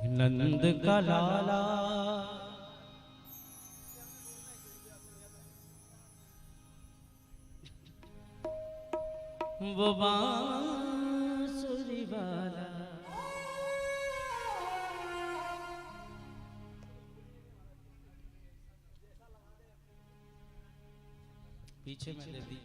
नंद का लाला वो बांसुरी वाला पीछे में दे दी।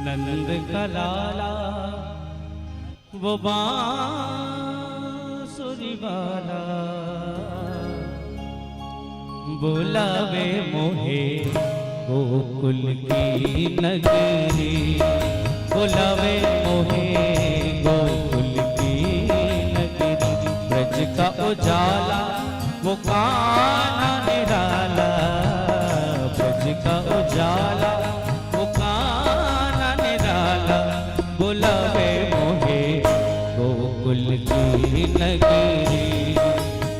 नंद का लाला वो बांसुरी वाला बुलावे मोहे गोकुल की नगरी, बुलावे मोहे गोकुल की नगरी। ब्रज का उजाला वो कान्हा निराला, ब्रज का उजाला वो कान्हा निराला बुलावे मोहे गोकुल की नगरी,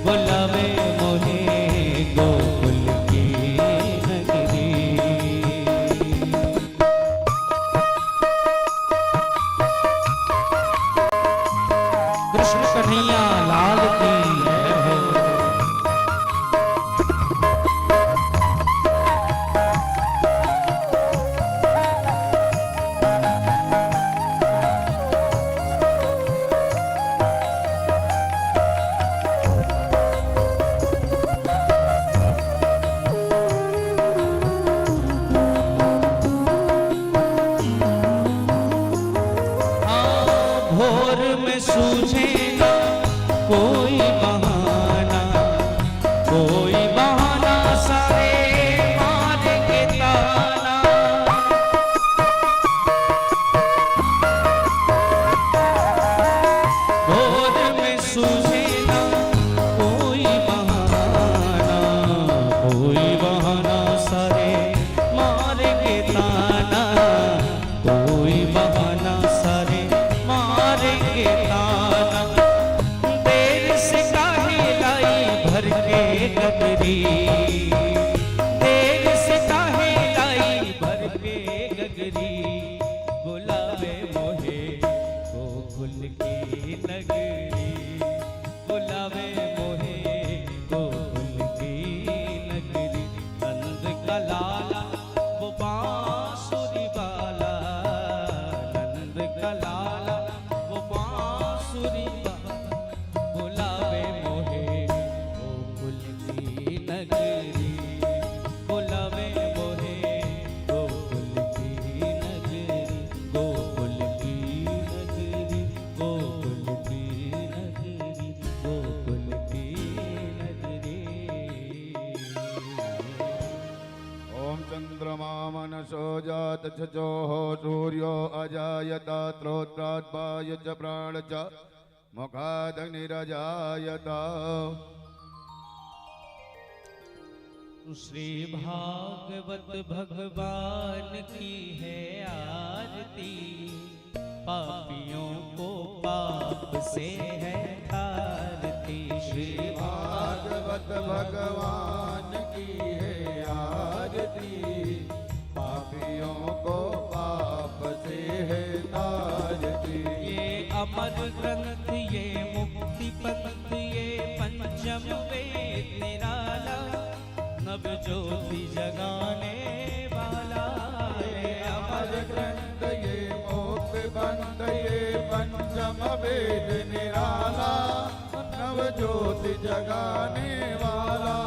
बुलावे मोहे गोकुल की नगरी। कृष्ण कन्हैया लाल की जय हो। भोर में सूझे ना कोई बहाना, कोई बहाना सारे मारेंगे ताना। भोर में सूझे ना कोई बहाना, कोई बहाना सारे मारेंगे ताना, कोई बहाना सारे मारेंगे ताना। देर से काहे लाई भर के गगरी, देर से काहे लाई भर के गगरी। बुलावे मोहे गोकुल की नगरी, बुलावे मोहे गोकुल की नगरी। नंद का लाला वो बांसुरी वाला, नंद का लाला वो बांसुरी वाला बुलावे मोहे गोकुल की नगरी, बुलावे मोहे गोकुल की नगरी, गोकुल की नगरी, गोकुल की नगरी, गोकुल की नगरी। ओम चंद्रमा मनसो जात छजोः सूर्यो अजायत त्रोत्राद्वाय च प्राण च मुखादग्निरजायत। श्री भागवत भगवान की है आरती, पापियों को पाप से है तारती। श्री भागवत भगवान की है आरती, पापियों को पाप से है तारती। ये अमर ग्रंथ ये मुक्ति पंथ ये पंचम वेद निराला, नव ज्योति जगाने वाला। ये अमर ग्रंथ ये मोक्ष पंथ ये पंचम वेद निराला, नव ज्योति जगाने वाला।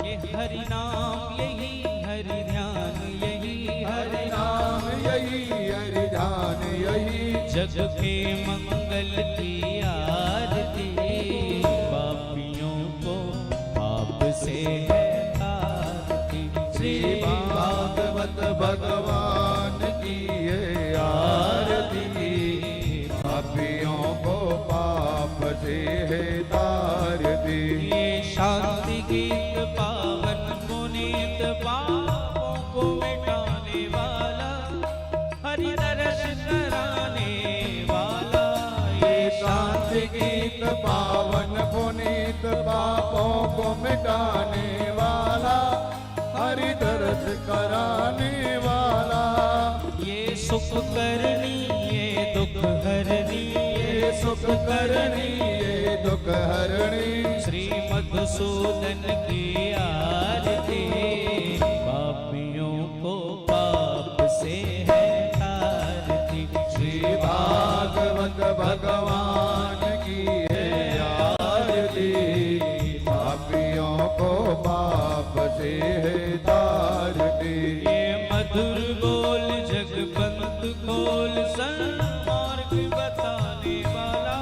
ये हरि नाम यही हरि ध्यान यही हरि नाम यही हरि ध्यान यही, जग के मंगल की आरती। पापियों को पाप से है तारती। श्री भागवत भगवान की है आरती, पापियों को पाप से है तारती। ये शांति गीत पावन पुनीत पापों को मिटाने वाला, हरि दर्श कराने वाला। पावन पुनीत पापों को मिटाने वाला, हरि दर्द कराने वाला। ये सुख करनी ये दुख हरनी, ये सुख करनी ये दुख हरणी, श्री मधुसूदन की आरती। पापियों को पाप से है तारती, श्री भागवत भगवान की है आरती। पापियों को पाप से है तारती। ये मधुर बोल जगबंत खोल, सन्मार्ग बताने वाला,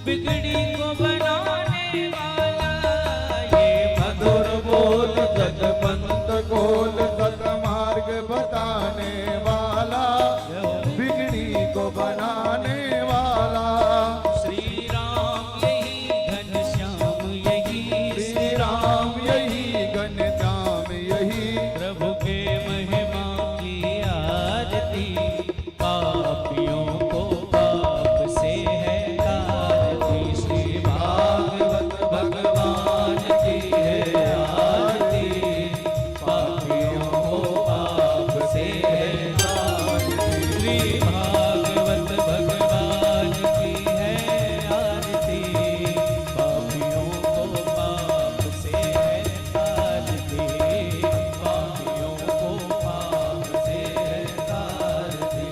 बिगड़ी को बनाने वाला। ये मधुर बोल जगबंत खोल, सतमार्ग बताने वाला, बिगड़ी को बनाने वाला। श्री राम यही घनश्याम यही, श्री राम यही घनश्याम यही, प्रभु के महिमा की आरती। पापियों को पाप से है तारती, श्री भागवत भगवान की है आरती। पापियों को पाप से है तारती, श्री भागवत भगवान की है आरती। पापियों को पाप से है तारती, पापियों को पाप से है तारती,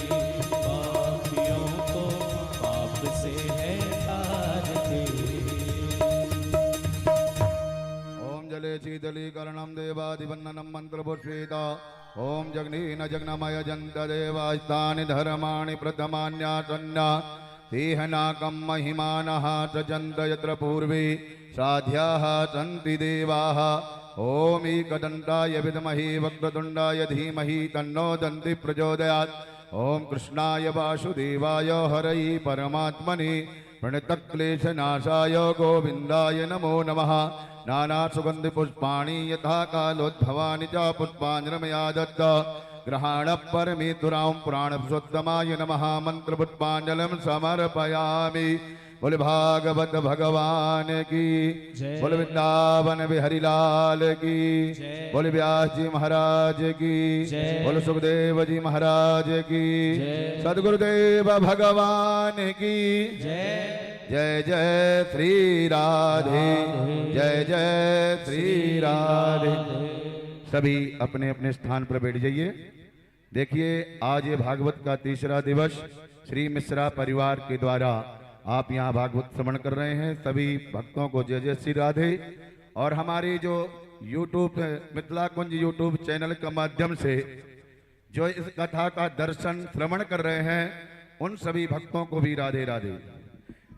पापियों को पाप से है तारती। ओम जले शीतलीकरणं देवादिवन्ननं मंत्रपुष्पेत। ओम जग्नीन जग्नमय जन्त देवास्तानि धर्माणि प्रथमान्यासन्न। देहनाकं महिमानः सजन्त यत्र पूर्वे साध्याः सन्ति देवाः। ओम एकदन्ताय विद्महे वक्रतुण्डाय धीमहि तन्नो दन्ति प्रचोदयात्। ओम कृष्णाय वासुदेवाय हरये परमात्मने प्रणतक्लेशनाशाय गोविन्दाय नमो नमः। नाना सुगंधि पुष्पाणि यथा कालोद्भवानि च पुष्पाञ्जलिर्मया दत्त। ग्रहाण परमेतुरां पुराणपुरुषोत्तमाय नमः। मंत्र पुष्पाञ्जलिं समर्पयामि। बोल भागवत भगवान की जय। बोल वृंदावन बिहारी लाल की जय। बोल व्यास जी महाराज की जय। बोल सुखदेव जी महाराज की जय। सद्गुरुदेव भगवान की जय। जय जय श्री राधे, जय जय श्री राधे। सभी अपने अपने स्थान पर बैठ जाइए। देखिए आज ये भागवत का तीसरा दिवस श्री मिश्रा परिवार के द्वारा आप यहाँ भागवत श्रवण कर रहे हैं। सभी भक्तों को जय जय श्री राधे। और हमारे जो यूट्यूब मिथिला कुंज यूट्यूब चैनल के माध्यम से जो इस कथा का दर्शन श्रवण कर रहे हैं उन सभी भक्तों को भी राधे राधे।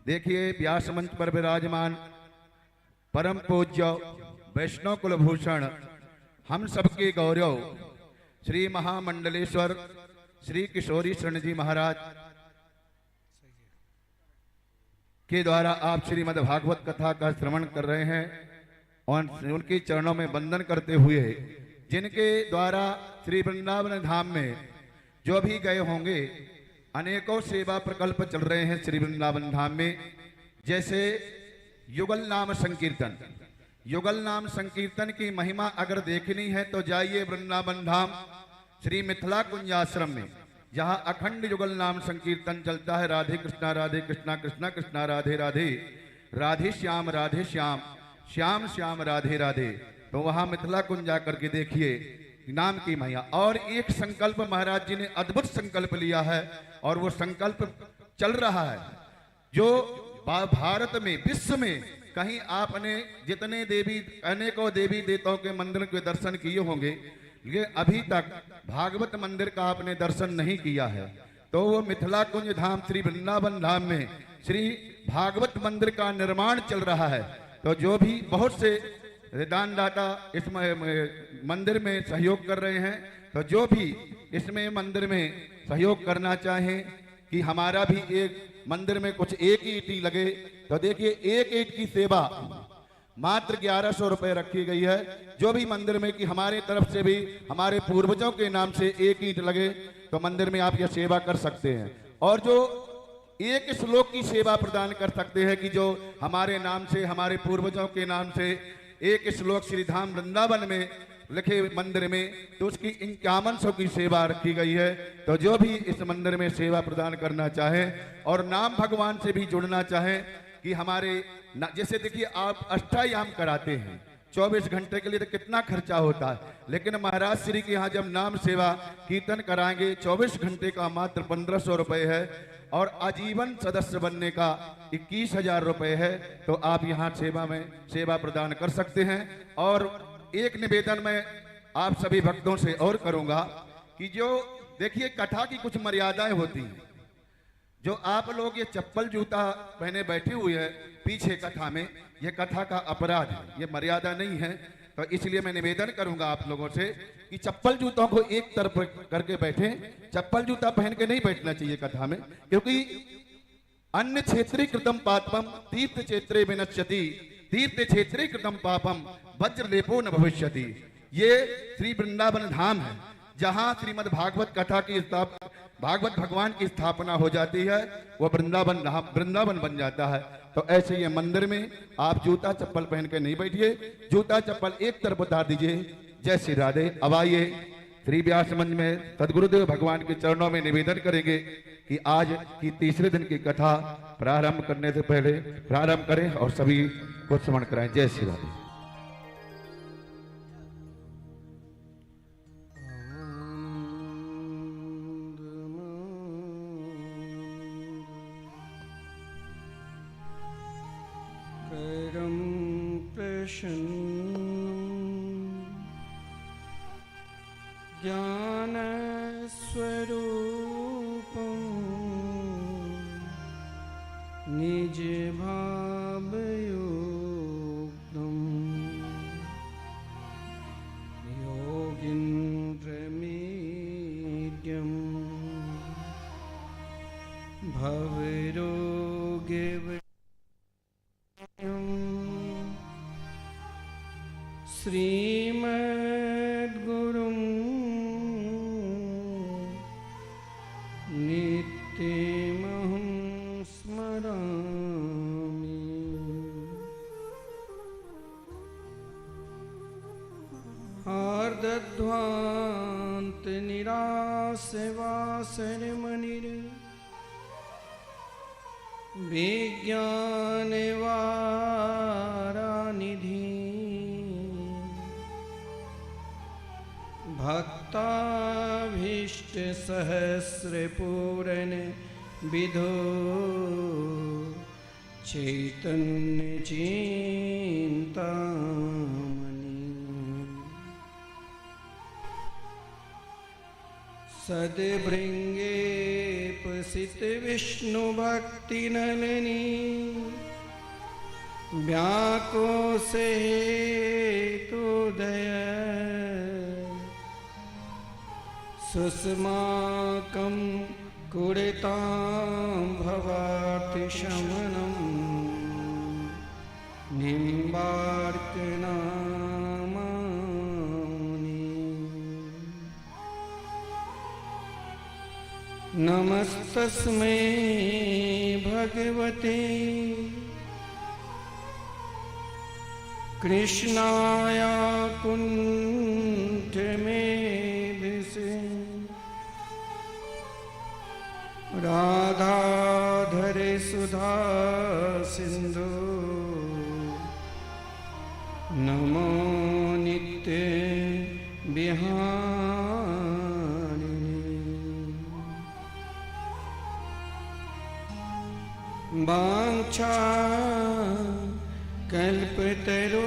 देखिए व्यास मंच पर विराजमान परम पूज्य वैष्णव कुलभूषण हम सबके गौरव श्री महामंडलेश्वर श्री किशोरी शरण जी महाराज के द्वारा आप श्रीमद् भागवत कथा का श्रवण कर रहे हैं और उनके चरणों में वंदन करते हुए जिनके द्वारा श्री वृंदावन धाम में जो भी गए होंगे अनेकों सेवा प्रकल्प चल रहे हैं श्री वृंदावन धाम में। जैसे युगल नाम संकीर्तन, युगल नाम संकीर्तन की महिमा अगर देखनी है तो जाइए वृंदावन धाम श्री मिथिला कुंज आश्रम में, जहां अखंड युगल नाम संकीर्तन चलता है। राधे कृष्णा कृष्णा कृष्णा राधे राधे, राधे श्याम श्याम श्याम राधे राधे। तो वहां मिथिला कुंज जाकर के देखिए नाम की महिमा। और एक संकल्प महाराज जी ने अद्भुत संकल्प लिया है और वो संकल्प चल रहा है। जो भारत में विश्व में कहीं आपने जितने देवी अनेकों देवी देवताओं के मंदिर के दर्शन किए होंगे, लेकिन अभी तक भागवत मंदिर का आपने दर्शन नहीं किया है। तो वो मिथिला कुंज धाम श्री वृंदावन धाम में श्री भागवत मंदिर का निर्माण चल रहा है। तो जो भी बहुत से दानदाता इस मंदिर में सहयोग कर रहे हैं, तो जो भी इसमें मंदिर में सहयोग करना चाहें कि हमारा भी एक मंदिर में कुछ एक ईंट लगे, तो देखिए एक ईंट की सेवा मात्र 1100 रुपए रखी गई है। जो भी मंदिर में कि हमारे तरफ से भी हमारे पूर्वजों के नाम से एक ईंट लगे तो मंदिर में आप यह सेवा कर सकते हैं। और जो एक श्लोक की सेवा प्रदान कर सकते हैं कि जो हमारे नाम से, हमारे पूर्वजों के नाम से एक श्लोक श्री धाम वृंदावन में लिखे मंदिर में, तो उसकी 5100 की सेवा रखी गई है। तो जो भी इस मंदिर में सेवा प्रदान करना चाहे और नाम भगवान से भी जुड़ना चाहे कि हमारे जैसे देखिए आप अष्टायाम कराते हैं 24 घंटे के लिए, तो कितना खर्चा होता है, लेकिन महाराज श्री के यहाँ जब नाम सेवा कीर्तन कराएंगे 24 घंटे का मात्र 1500 रुपये है और आजीवन सदस्य बनने का 21,000 रुपये है। तो आप यहाँ सेवा में सेवा प्रदान कर सकते हैं। और एक निवेदन मैं आप सभी भक्तों से और करूंगा कि जो देखिए कथा की कुछ मर्यादाएं होती हैं। जो आप लोग ये चप्पल जूता पहने बैठे हुए हैं पीछे कथा में, ये कथा का अपराध है, ये मर्यादा नहीं है। तो इसलिए मैं निवेदन करूंगा आप लोगों से कि चप्पल जूतों को एक तरफ करके बैठे, चप्पल जूता पहन के नहीं बैठना चाहिए कथा में, क्योंकि अन्य क्षेत्रे कृतम पापम तीर्थ क्षेत्रे विनश्यति, तीर्थ क्षेत्रे कृतम पापम वज्रलेपो न भविष्यति। ये श्री वृंदावन धाम है जहां श्रीमद् भागवत कथा की भागवत भगवान की स्थापना हो जाती है, वो वृंदावन धाम वृंदावन बन जाता है। तो ऐसे ये मंदिर में आप जूता चप्पल पहन के नहीं बैठिए, जूता चप्पल एक तरफ उतार दीजिए। जय श्री राधे। अब आइए श्री व्यास मंच में सदगुरुदेव भगवान के चरणों में निवेदन करेंगे कि आज की तीसरे दिन की कथा प्रारंभ करने से पहले प्रारंभ करें और सभी को स्मरण कराएं। जय श्री राधे। ज्ञान स्वरूपं निज भावयुक्तं योगीन्द्रमीड्यं भवरोगविषयं श्रीमद्गुरुं नित्यमहं स्मरामि। आर्दध्वान्तनिरासवासरमणिर् विज्ञानवारानिधि भक्ताभीष्टसहस्रपूरण विधो चैतन्य चिन्तामणि सद्भृङ्गे पसित विष्णु भक्ति नलिनी व्याको से तो दया सुस्माकं कुरुतां भवातिशमनं निम्बार्कनामानि। नमस्तस्मै भगवते कृष्णाय कुण्ठमेधसे राधाधरे सुधा सिंधु नमो नित्य बिहारिणे वाञ्छा कल्पतरुभ्यश्च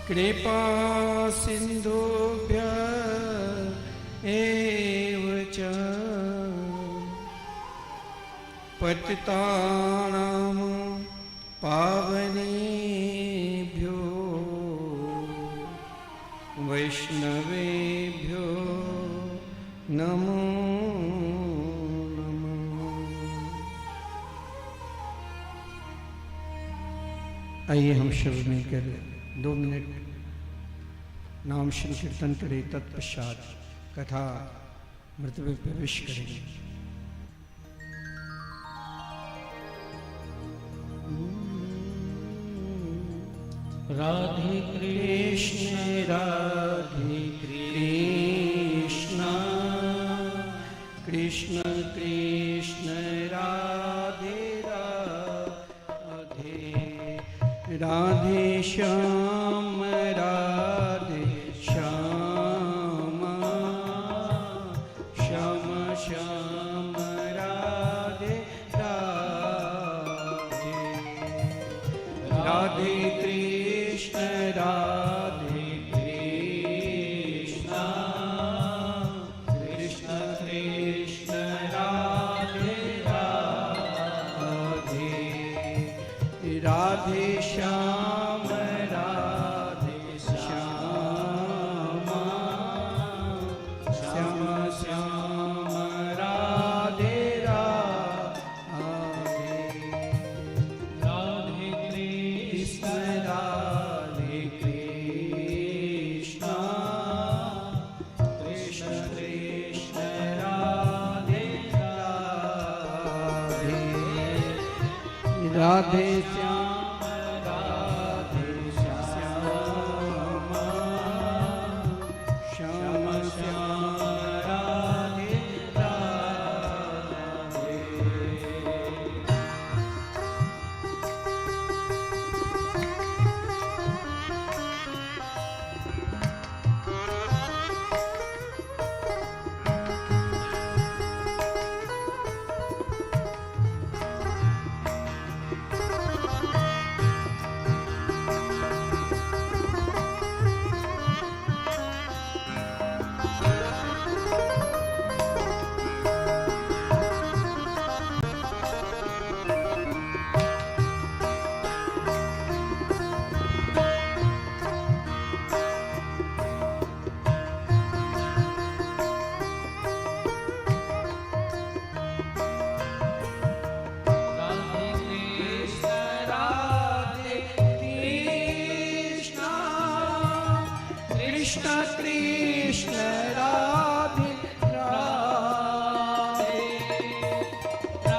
कृपा सिन्धुभ्यः एव च पतितानां पावनेभ्यो वैष्णवेभ्यो नमो नमः। आइए हम शब्द मिलकर 2 मिनट नाम श्री कीर्तन करें, तत्पश्चात कथा मृत में प्रवेश करेंगे। राधे कृष्ण राधे कृष्ण कृष्ण कृष्ण राधे राधे राधे श्याम राधे श्याम श्याम श्याम राधे राधे राधे कृष्ण राधे कृष्ण कृष्ण कृष्ण राधे राधे राधे श्याम राधे श्याम श्याम श्याम राधे राधे राधे कृष्ण राधे कृष्ण कृष्ण कृष्ण राधे राधे राधे श्याम राधे श्याम श्याम श्याम राधे राधे राधे कृष्ण राधे कृष्ण कृष्ण कृष्ण राधे राधे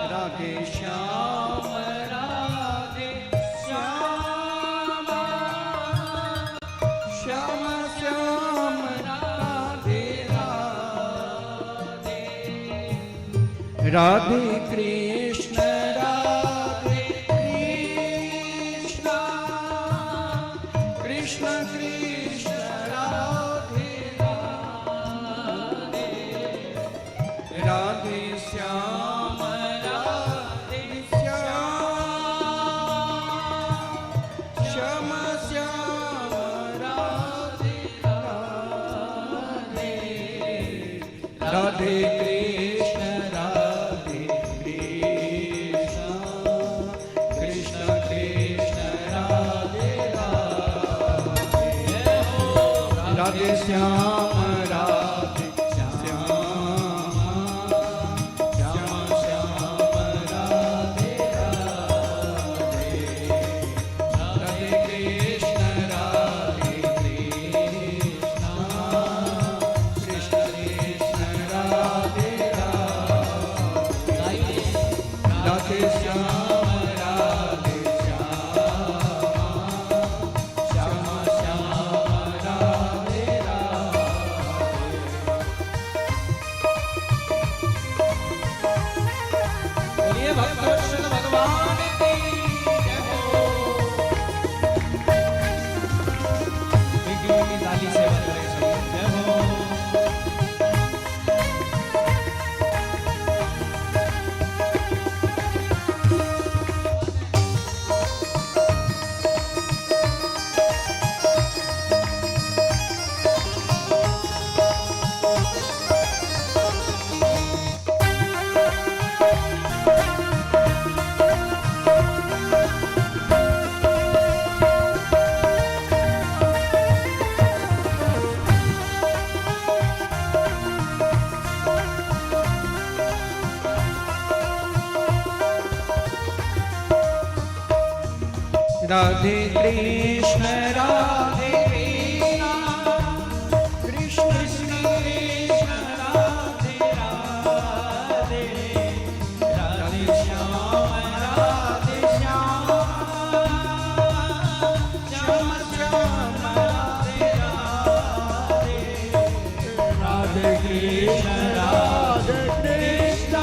राधे श्याम राधे श्याम श्याम श्याम राधे राधे राधे कृष्ण राधे कृष्ण कृष्ण कृष्ण राधे राधे राधे श्याम राधे श्याम श्याम श्याम राधे राधे राधे कृष्ण राधे कृष्ण कृष्ण कृष्ण राधे राधे राधे श्याम राधे श्याम श्याम श्याम राधे राधे राधे कृष्ण राधे कृष्ण कृष्ण कृष्ण राधे राधे राधे श्याम राधे श्याम श्याम राधे बोलिए भक्तवत्सल भगवान की जय हो। वीडियो की ताली से बज रहे सब जय हो। राधे कृष्ण राधे कृष्ण कृष्ण कृष्ण राधे राधे कृष्ण राधे कृष्ण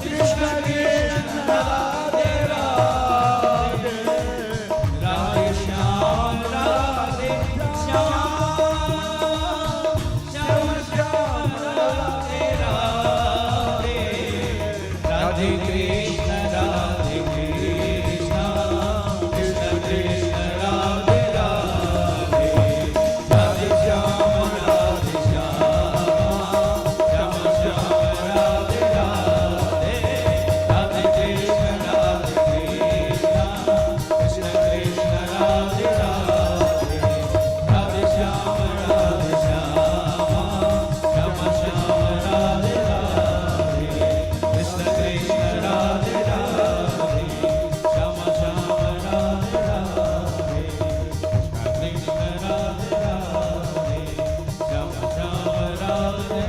कृष्ण कृष्ण राधे राधे राधे श्याम राधे श्याम श्याम श्याम राधे राधे राधे कृष्ण राधे कृष्ण कृष्ण कृष्ण राधे राधे राधे श्याम राधे श्याम श्याम श्याम राधे राधे राधे कृष्ण राधे कृष्ण कृष्ण कृष्ण राधे राधे राधे श्याम राधे श्याम श्याम श्याम राधे राधे कृष्ण कृष्ण राधे राधे श्याम श्याम राधे राधे कृष्ण कृष्ण राधे राधे श्याम श्याम राधे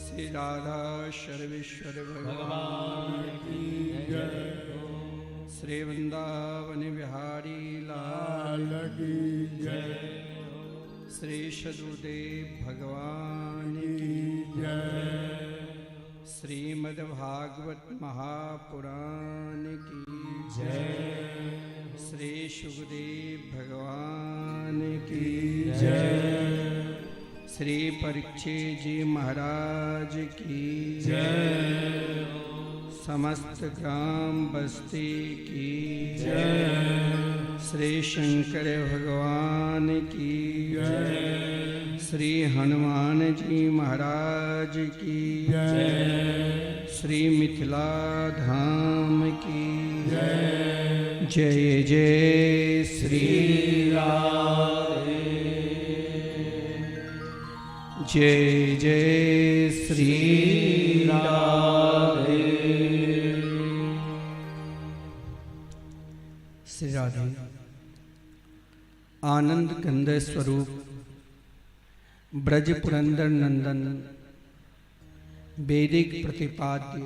श्री राधा सर्वेश्वर भगवान की जय। श्री वृंदावन बिहारी लाल की जय। श्री सदुदेव भगवान की जय। श्रीमद्भागवत महापुराण की जय। श्री सुखदेव भगवान की जय। श्री परीक्षित जी महाराज की जय। समस्त ग्राम बस्ती की जय। श्री शंकर भगवान की जय। श्री हनुमान जी महाराज की जय। श्री मिथिला धाम की जय। जय जय श्री राधे। जय जय श्री राधे। श्री राधे आनंद कंद स्वरूप ब्रज पुरंदर नंदन वैदिक प्रतिपाद्य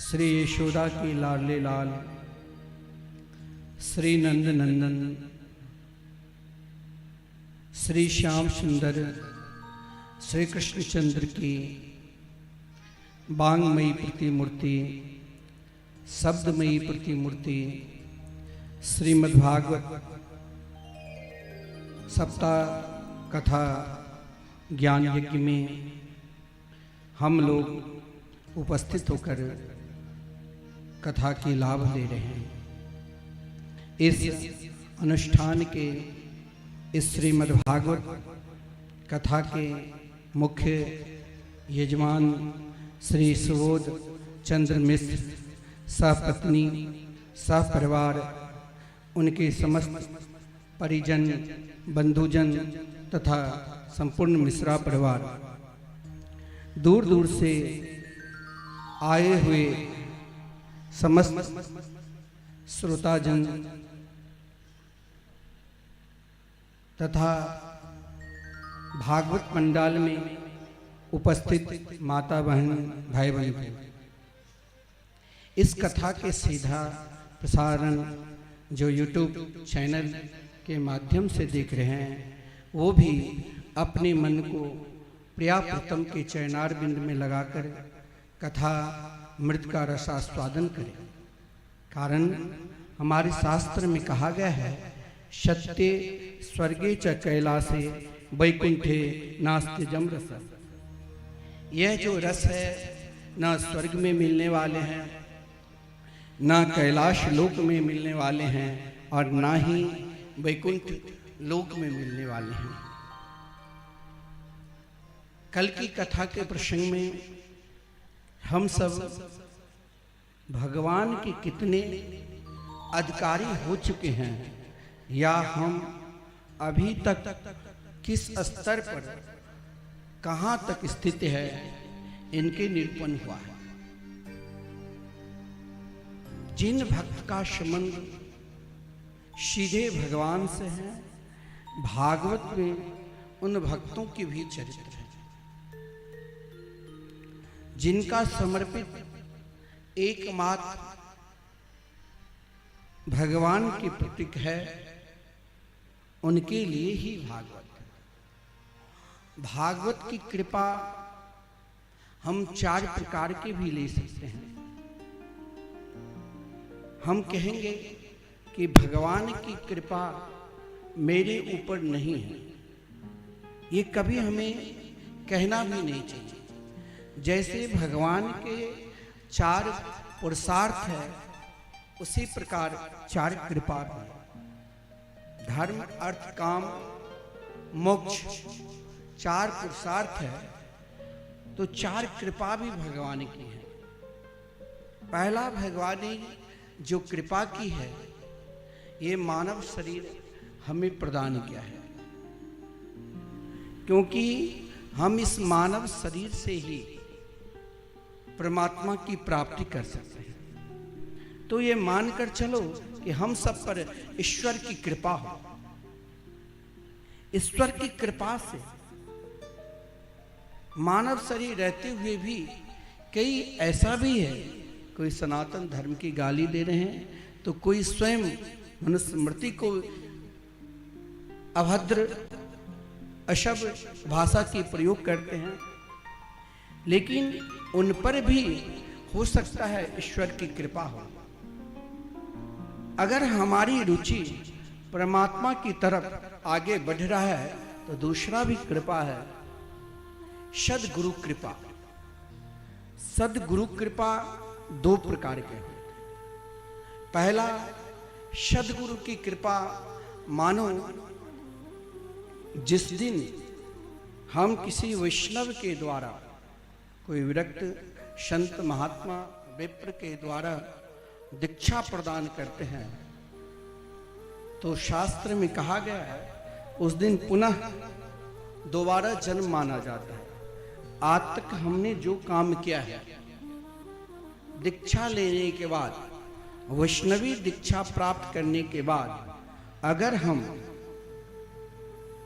श्री यशोदा की लाडले लाल श्री नंद नंदन श्री श्याम सुंदर श्री कृष्णचंद्र की वांगमयी प्रतिमूर्ति शब्दमयी प्रतिमूर्ति श्रीमद्भागवत सप्ताह कथा ज्ञान यज्ञ में हम लोग उपस्थित होकर कथा की लाभ ले रहे हैं। इस अनुष्ठान के इस श्रीमद्भागवत कथा के मुख्य यजमान श्री सुबोध चंद्र मिश्र सहपत्नी सहपरिवार उनके समस्त परिजन बंधुजन तथा संपूर्ण मिश्रा परिवार दूर दूर से आए हुए समस्त श्रोताजन तथा भागवत पंडाल में उपस्थित माता बहन भाई बहन इस कथा के सीधा प्रसारण जो YouTube चैनल के माध्यम से देख रहे हैं वो भी अपने मन को प्रिया प्रीतम के चरणार बिंद में लगाकर कथा मृत का रसास्वादन करें। कारण हमारे शास्त्र में कहा गया है सत्य स्वर्गे च कैलासे वैकुंठे नास्ति जम रस। यह जो रस है न स्वर्ग में मिलने वाले हैं न कैलाश लोक में मिलने वाले हैं और ना ही वैकुंठ लोक में मिलने वाले हैं। कल की कथा के प्रसंग में हम सब भगवान के कितने अधिकारी हो चुके हैं या हम अभी तक किस स्तर पर कहाँ तक स्थित है इनके निरूपण हुआ है। जिन भक्त का संबंध सीधे भगवान से है भागवत में उन भक्तों के भी चरित्र है। जिनका समर्पित एकमात्र भगवान की प्रतीक है, उनके लिए ही भागवत। भागवत की कृपा हम 4 प्रकार के भी ले सकते हैं। हम कहेंगे कि भगवान की कृपा मेरे ऊपर नहीं है, ये कभी हमें कहना भी नहीं चाहिए। जैसे भगवान के 4 पुरुषार्थ है, उसी प्रकार 4 कृपा है। धर्म, अर्थ, काम, मोक्ष 4 पुरुषार्थ है, तो 4 कृपा भी भगवान की है। पहला भगवान ने जो कृपा की है, ये मानव शरीर हमें प्रदान किया है, क्योंकि हम इस मानव शरीर से ही परमात्मा की प्राप्ति कर सकते हैं। तो ये मानकर चलो कि हम सब पर ईश्वर की कृपा हो। ईश्वर की कृपा से मानव शरीर रहते हुए भी कई ऐसा भी है, कोई सनातन धर्म की गाली दे रहे हैं, तो कोई स्वयं मनुस्मृति को अभद्र अशब्द भाषा की प्रयोग करते हैं। लेकिन उन पर भी हो सकता है ईश्वर की कृपा हो। अगर हमारी रुचि परमात्मा की तरफ आगे बढ़ रहा है, तो दूसरा भी कृपा है, सद्गुरु कृपा। सद्गुरु कृपा 2 प्रकार के हैं। पहला, सद्गुरु की कृपा मानो जिस दिन हम किसी वैष्णव के द्वारा, कोई विरक्त संत महात्मा विप्र के द्वारा दीक्षा प्रदान करते हैं, तो शास्त्र में कहा गया है उस दिन पुनः दोबारा जन्म माना जाता है। आज तक हमने जो काम किया है, दीक्षा लेने के बाद, वैष्णवी दीक्षा प्राप्त करने के बाद, अगर हम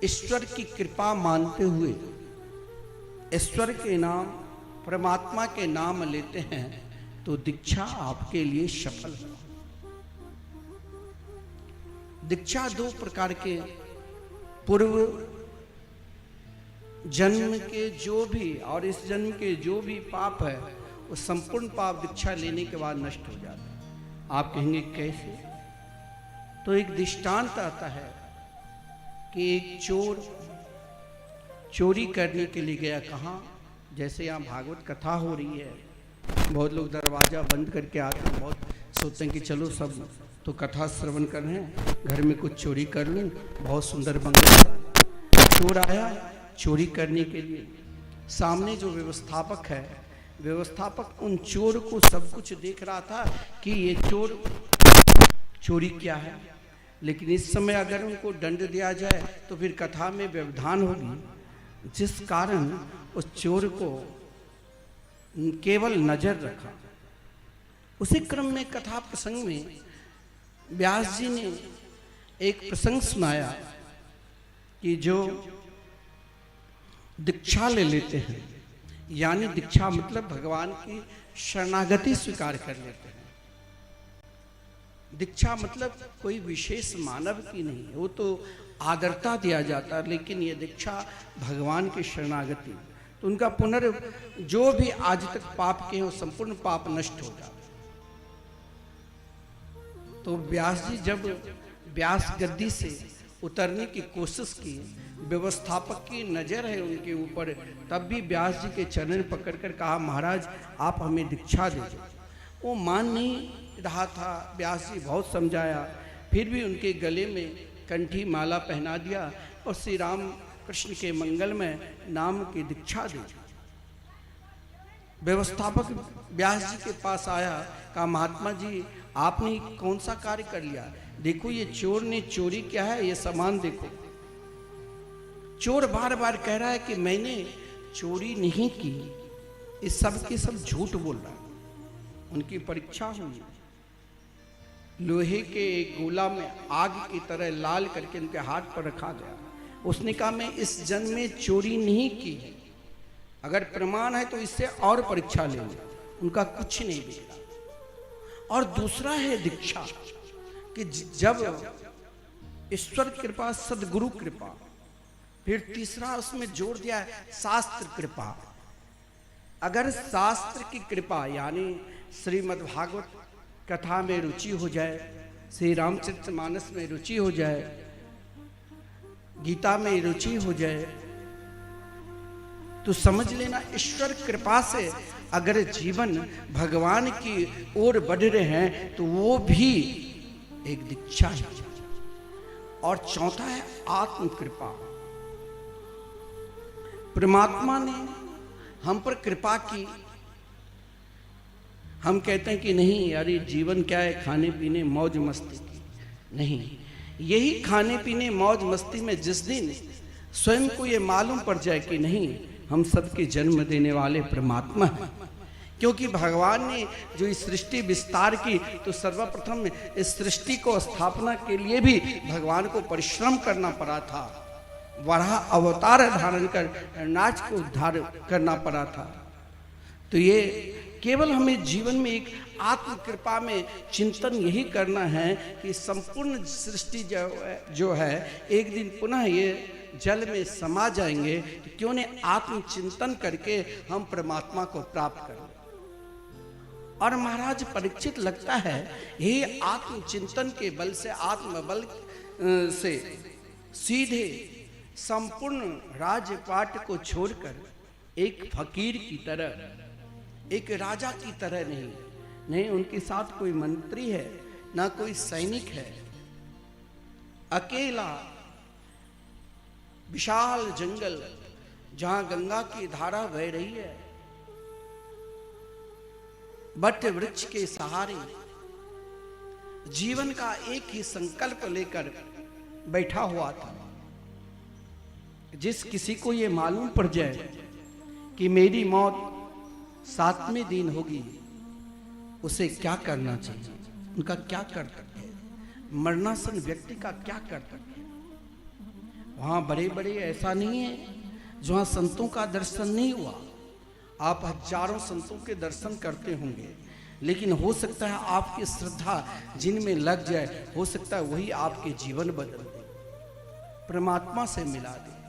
ईश्वर की कृपा मानते हुए ईश्वर के नाम, परमात्मा के नाम लेते हैं, तो दीक्षा आपके लिए सफल है। दीक्षा 2 प्रकार के, पूर्व जन्म के जो भी और इस जन्म के जो भी पाप है, वो संपूर्ण पाप दीक्षा लेने के बाद नष्ट हो जाता है। आप कहेंगे कैसे? तो एक दृष्टांत आता है कि एक चोर चोरी करने के लिए गया। कहाँ? जैसे यहाँ भागवत कथा हो रही है, बहुत लोग दरवाजा बंद करके आते हैं, बहुत सोचते हैं कि चलो सब तो कथा श्रवण कर रहे हैं, घर में कुछ चोरी कर लूँ, बहुत सुंदर बंगला। चोर आया चोरी करने के लिए। सामने जो व्यवस्थापक है, व्यवस्थापक उन चोर को सब कुछ देख रहा था कि ये चोर चोरी क्या है, लेकिन इस समय अगर उनको दंड दिया जाए तो फिर कथा में व्यवधान होगी, जिस कारण उस चोर को केवल नजर रखा। उसी क्रम में कथा प्रसंग में व्यास जी ने एक प्रसंग सुनाया कि जो दीक्षा ले लेते हैं, यानी दीक्षा मतलब भगवान की शरणागति स्वीकार कर लेते हैं। दीक्षा मतलब कोई विशेष मानव की नहीं, वो तो आदरता दिया जाता है, लेकिन ये दीक्षा भगवान की शरणागति, तो उनका जो भी आज तक पाप किए वो संपूर्ण पाप नष्ट हो जाता। तो व्यास जी जब व्यास गद्दी से उतरने की कोशिश की, व्यवस्थापक की नजर है उनके ऊपर, तब भी व्यास जी के चरण पकड़कर कहा, महाराज आप हमें दीक्षा दीजिए। वो मान नहीं रहा था। व्यास जी बहुत समझाया, फिर भी उनके गले में कंठी माला पहना दिया और श्री राम कृष्ण के मंगलमय नाम की दीक्षा दी। व्यवस्थापक व्यास जी के पास आया, कहा महात्मा जी आपने कौन सा कार्य कर लिया? देखो ये चोर ने चोरी किया है, ये सामान देखो। चोर बार बार कह रहा है कि मैंने चोरी नहीं की, इस सब के सब झूठ बोल रहा है। उनकी परीक्षा हुई, लोहे के एक गोला में आग की तरह लाल करके उनके हाथ पर रखा गया। उसने कहा मैं इस जन्म में चोरी नहीं की, अगर प्रमाण है तो इससे और परीक्षा ले लो। उनका कुछ नहीं बिगड़ा। और दूसरा है दीक्षा। कि जब ईश्वर कृपा, सदगुरु कृपा, फिर तीसरा उसमें जोड़ दिया है शास्त्र कृपा। अगर शास्त्र की कृपा यानी श्रीमद् भागवत कथा में रुचि हो जाए, श्री रामचरितमानस में रुचि हो जाए, गीता में रुचि हो जाए, तो समझ लेना ईश्वर कृपा से अगर जीवन भगवान की ओर बढ़ रहे हैं तो वो भी एक दीक्षा है। और चौथा है आत्म कृपा। परमात्मा ने हम पर कृपा की। हम कहते हैं कि नहीं यार ये जीवन क्या है, खाने पीने मौज मस्ती की। नहीं, यही खाने पीने मौज मस्ती में जिस दिन स्वयं को ये मालूम पड़ जाए कि नहीं हम सबके जन्म देने वाले परमात्मा हैं, क्योंकि भगवान ने जो इस सृष्टि विस्तार की तो सर्वप्रथम इस सृष्टि को स्थापना के लिए भी भगवान को परिश्रम करना पड़ा था। वराह अवतार धारण कर नाच को उद्धार करना पड़ा था। तो ये केवल हमें जीवन में एक आत्म कृपा में चिंतन यही करना है कि संपूर्ण सृष्टि जो है एक दिन पुनः ये जल में समा जाएंगे, तो क्यों ने आत्म चिंतन करके हम परमात्मा को प्राप्त करें। और महाराज परीक्षित लगता है यही आत्म चिंतन के बल से, आत्मबल से सीधे संपूर्ण राजपाट को छोड़कर एक फकीर की तरह, एक राजा की तरह नहीं, उनके साथ कोई मंत्री है ना कोई सैनिक है, अकेला विशाल जंगल जहां गंगा की धारा बह रही है, बट वृक्ष के सहारे जीवन का एक ही संकल्प लेकर बैठा हुआ था। जिस किसी को ये मालूम पड़ जाए कि मेरी मौत 7वें दिन होगी, उसे क्या करना चाहिए, उनका क्या कर्तव्य है, मरणासन व्यक्ति का क्या कर्तव्य है। वहां बड़े बड़े ऐसा नहीं है जहां संतों का दर्शन नहीं हुआ। आप हजारों संतों के दर्शन करते होंगे, लेकिन हो सकता है आपकी श्रद्धा जिनमें लग जाए, हो सकता है वही आपके जीवन बदल दे, परमात्मा से मिला दे।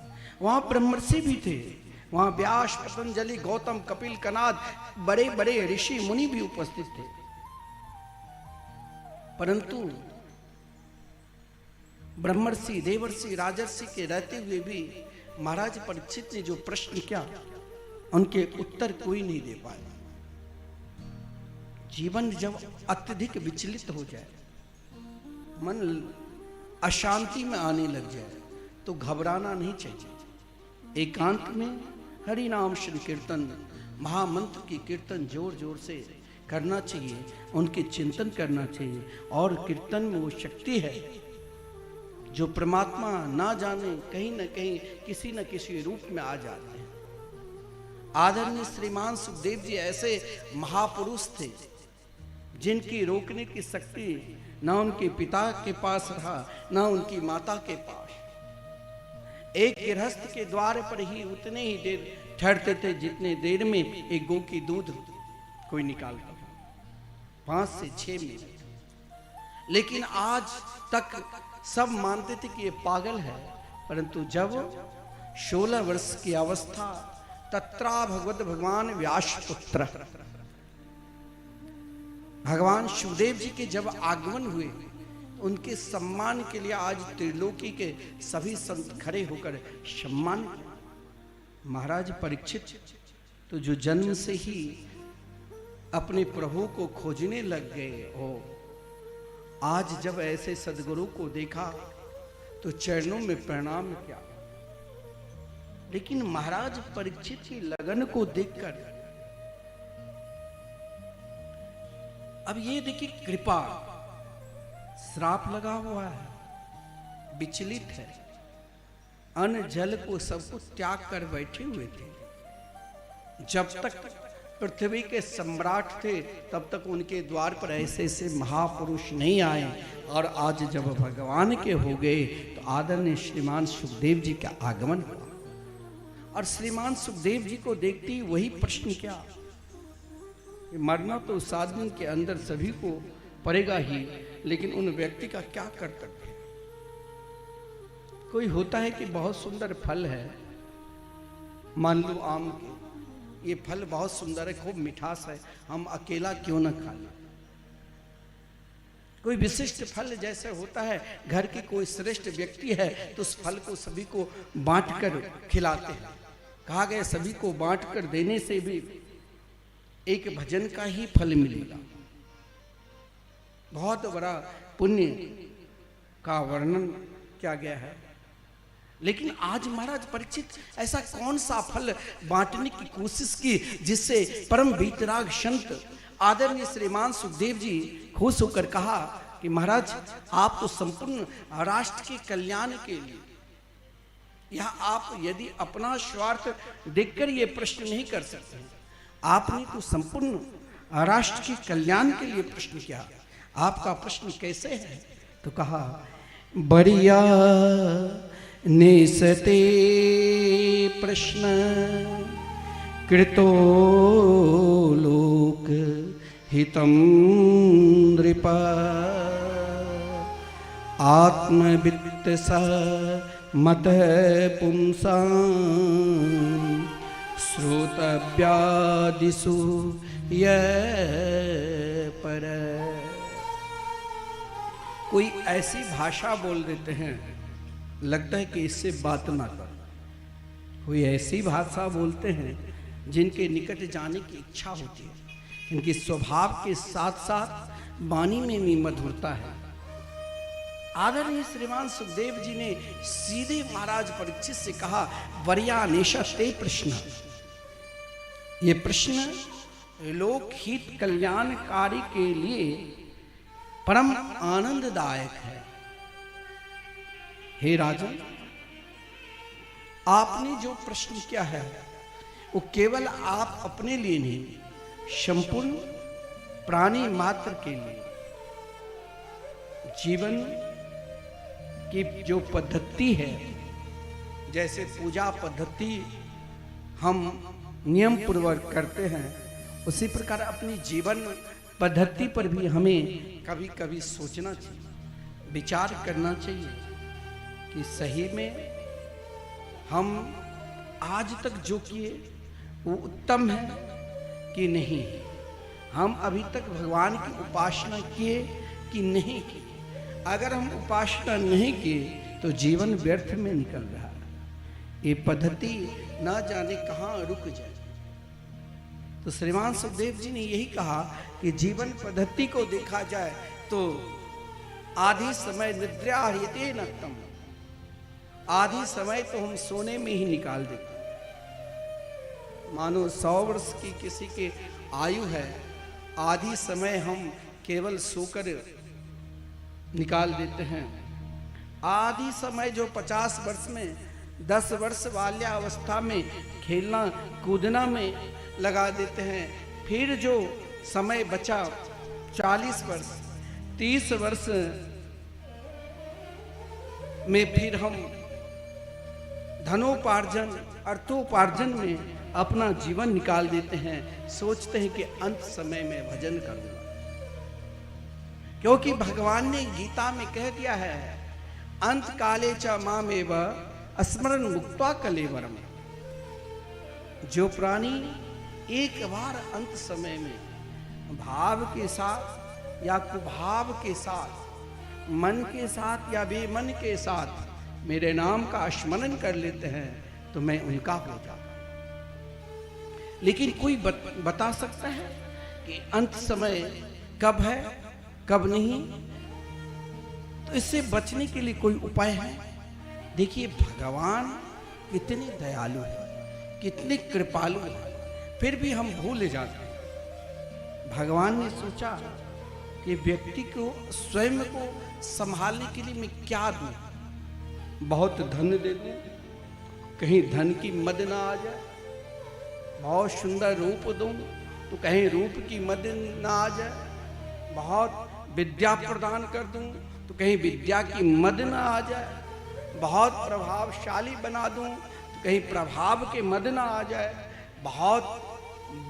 वहां ब्रह्मर्षि भी थे, वहां व्यास, पतंजलि, गौतम, कपिल, कनाद, बड़े बड़े ऋषि मुनि भी उपस्थित थे। परंतु ब्रह्मर्षि, देवर्षि, राजर्षि के रहते हुए भी महाराज परीक्षित ने जो प्रश्न किया उनके उत्तर कोई नहीं दे पाया। जीवन जब अत्यधिक विचलित हो जाए, मन अशांति में आने लग जाए, तो घबराना नहीं चाहिए। एकांत में हरि नाम संकीर्तन, महामंत्र की कीर्तन जोर जोर से करना चाहिए, उनके चिंतन करना चाहिए। और कीर्तन में वो शक्ति है जो परमात्मा ना जाने कहीं न कहीं किसी न किसी रूप में आ जाते हैं। आदरणीय श्रीमान सुखदेव जी ऐसे महापुरुष थे जिनकी रोकने की शक्ति ना उनके पिता के पास रहा, ना उनकी माता के पास। एक गृहस्थ के द्वार पर ही उतने ही देर ठहरते थे जितने देर में एक गौ की दूध कोई निकालता था, 5 से 6 मिनट। लेकिन आज तक सब मानते थे कि ये पागल है, परंतु जब 16 वर्ष की अवस्था, तत्रा भगवत भगवान व्यासपुत्र, भगवान शिवदेव जी के जब आगमन हुए, उनके सम्मान के लिए आज त्रिलोकी के सभी संत खड़े होकर सम्मान। महाराज परीक्षित तो जो जन्म से ही अपने प्रभु को खोजने लग गए हो, आज जब ऐसे सदगुरु को देखा तो चरणों में प्रणाम किया। लेकिन महाराज परीक्षित की लगन को देखकर अब ये देखिए, कृपा श्राप लगा हुआ है, विचलित है, अन्न जल को सब कुछ त्याग कर बैठे हुए थे। जब तक पृथ्वी के सम्राट थे तब तक उनके द्वार पर ऐसे ऐसे महापुरुष नहीं आए, और आज जब भगवान के हो गए तो आदरणीय श्रीमान सुखदेव जी का आगमन हुआ। और श्रीमान सुखदेव जी को देखते ही वही प्रश्न क्या, मरना तो उस आदमी के अंदर सभी को पड़ेगा ही, लेकिन उन व्यक्ति का क्या कर्तव्य है? कोई होता है कि बहुत सुंदर फल है, मान लो आम के, ये फल बहुत सुंदर है, खूब मिठास है, हम अकेला क्यों न खा लें। कोई विशिष्ट फल जैसे होता है, घर के कोई श्रेष्ठ व्यक्ति है तो उस फल को सभी को बांटकर खिलाते हैं। कहा गया सभी को बांटकर देने से भी एक भजन का ही फल मिलेगा। बहुत बड़ा पुण्य का वर्णन किया गया है। लेकिन आज महाराज परीक्षित ऐसा कौन सा फल बांटने की कोशिश की जिससे परम वीतराग संत आदरणीय श्रीमान सुखदेव जी खुश होकर कहा कि महाराज आप तो संपूर्ण राष्ट्र के कल्याण के लिए, या आप यदि अपना स्वार्थ देखकर ये प्रश्न नहीं कर सकते, आपने तो संपूर्ण राष्ट्र के कल्याण के लिए प्रश्न किया। आपका प्रश्न कैसे है? तो कहा बढ़िया निसते प्रश्न कृतो लोक हितम नृप आत्मवित्त स मत पुंसा श्रोतव्यादिषु य पर। कोई ऐसी भाषा बोल देते हैं लगता है कि इससे बात ना कर। कोई ऐसी भाषा बोलते हैं जिनके निकट जाने की इच्छा होती है, इनके स्वभाव के साथ साथ वाणी में भी मधुरता है। आदरणीय श्रीमान सुखदेव जी ने सीधे महाराज परीक्षित से कहा वर्यानेशा ते प्रश्न। ये प्रश्न लोक हित कल्याणकारी के लिए परम आनंददायक है। हे राजन, आपने जो प्रश्न किया है वो केवल आप अपने लिए नहीं, संपूर्ण प्राणी मात्र के लिए जीवन की जो पद्धति है, जैसे पूजा पद्धति हम नियम पूर्वक करते हैं, उसी प्रकार अपनी जीवन पद्धति पर भी हमें कभी कभी सोचना चाहिए, विचार करना चाहिए कि सही में हम आज तक जो किए वो उत्तम है कि नहीं, हम अभी तक भगवान की उपासना किए कि नहीं की। अगर हम उपासना नहीं किए तो जीवन व्यर्थ में निकल रहा है, ये पद्धति ना जाने कहाँ रुक जाए। तो श्रीमान सुखदेव जी ने यही कहा कि जीवन पद्धति को देखा जाए तो आधी समय निद्रा हरियते नक्तम, आधी समय तो हम सोने में ही निकाल देते। मानो 100 वर्ष की किसी के आयु है, आधी समय हम केवल सोकर निकाल देते हैं। आधी समय जो 50 वर्ष में 10 वर्ष बाल्यावस्था में खेलना कूदना में लगा देते हैं। फिर जो समय बचा 40 वर्ष 30 वर्ष में फिर हम धनोपार्जन अर्थोपार्जन में अपना जीवन निकाल देते हैं। सोचते हैं कि अंत समय में भजन करूंगा, क्योंकि भगवान ने गीता में कह दिया है अंत काले च मामेव स्मरण मुक्त्वा कलेवरम। जो प्राणी एक बार अंत समय में भाव के साथ या कुभाव के साथ, मन के साथ या बेमन के साथ मेरे नाम का स्मरण कर लेते हैं तो मैं उनका हो जाता। लेकिन कोई बता सकता है कि अंत समय कब है कब नहीं? तो इससे बचने के लिए कोई उपाय है? देखिए भगवान कितने दयालु है, कितने कृपालु है, फिर भी हम भूल जाते हैं। भगवान ने सोचा कि व्यक्ति को स्वयं को संभालने के लिए मैं क्या दूं? बहुत धन दे दूं, कहीं धन की मद ना आ जाए। बहुत सुंदर रूप दूं तो कहीं रूप की मद ना आ जाए। बहुत विद्या प्रदान कर दूं तो कहीं विद्या की मद ना आ जाए। बहुत प्रभावशाली बना दूं तो कहीं प्रभाव के मद ना आ जाए। बहुत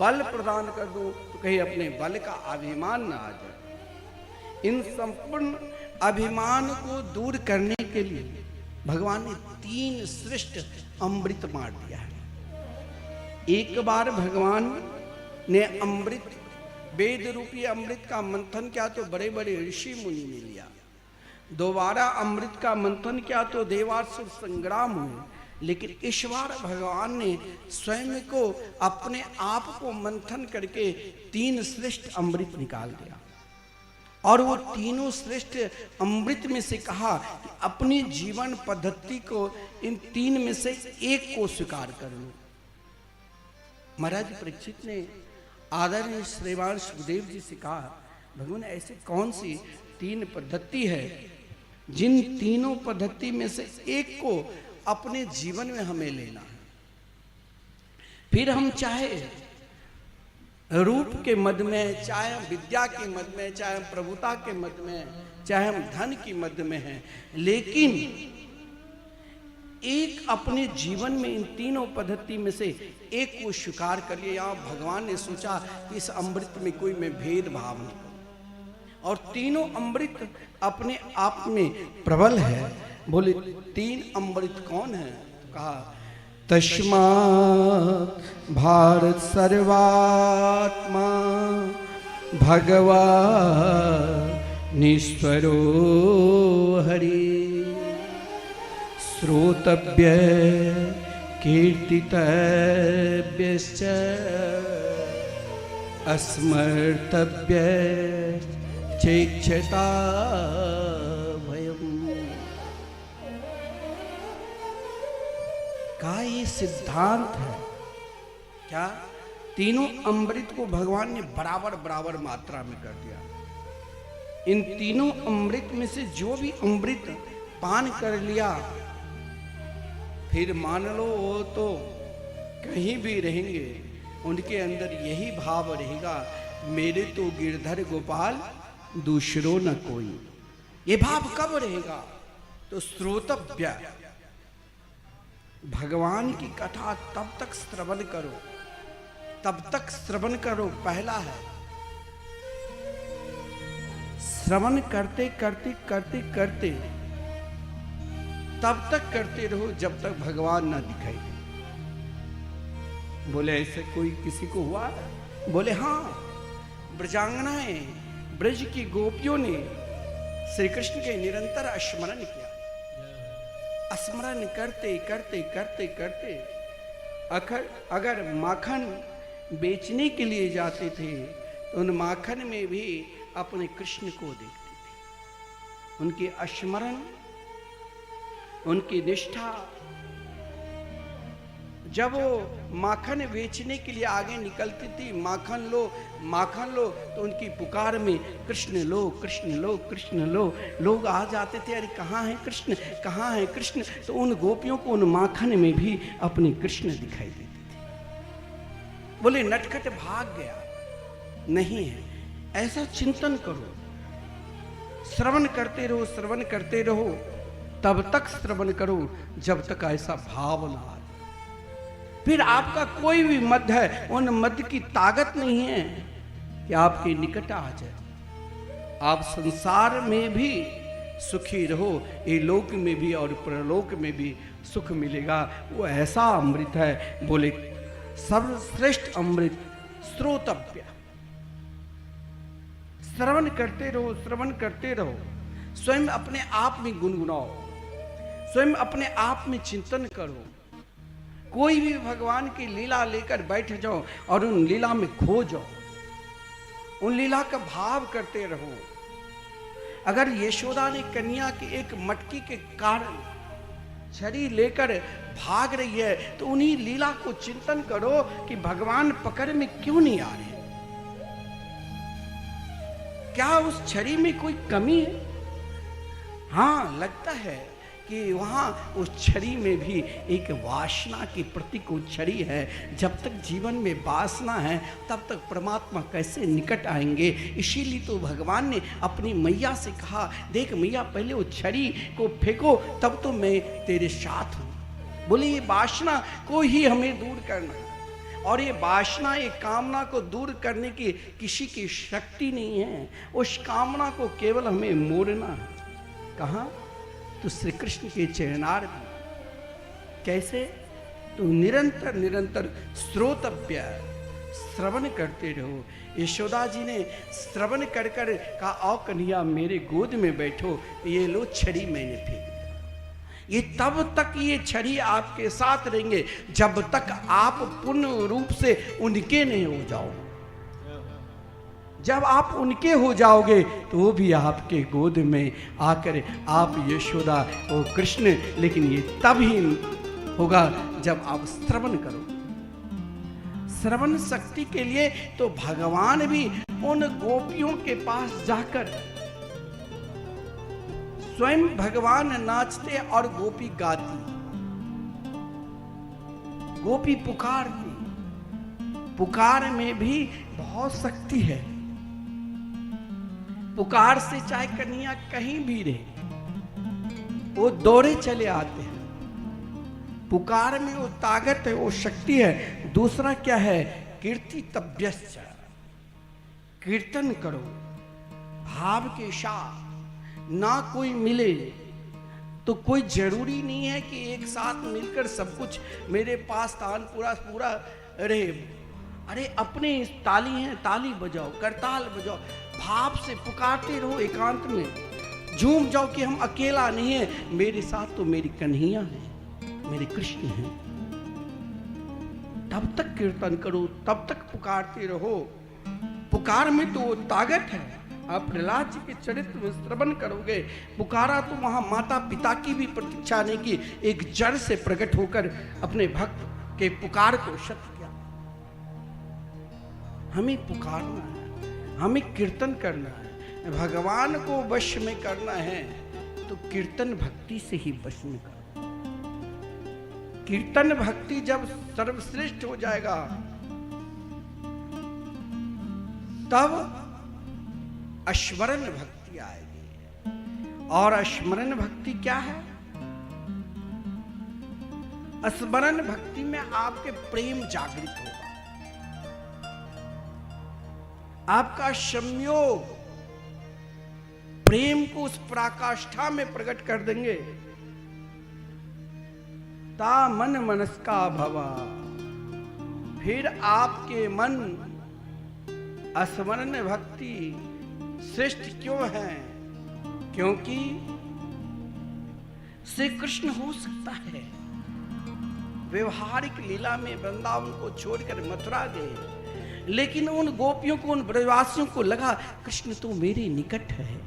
बल प्रदान कर दूं तो कहीं अपने बल का अभिमान ना आ जाए। इन संपूर्ण अभिमान को दूर करने के लिए भगवान ने 3 श्रेष्ठ अमृत मार दिया है। एक बार भगवान ने अमृत, वेद रूपी अमृत का मंथन किया तो बड़े बड़े ऋषि मुनि ने लिया। दोबारा अमृत का मंथन किया तो देवासुर संग्राम हुए। लेकिन इस बार भगवान ने स्वयं को, अपने आप को मंथन करके 3 श्रेष्ठ अमृत निकाल दिया। और वो तीनों श्रेष्ठ अमृत में से कहा कि अपनी जीवन पद्धति को इन 3 में से एक को स्वीकार कर लो। महाराज परीक्षित ने आदरणीय श्रीमान सुखदेव जी से कहा, भगवान ऐसे कौन सी 3 पद्धति है जिन तीनों पद्धति में से एक को अपने जीवन में हमें लेना है। फिर हम चाहे रूप के मद में, चाहे हम विद्या के मद में, चाहे हम प्रभुता के मद में, चाहे हम धन की मद में हैं, लेकिन एक अपने जीवन में इन तीनों पद्धति में से एक को स्वीकार करिए। यहाँ भगवान ने सोचा कि इस अमृत में कोई मैं भेदभाव नहीं करूं, और तीनों अमृत अपने आप में प्रबल है। बोले 3 अमृत कौन है? कहा तस्मात् भारत सर्वात्मा भगवानीश्वरो हरि श्रोतव्य कीर्तितव्यश्च अस्मर्तव्य चेक्षता भयम्। का ये सिद्धांत है क्या? तीनों अमृत को भगवान ने बराबर बराबर मात्रा में कर दिया। इन तीनों अमृत में से जो भी अमृत पान कर लिया, फिर मान लो वो तो कहीं भी रहेंगे, उनके अंदर यही भाव रहेगा, मेरे तो गिरधर गोपाल दूसरो न कोई। ये भाव कब रहेगा? तो श्रोतव्य, भगवान की कथा तब तक श्रवण करो, तब तक श्रवण करो। पहला है श्रवण करते करते करते करते तब तक करते रहो जब तक भगवान ना दिखाई दे। बोले ऐसे कोई किसी को हुआ? बोले हाँ, ब्रजांगनाएं, ब्रज की गोपियों ने श्री कृष्ण के निरंतर स्मरण किया। स्मरण करते करते करते करते अगर माखन बेचने के लिए जाते थे तो उन माखन में भी अपने कृष्ण को देखते थे। उनके स्मरण, उनकी निष्ठा, जब वो माखन बेचने के लिए आगे निकलती थी, माखन लो माखन लो, तो उनकी पुकार में कृष्ण लो कृष्ण लो कृष्ण लो। लोग आ जाते थे, अरे कहाँ है कृष्ण, कहाँ है कृष्ण? तो उन गोपियों को उन माखन में भी अपने कृष्ण दिखाई देते थे। बोले नटखट भाग गया, नहीं है। ऐसा चिंतन करो, श्रवण करते रहो, श्रवण करते रहो, तब तक श्रवण करो जब तक ऐसा भाव ना आए। फिर आपका कोई भी मद है, उन मद की ताकत नहीं है कि आपके निकट आ जाए। आप संसार में भी सुखी रहो, ये लोक में भी और परलोक में भी सुख मिलेगा। वो ऐसा अमृत है। बोले सर्वश्रेष्ठ अमृत श्रोतव्य। श्रवण करते रहो, श्रवण करते रहो। स्वयं अपने आप में गुनगुनाओ, स्वयं अपने आप में चिंतन करो। कोई भी भगवान की लीला लेकर बैठ जाओ और उन लीला में खो जाओ, उन लीला का भाव करते रहो। अगर यशोदा ने कन्या की एक मटकी के कारण छड़ी लेकर भाग रही है तो उन्हीं लीला को चिंतन करो कि भगवान पकड़ में क्यों नहीं आ रहे। क्या उस छड़ी में कोई कमी है? हाँ, लगता है कि वहाँ उस छड़ी में भी एक वासना की प्रतीक वो छड़ी है। जब तक जीवन में वासना है तब तक परमात्मा कैसे निकट आएंगे। इसीलिए तो भगवान ने अपनी मैया से कहा, देख मैया पहले वो छड़ी को फेंको तब तो मैं तेरे साथ हूँ। बोले ये वासना को ही हमें दूर करना है। और ये वासना, ये कामना को दूर करने की किसी की शक्ति नहीं है। उस कामना को केवल हमें मोड़ना है। कहाँ? तो श्री कृष्ण के चरणार में। कैसे? तो निरंतर निरंतर श्रोतव्य, श्रवण करते रहो। यशोदा जी ने श्रवण कर कर कहा, आओ कन्हैया मेरे गोद में बैठो, ये लो छड़ी मैंने फेंक। ये तब तक ये छड़ी आपके साथ रहेंगे जब तक आप पूर्ण रूप से उनके नहीं हो जाओ। जब आप उनके हो जाओगे तो वो भी आपके गोद में आकर आप यशोदा और कृष्ण, लेकिन ये तब ही होगा जब आप श्रवण करो। श्रवण शक्ति के लिए तो भगवान भी उन गोपियों के पास जाकर स्वयं भगवान नाचते और गोपी गाती, गोपी पुकारती। पुकार में भी बहुत शक्ति है। पुकार से चाहे कन्हैया कहीं भी रहे, वो दौड़े चले आते हैं। पुकार में वो ताकत है, वो शक्ति है। दूसरा क्या है? कीर्तितव्यश्च, कीर्तन करो भाव के साथ। ना कोई मिले तो कोई जरूरी नहीं है कि एक साथ मिलकर सब कुछ मेरे पास तान पूरा रहे। अरे अपने ताली है, ताली बजाओ, करताल बजाओ, भाव से पुकारते रहो। एकांत में झूम जाओ कि हम अकेला नहीं है, मेरे साथ तो मेरी कन्हैया है, मेरे कृष्ण हैं। तब तक कीर्तन करो, तब तक पुकारते रहो। पुकार में तो ताकत है। आप प्रहलाद जी के चरित्र में श्रवण करोगे, पुकारा तो वहां माता पिता की भी प्रतीक्षा नहीं की, एक जड़ से प्रकट होकर अपने भक्त के पुकार को शत किया। हमें पुकारना है, हमें कीर्तन करना है, भगवान को वश में करना है तो कीर्तन भक्ति से ही वश में करो। कीर्तन भक्ति जब सर्वश्रेष्ठ हो जाएगा तब स्मरण भक्ति आएगी। और स्मरण भक्ति क्या है? स्मरण भक्ति में आपके प्रेम जागृत होगा, आपका संयोग प्रेम को उस पराकाष्ठा में प्रकट कर देंगे। ता मन मनस्का भवा, फिर आपके मन स्मरण भक्ति श्रेष्ठ क्यों है? क्योंकि श्री कृष्ण हो सकता है व्यवहारिक लीला में वृंदावन को छोड़कर मथुरा गए, लेकिन उन गोपियों को, उन ब्रजवासियों को लगा कृष्ण तो मेरे निकट है,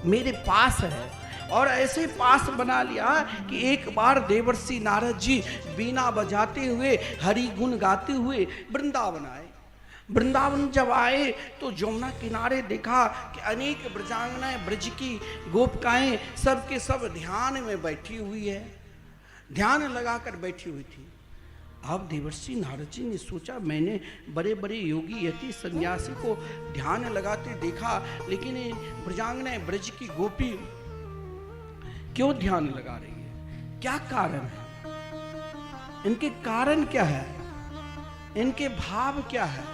मेरे पास है। और ऐसे पास बना लिया कि एक बार देवर्षि नारद जी बीना बजाते हुए, हरि गुण गाते हुए वृंदावन आए। वृंदावन जब आए तो जमुना किनारे देखा कि अनेक ब्रजांगनाएं, ब्रज की गोपिकाएं सब के सब ध्यान में बैठी हुई है, ध्यान लगाकर बैठी हुई थी। अब देवर्षि नारद जी ने सोचा, मैंने बड़े बड़े योगी यति सन्यासी को ध्यान लगाते देखा, लेकिन ब्रजांगनाएं, ब्रज की गोपी क्यों ध्यान लगा रही है? क्या कारण है? इनके कारण क्या है? इनके भाव क्या है?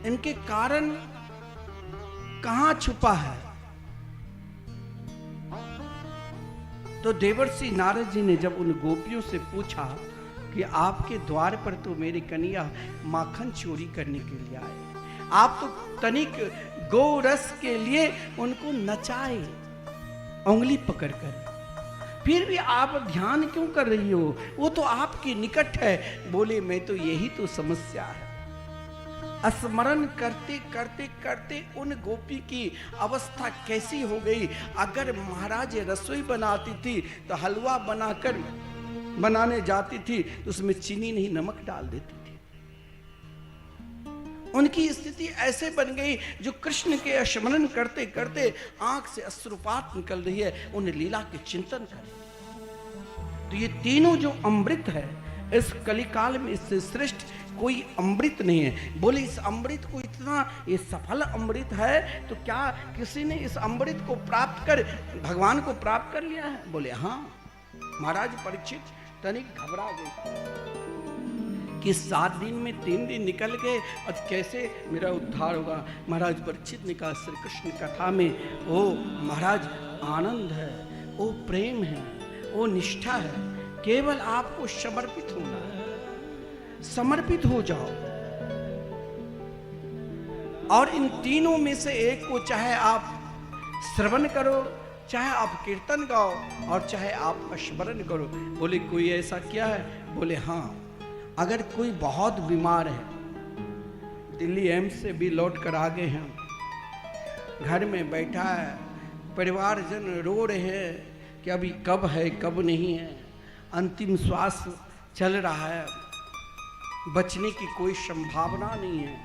इनके कारण कहां छुपा है? तो देवर्षि नारद जी ने जब उन गोपियों से पूछा कि आपके द्वार पर तो मेरी कन्हैया माखन चोरी करने के लिए आए, आप तो तनिक गौ रस के लिए उनको नचाए उंगली पकड़कर, फिर भी आप ध्यान क्यों कर रही हो? वो तो आपके निकट है। बोले, मैं तो यही तो समस्या है। स्मरण करते करते करते उन गोपी की अवस्था कैसी हो गई। अगर महाराज रसोई बनाती थी तो हलवा बनाने जाती थी तो उसमें चीनी नहीं नमक डाल देती थी। उनकी स्थिति ऐसे बन गई, जो कृष्ण के स्मरण करते करते आंख से अश्रुपात निकल रही है, उन लीला के चिंतन करें। तो ये तीनों जो अमृत है, इस कलिकाल में इससे श्रेष्ठ कोई अमृत नहीं है। बोले, इस अमृत को इतना ये सफल अमृत है, तो क्या किसी ने इस अमृत को प्राप्त कर भगवान को प्राप्त कर लिया है? बोले हाँ, महाराज परीक्षित तनिक घबरा गई कि 7 दिन में 3 दिन निकल गए, अब कैसे मेरा उद्धार होगा। महाराज परीक्षित ने कहा, श्री कृष्ण कथा में ओ महाराज आनंद है, वो प्रेम है, वो निष्ठा है, केवल आपको समर्पित होना है, समर्पित हो जाओ। और इन तीनों में से एक को चाहे आप श्रवण करो, चाहे आप कीर्तन गाओ, और चाहे आप स्मरण करो। बोले कोई ऐसा क्या है? बोले हाँ, अगर कोई बहुत बीमार है, दिल्ली एम्स से भी लौट कर आ गए हैं, घर में बैठा है, परिवारजन रो रहे हैं कि अभी कब है कब नहीं है, अंतिम श्वास चल रहा है, बचने की कोई संभावना नहीं है,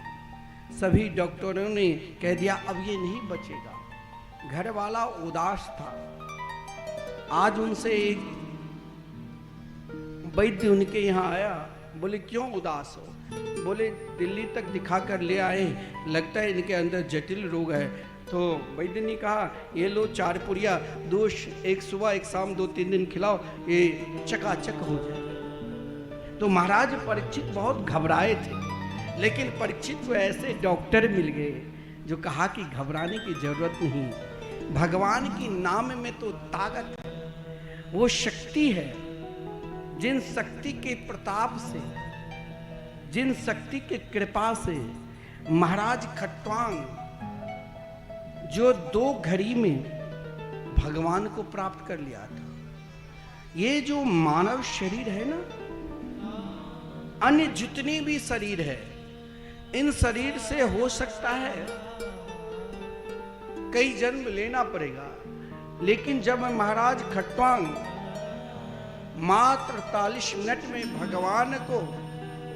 सभी डॉक्टरों ने कह दिया अब ये नहीं बचेगा। घर वाला उदास था। आज उनसे एक वैद्य उनके यहाँ आया, बोले क्यों उदास हो? बोले दिल्ली तक दिखा कर ले आए, लगता है इनके अंदर जटिल रोग है। तो वैद्य ने कहा ये लो 4 पुड़िया, 2 एक सुबह एक शाम 2-3 दिन खिलाओ, ये चकाचक हो जाए। तो महाराज परीक्षित बहुत घबराए थे, लेकिन परीक्षित को ऐसे डॉक्टर मिल गए जो कहा कि घबराने की जरूरत नहीं, भगवान की नाम में तो ताकत है, वो शक्ति है। जिन शक्ति के प्रताप से, जिन शक्ति के कृपा से महाराज खट्वांग जो 2 घड़ी में भगवान को प्राप्त कर लिया था। ये जो मानव शरीर है ना, अन्य जितने भी शरीर है, इन शरीर से हो सकता है कई जन्म लेना पड़ेगा, लेकिन जब महाराज खट्वांग मात्र 48 मिनट में भगवान को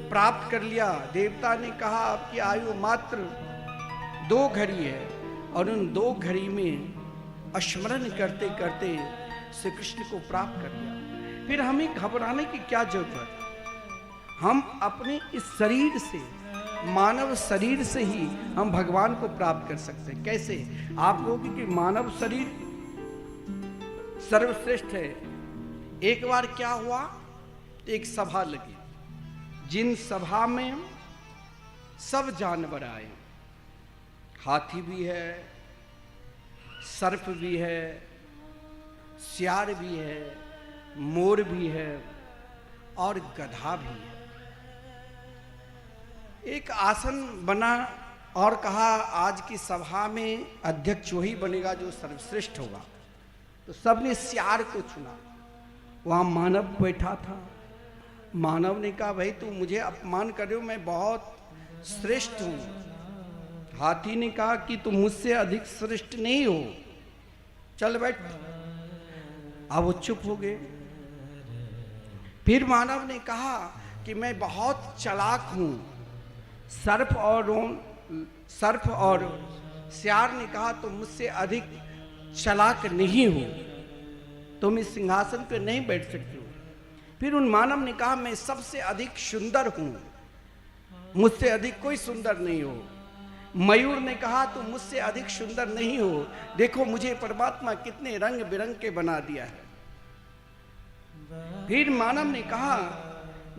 प्राप्त कर लिया, देवता ने कहा आपकी आयु मात्र 2 घड़ी है, और उन 2 घड़ी में स्मरण करते करते श्री कृष्ण को प्राप्त कर लिया। फिर हमें घबराने की क्या जरूरत है? हम अपने इस शरीर से, मानव शरीर से ही हम भगवान को प्राप्त कर सकते हैं। कैसे? आप कहोगे कि मानव शरीर सर्वश्रेष्ठ है। एक बार क्या हुआ, एक सभा लगी, जिन सभा में सब जानवर आए, हाथी भी है, सर्प भी है, सियार भी है, मोर भी है, और गधा भी है। एक आसन बना और कहा आज की सभा में अध्यक्ष वही बनेगा जो सर्वश्रेष्ठ होगा। तो सबने सियार को चुना। वहां मानव बैठा था। मानव ने कहा भाई तुम मुझे अपमान कर रहे हो, मैं बहुत श्रेष्ठ हूं। हाथी ने कहा कि तुम मुझसे अधिक श्रेष्ठ नहीं हो, चल बैठ। अब वो चुप हो गए। फिर मानव ने कहा कि मैं बहुत चालाक हूं। सर्प और सियार ने कहा तुम मुझसे अधिक चालाक नहीं हो, तुम इस सिंहासन पर नहीं बैठ सकते हो। फिर उन मानव ने कहा मैं सबसे अधिक सुंदर हूं, मुझसे अधिक कोई सुंदर नहीं हो। मयूर ने कहा तुम मुझसे अधिक सुंदर नहीं हो, देखो मुझे परमात्मा कितने रंग बिरंग के बना दिया है। फिर मानव ने कहा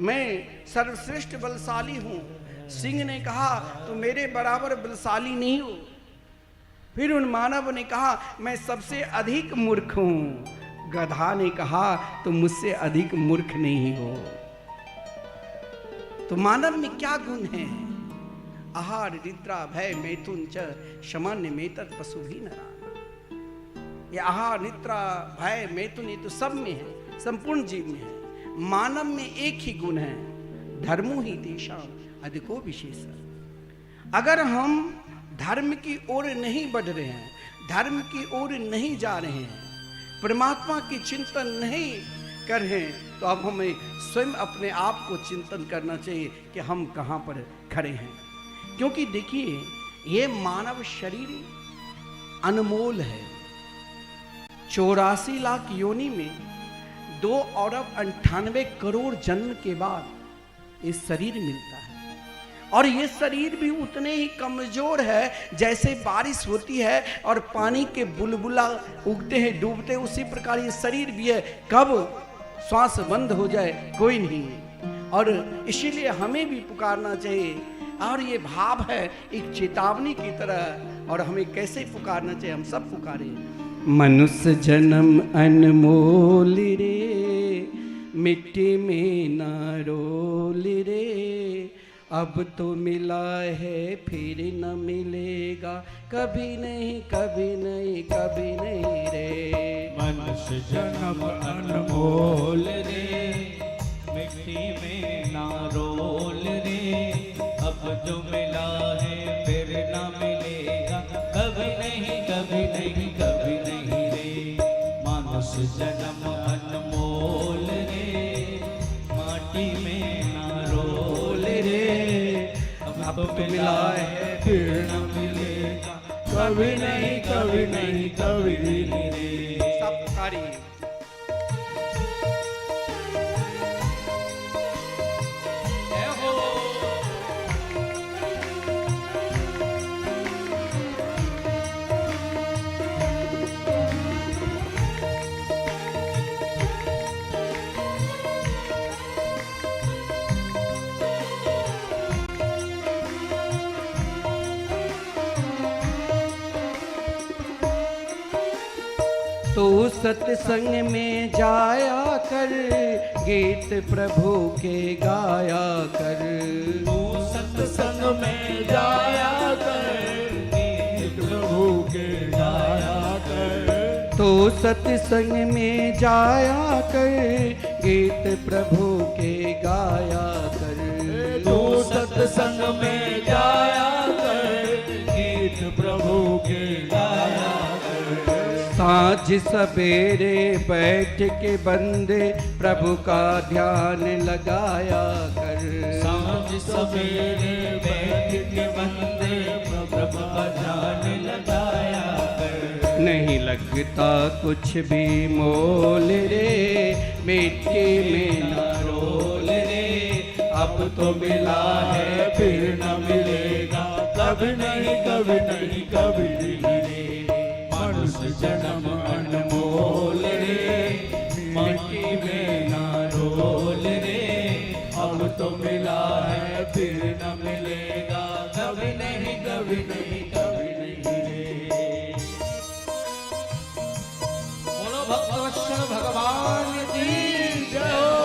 मैं सर्वश्रेष्ठ बलशाली हूं। सिंह ने कहा तुम मेरे बराबर बलशाली नहीं हो। फिर उन मानव ने कहा मैं सबसे अधिक मूर्ख हूं। गधा ने कहा तुम मुझसे अधिक मूर्ख नहीं हो। तो मानव में क्या गुण है? आहार निद्रा भय मैथुन च सामान्य मेतर पशु भी नरा। ये आहार निद्रा भय मैथुन ये तो सब में है, संपूर्ण जीव में है। मानव में एक ही गुण है, धर्मो ही तेषां अधिको विशेष। अगर हम धर्म की ओर नहीं बढ़ रहे हैं, धर्म की ओर नहीं जा रहे हैं, परमात्मा की चिंतन नहीं कर रहे हैं, तो अब हमें स्वयं अपने आप को चिंतन करना चाहिए कि हम कहाँ पर खड़े हैं। क्योंकि देखिए ये मानव शरीर अनमोल है। 84 लाख योनि में 2 अरब 98 करोड़ जन्म के बाद ये शरीर मिलता है। और ये शरीर भी उतने ही कमजोर है जैसे बारिश होती है और पानी के बुलबुला उगते हैं डूबते हैं, उसी प्रकार ये शरीर भी है। कब? श्वास बंद हो जाए कोई नहीं। और इसीलिए हमें भी पुकारना चाहिए, और ये भाव है एक चेतावनी की तरह। और हमें कैसे पुकारना चाहिए, हम सब पुकारें। मनुष्य जन्म अनमोल रे, मिट्टी में ना रोल रे, अब तो मिला है फिर न मिलेगा, कभी नहीं कभी नहीं कभी नहीं रे। मनुष्य जन्म अनमोल रे, मिट्टी में ना रोल रे, अब जो मिला है फिर ना मिलेगा, कभी नहीं कभी नहीं कभी नहीं रे। मनुष्य जन्म अनमोल रे, माटी में ना रोल रे, अब तो मिला है फिर ना मिलेगा, कभी नहीं कभी नहीं कभी नहीं रे। सब पुकारिए। तो सत्संग में जाया कर, गीत प्रभु के गाया कर। तू सत्संग में जाया कर, गीत प्रभु के गाया कर। तो सत्संग में जाया कर, गीत प्रभु के गाया कर। तू सत्संग में जाया कर, गीत प्रभु के गाया कर। साँझ सवेरे बैठ के बंदे प्रभु का ध्यान लगाया कर। साँझ सवेरे बैठ के बंदे प्रभु का ध्यान लगाया कर। नहीं लगता कुछ भी मोल रे, मिट्टी में ना रोल रे, अब तो मिला है फिर न मिलेगा, कभी नहीं कभी नहीं कभी नहीं रे। मनुष्य जन्म अनमोल रे, मिट्टी में ना रोल रे, अब तो मिला है फिर न मिलेगा, कभी नहीं कभी नहीं कभी नहीं रे। बोलो भक्तवत्सल भगवान की जय हो।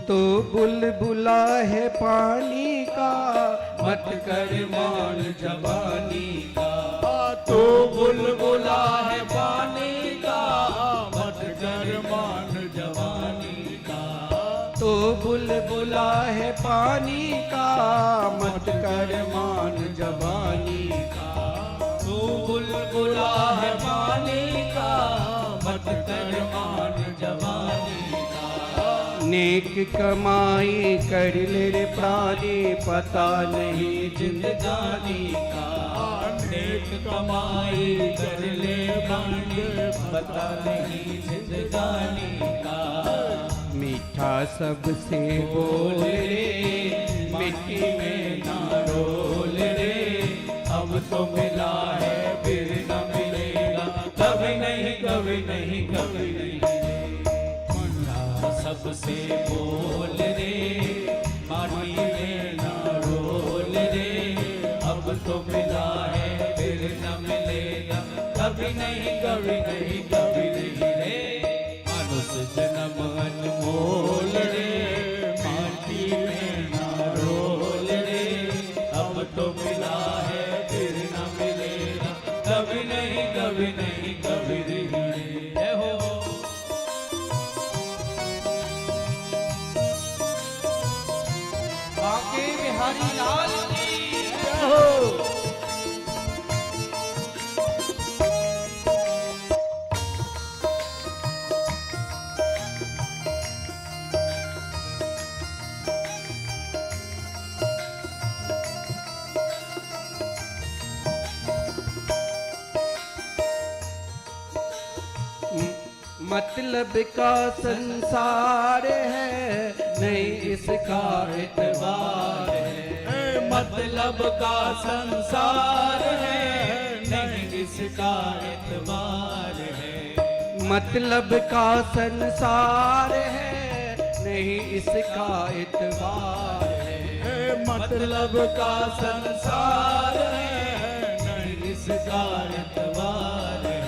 तो बुलबुला है पानी का, मत कर मान जवानी का। तो बुलबुला है पानी का, मत कर मान जवानी का। तो बुलबुला है पानी का, मत कर मान जवानी का। तो बुलबुला है पानी का, मत कर मान जवानी का। नेक कमाई कर ले रे प्राणी, पता नहीं जिंदगानी का। नेक कमाई कर ले प्राणी, पता नहीं जिंदगानी का। मीठा सबसे बोल रे, मिट्टी में ना रोल रे, अब तो मिला है फिर न मिलेगा, कभी नहीं कभी नहीं कभी नहीं रे। मीठा सबसे बोल रे, माटी में ना रोल रे, अब तो मिला है फिर न मिलेगा, कभी नहीं कभी नहीं कभी नहीं रे। मनुष्य जन्म अनमोल रे, माटी में ना रोल रे, अब तो मिला है फिर न मिलेगा, कभी नहीं कभी नहीं कभी नहीं रे। जय हो। बांके बिहारी लाल की जय हो। मतलब का संसार है, नहीं इसका एतबार है। मतलब का संसार है, नहीं इसका एतबार है। मतलब का संसार है, नहीं इसका एतबार है। मतलब का संसार है, नहीं इसका एतबार है।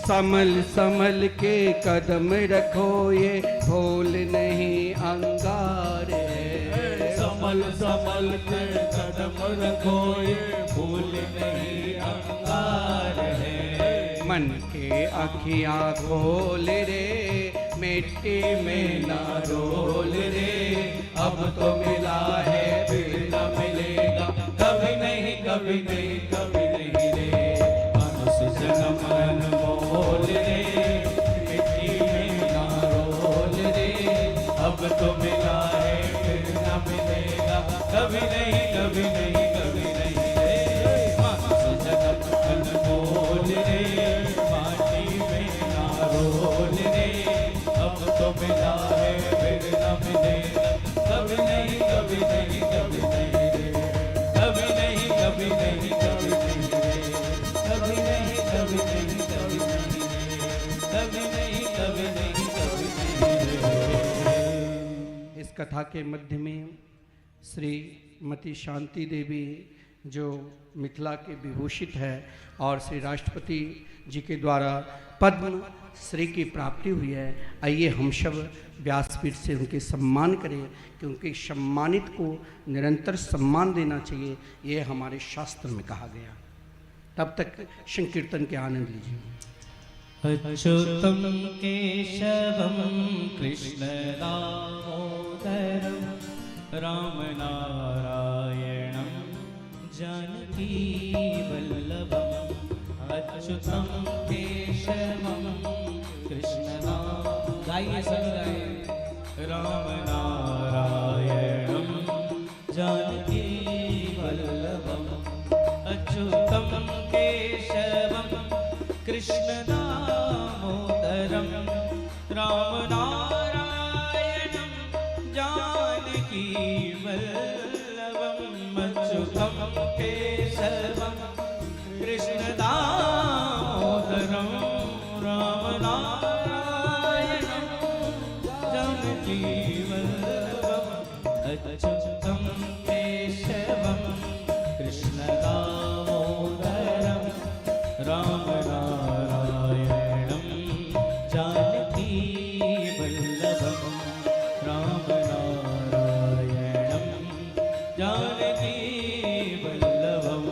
संभल संभल के कदम रखो, ये भूल नहीं अंगार है। संभल संभल के कदम रखो, ये भूल नहीं अंगार है। मन के अखियाँ खोल रे, मिट्टी में ना डोल रे। अब तो मिला है फिर न मिलेगा, कभी नहीं कभी नहीं कभी नहीं रे। मनुष्य जन्म अनमोल रे, मिट्टी में ना रोल रे। अब तो मिला है फिर न मिलेगा, कभी नहीं कभी नहीं कभी नहीं रे। मनुष्य जन्म अनमोल रे, माटी में ना रोल रे। अब तो मिला है फिर न मिलेगा, कभी नहीं कभी नहीं कभी नहीं रे। कभी नहीं कभी नहीं कभी नहीं रे। कभी नहीं कभी नहीं कभी नहीं रे। कभी नहीं कभी नहीं कभी नहीं रे। इस कथा के मध्य में श्रीमती शांति देवी जो मिथिला के विभूषित है और श्री राष्ट्रपति जी के द्वारा पद्म श्री की प्राप्ति हुई है। आइए हम सब व्यासपीठ से उनके सम्मान करें, क्योंकि सम्मानित को निरंतर सम्मान देना चाहिए, ये हमारे शास्त्र में कहा गया। तब तक संकीर्तन के आनंद लीजिए। अच्युतं केशवं कृष्ण दामोदरं रामनारायणं जानकी वल्लभम्। अच्युतं केशवं कृष्ण गाइए सब गाइए। रामनारायणं जानकी वल्लभम्। अच्युतं केशवं कृष्ण दामोदरं रामनारायणं जानकी वल्लभम्। अच्युतं केशवं कृष्ण दामोदरं रामनारायणं जानकी वल्लभम्। अच्युतं केशवं कृष्ण दामोदरं रामनारायणं जानकी वल्लभम्। रामनारायणं जानकी वल्लभम्।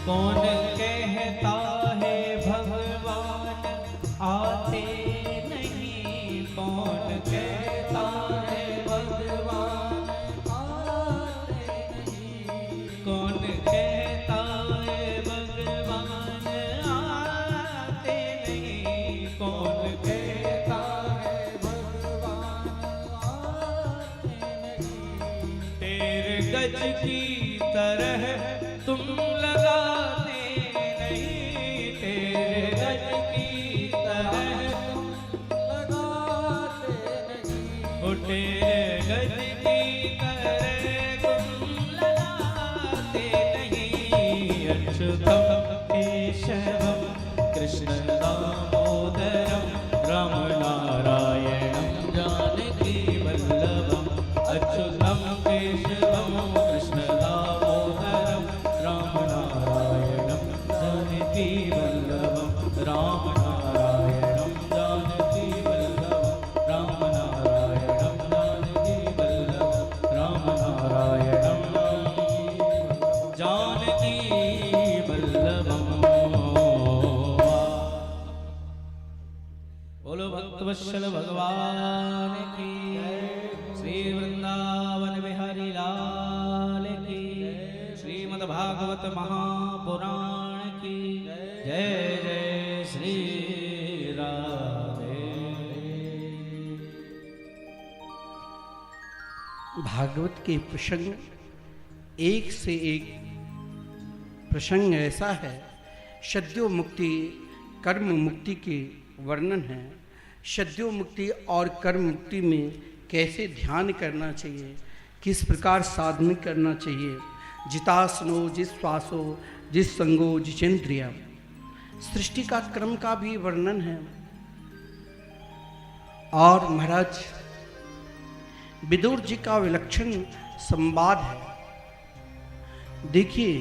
कौन कहता है भगवान आते नहीं। कौन कहता है भगवान आते नहीं। कौन कहता है भगवान आते नहीं। कौन कहता है भगवान आते नहीं। तेरे गज की तरह तुम लगाते नहीं। तेरे गज की तरह तुम लगाते नहीं। ओ तेरे गज की तरह तुम लगाते नहीं। अच्युतं केशवं कृष्ण दामोदरं रामनारायणं जानकी वल्लभम्। अच्युतं केशवं कृष्ण दामोदरं रामनारायणं जानकी वल्लभम्। रामनारायणं जानकी वल्लभम्। रामनारायणं जानकी वल्लभम्। रामनारायणं जानकी वल्लभम्। बोलो भक्तवत्सल भगवान की। श्री वृंदावन भागवत महापुराण की जय जय श्री राधे। भागवत के प्रसंग एक से एक प्रसंग ऐसा है, सद्यो मुक्ति कर्म मुक्ति के वर्णन है। सद्यो मुक्ति और कर्म मुक्ति में कैसे ध्यान करना चाहिए, किस प्रकार साधन करना चाहिए। जितासनो जिश्वासो जिस संगो जिचेंद्रिया, सृष्टि का क्रम का भी वर्णन है। और महाराज विदुर जी का विलक्षण संवाद है। देखिए,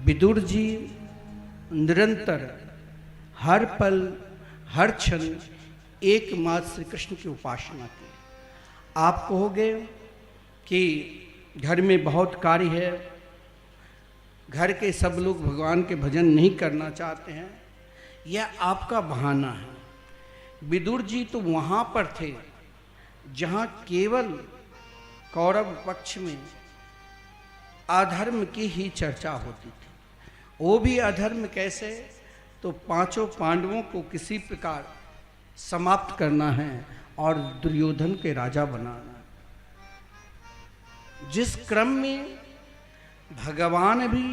विदुर जी निरंतर हर पल हर क्षण एकमात्र श्री कृष्ण की उपासना की। आप कहोगे कि घर में बहुत कार्य है, घर के सब लोग भगवान के भजन नहीं करना चाहते हैं, यह आपका बहाना है। विदुर जी तो वहाँ पर थे जहाँ केवल कौरव पक्ष में अधर्म की ही चर्चा होती थी। वो भी अधर्म कैसे, तो पांचों पांडवों को किसी प्रकार समाप्त करना है और दुर्योधन के राजा बनाना। जिस क्रम में भगवान भी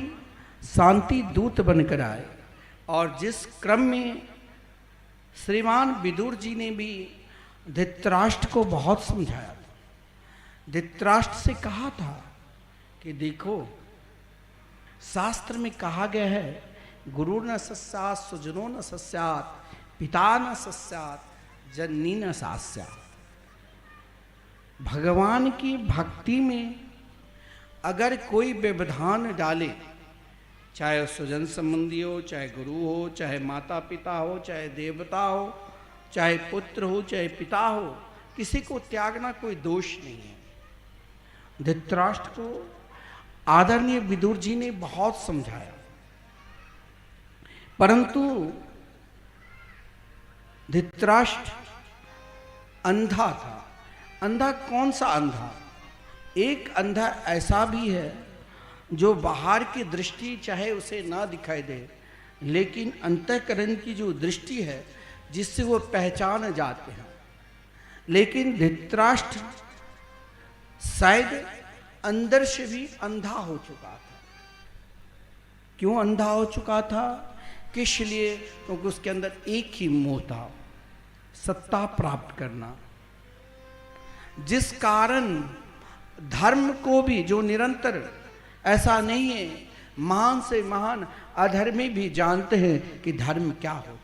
शांति दूत बनकर आए और जिस क्रम में श्रीमान विदुर जी ने भी धृतराष्ट्र को बहुत समझाया था। धृतराष्ट्र से कहा था कि देखो, शास्त्र में कहा गया है, गुरु न सस्यात् सुजनो न सस्यात् पिता न सस्यात् जननी न सास्यात्। भगवान की भक्ति में अगर कोई व्यवधान डाले, चाहे स्वजन संबंधी हो, चाहे गुरु हो, चाहे माता पिता हो, चाहे देवता हो, चाहे पुत्र हो, चाहे पिता हो, किसी को त्यागना कोई दोष नहीं है। धृतराष्ट्र को आदरणीय विदुर जी ने बहुत समझाया, परंतु धृतराष्ट्र अंधा था। अंधा कौन सा अंधा? एक अंधा ऐसा भी है जो बाहर की दृष्टि चाहे उसे ना दिखाई दे, लेकिन अंतःकरण की जो दृष्टि है जिससे वो पहचान जाते हैं। लेकिन धृतराष्ट्र शायद अंदर से भी अंधा हो चुका था। क्यों अंधा हो चुका था? किस लिए? क्योंकि उसके अंदर एक ही मोह था, सत्ता प्राप्त करना। जिस कारण धर्म को भी, जो निरंतर, ऐसा नहीं है, महान से महान अधर्मी भी जानते हैं कि धर्म क्या होता है।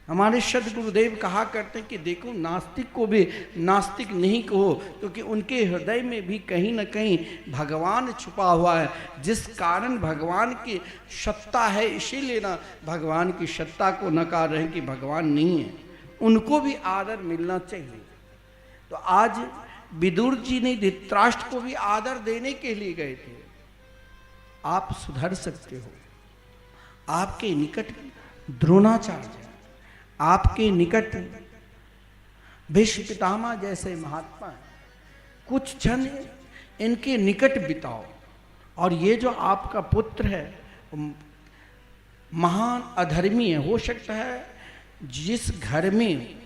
हमारे सद्गुरुदेव कहा करते हैं कि देखो, नास्तिक को भी नास्तिक नहीं कहो, क्योंकि उनके हृदय में भी कहीं ना कहीं भगवान छुपा हुआ है। जिस कारण भगवान की सत्ता है, इसीलिए ना भगवान की सत्ता को नकार रहे हैं कि भगवान नहीं है। उनको भी आदर मिलना चाहिए। तो आज विदुर जी ने धृतराष्ट्र को भी आदर देने के लिए गए थे। आप सुधर सकते हो। आपके निकट द्रोणाचार्य, आपके निकट भीष्म पितामह जैसे महात्मा हैं। कुछ क्षण इनके निकट बिताओ। और ये जो आपका पुत्र है महान अधर्मी है। हो सकता है जिस घर में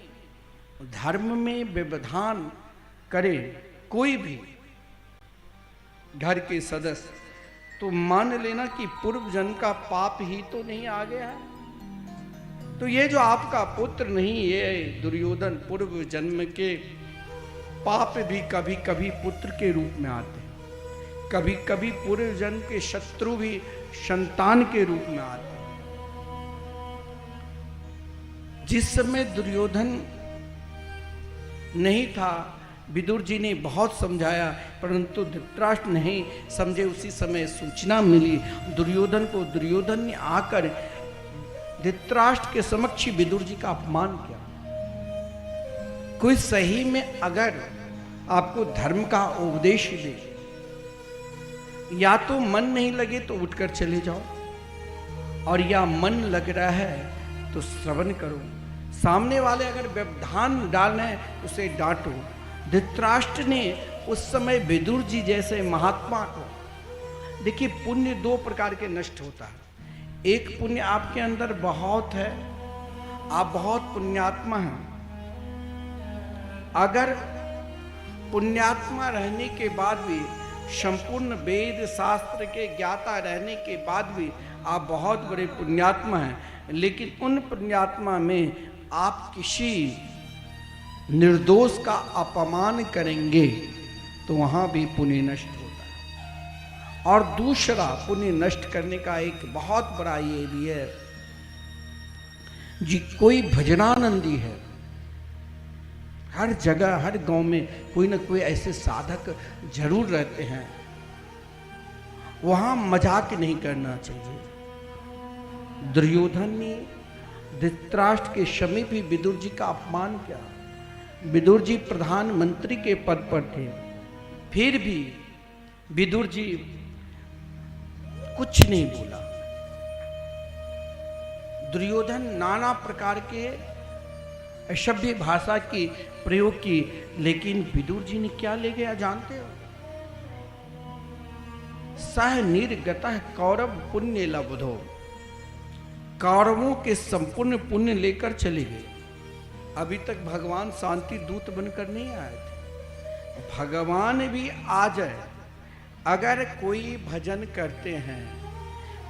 धर्म में व्यवधान करे कोई भी घर के सदस्य, तो मान लेना कि पूर्व जन्म का पाप ही तो नहीं आ गया है। तो ये जो आपका पुत्र नहीं, ये दुर्योधन, पूर्व जन्म के पाप भी कभी कभी पुत्र के रूप में आते हैं। कभी कभी पूर्व जन्म के शत्रु भी संतान के रूप में आते हैं। जिस समय दुर्योधन नहीं था, विदुर जी ने बहुत समझाया, परंतु धृतराष्ट्र नहीं समझे। उसी समय सूचना मिली दुर्योधन को। दुर्योधन ने आकर धृतराष्ट्र के समक्ष विदुर जी का अपमान किया। कोई सही में अगर आपको धर्म का उपदेश दे, या तो मन नहीं लगे तो उठकर चले जाओ, और या मन लग रहा है तो श्रवण करो। सामने वाले अगर व्यवधान डालना है उसे डांटो। धृतराष्ट्र ने उस समय विदुर जी जैसे महात्मा को देखिए, पुण्य दो प्रकार के नष्ट होता है। एक पुण्य आपके अंदर बहुत है, आप बहुत पुण्यात्मा हैं। अगर पुण्यात्मा रहने के बाद भी, संपूर्ण वेद शास्त्र के ज्ञाता रहने के बाद भी आप बहुत बड़े पुण्यात्मा हैं, लेकिन उन पुण्यात्मा में आप किसी निर्दोष का अपमान करेंगे तो वहां भी पुण्य नष्ट होता है। और दूसरा पुण्य नष्ट करने का एक बहुत बड़ा ये भी है जी, कोई भजनानंदी है, हर जगह हर गांव में कोई ना कोई ऐसे साधक जरूर रहते हैं, वहां मजाक नहीं करना चाहिए। दुर्योधन ने धृतराष्ट्र के समीप ही विदुर जी का अपमान किया। विदुर जी प्रधानमंत्री के पद पर थे, फिर भी विदुर जी कुछ नहीं बोला। दुर्योधन नाना प्रकार के असभ्य भाषा की प्रयोग की, लेकिन विदुर जी ने क्या ले गया जानते हो? सह निर्गतः कौरव पुण्य लब्धो, कौरवों के संपूर्ण पुण्य लेकर चले गए। अभी तक भगवान शांति दूत बनकर नहीं आए थे। भगवान भी आ जाए, अगर कोई भजन करते हैं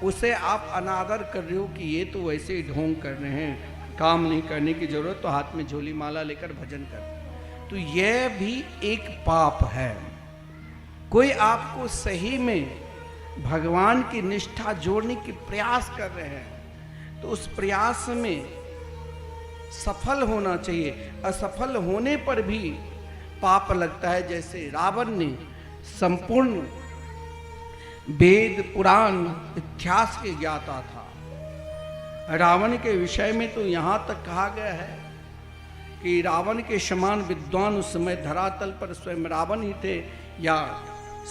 उसे आप अनादर कर रहे हो कि ये तो वैसे ही ढोंग कर रहे हैं, काम नहीं करने की जरूरत, तो हाथ में झोली माला लेकर भजन कर, तो यह भी एक पाप है। कोई आपको सही में भगवान की निष्ठा जोड़ने की प्रयास कर रहे हैं तो उस प्रयास में सफल होना चाहिए। असफल होने पर भी पाप लगता है। जैसे रावण ने संपूर्ण वेद पुराण इतिहास के ज्ञाता था। रावण के विषय में तो यहाँ तक कहा गया है कि रावण के समान विद्वान उस समय धरातल पर स्वयं रावण ही थे या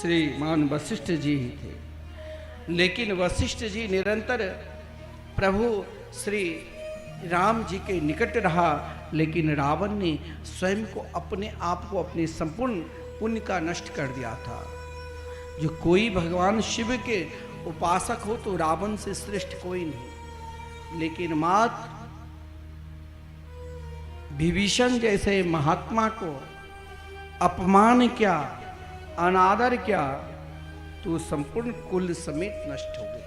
श्रीमान वशिष्ठ जी ही थे। लेकिन वशिष्ठ जी निरंतर प्रभु श्री राम जी के निकट रहा, लेकिन रावण ने स्वयं को अपने आप को अपने संपूर्ण पुण्य का नष्ट कर दिया था। जो कोई भगवान शिव के उपासक हो तो रावण से श्रेष्ठ कोई नहीं, लेकिन मात्र विभीषण जैसे महात्मा को अपमान क्या, अनादर क्या, तो संपूर्ण कुल समेत नष्ट हो गए।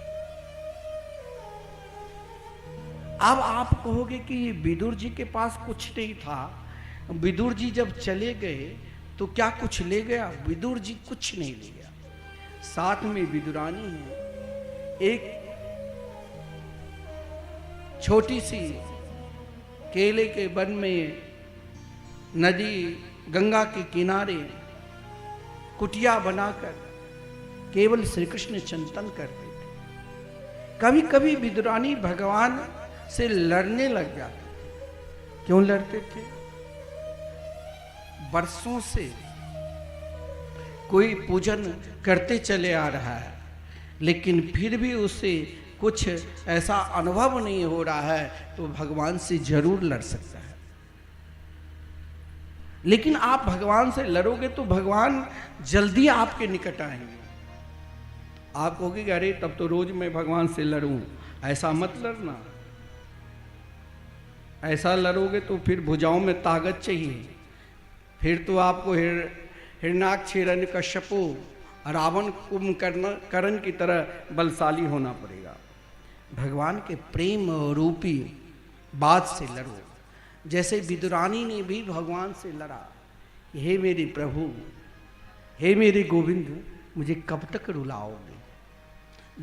अब आप कहोगे कि विदुर जी के पास कुछ नहीं था, विदुर जी जब चले गए तो क्या कुछ ले गया? विदुर जी कुछ नहीं ले गया। साथ में विदुरानी है, एक छोटी सी केले के वन में नदी गंगा के किनारे कुटिया बनाकर केवल श्री कृष्ण चिंतन करते थे। कभी कभी विदुरानी भगवान से लड़ने लग जाते। क्यों लड़ते थे? वर्षों से कोई पूजन करते चले आ रहा है, लेकिन फिर भी उसे कुछ ऐसा अनुभव नहीं हो रहा है, तो भगवान से जरूर लड़ सकता है। लेकिन आप भगवान से लड़ोगे तो भगवान जल्दी आपके निकट आएंगे। आप कहोगे कि अरे तब तो रोज मैं भगवान से लड़ूं, ऐसा मत लड़ना। ऐसा लड़ोगे तो फिर भुजाओं में ताकत चाहिए, फिर तो आपको हिरण्याक्ष हिरण्यकश्यपु रावण कुंभकर्ण की तरह बलशाली होना पड़ेगा। भगवान के प्रेम रूपी बात से लड़ो। जैसे विदुरानी ने भी भगवान से लड़ा, हे मेरे प्रभु, हे मेरे गोविंद, मुझे कब तक रुलाओगे?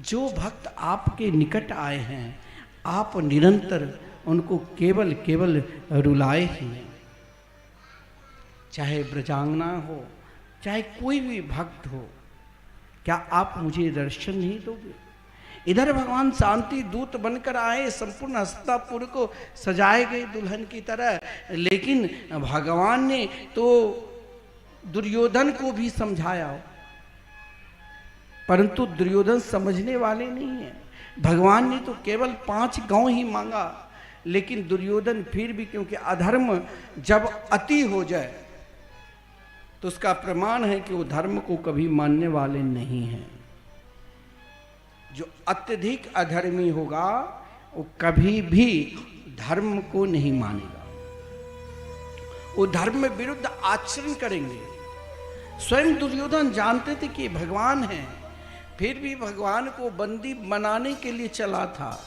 जो भक्त आपके निकट आए हैं, आप निरंतर उनको केवल केवल रुलाए ही हैं। चाहे ब्रजांगना हो, चाहे कोई भी भक्त हो, क्या आप मुझे दर्शन नहीं दोगे? इधर भगवान शांति दूत बनकर आए, संपूर्ण हस्तिनापुर को सजाए गए दुल्हन की तरह, लेकिन भगवान ने तो दुर्योधन को भी समझाया, परंतु दुर्योधन समझने वाले नहीं है। भगवान ने तो केवल 5 गांव ही मांगा, लेकिन दुर्योधन फिर भी, क्योंकि अधर्म जब अति हो जाए तो उसका प्रमाण है कि वो धर्म को कभी मानने वाले नहीं हैं। जो अत्यधिक अधर्मी होगा वो कभी भी धर्म को नहीं मानेगा, वो धर्म विरुद्ध आचरण करेंगे। स्वयं दुर्योधन जानते थे कि भगवान है, फिर भी भगवान को बंदी बनाने के लिए चला था।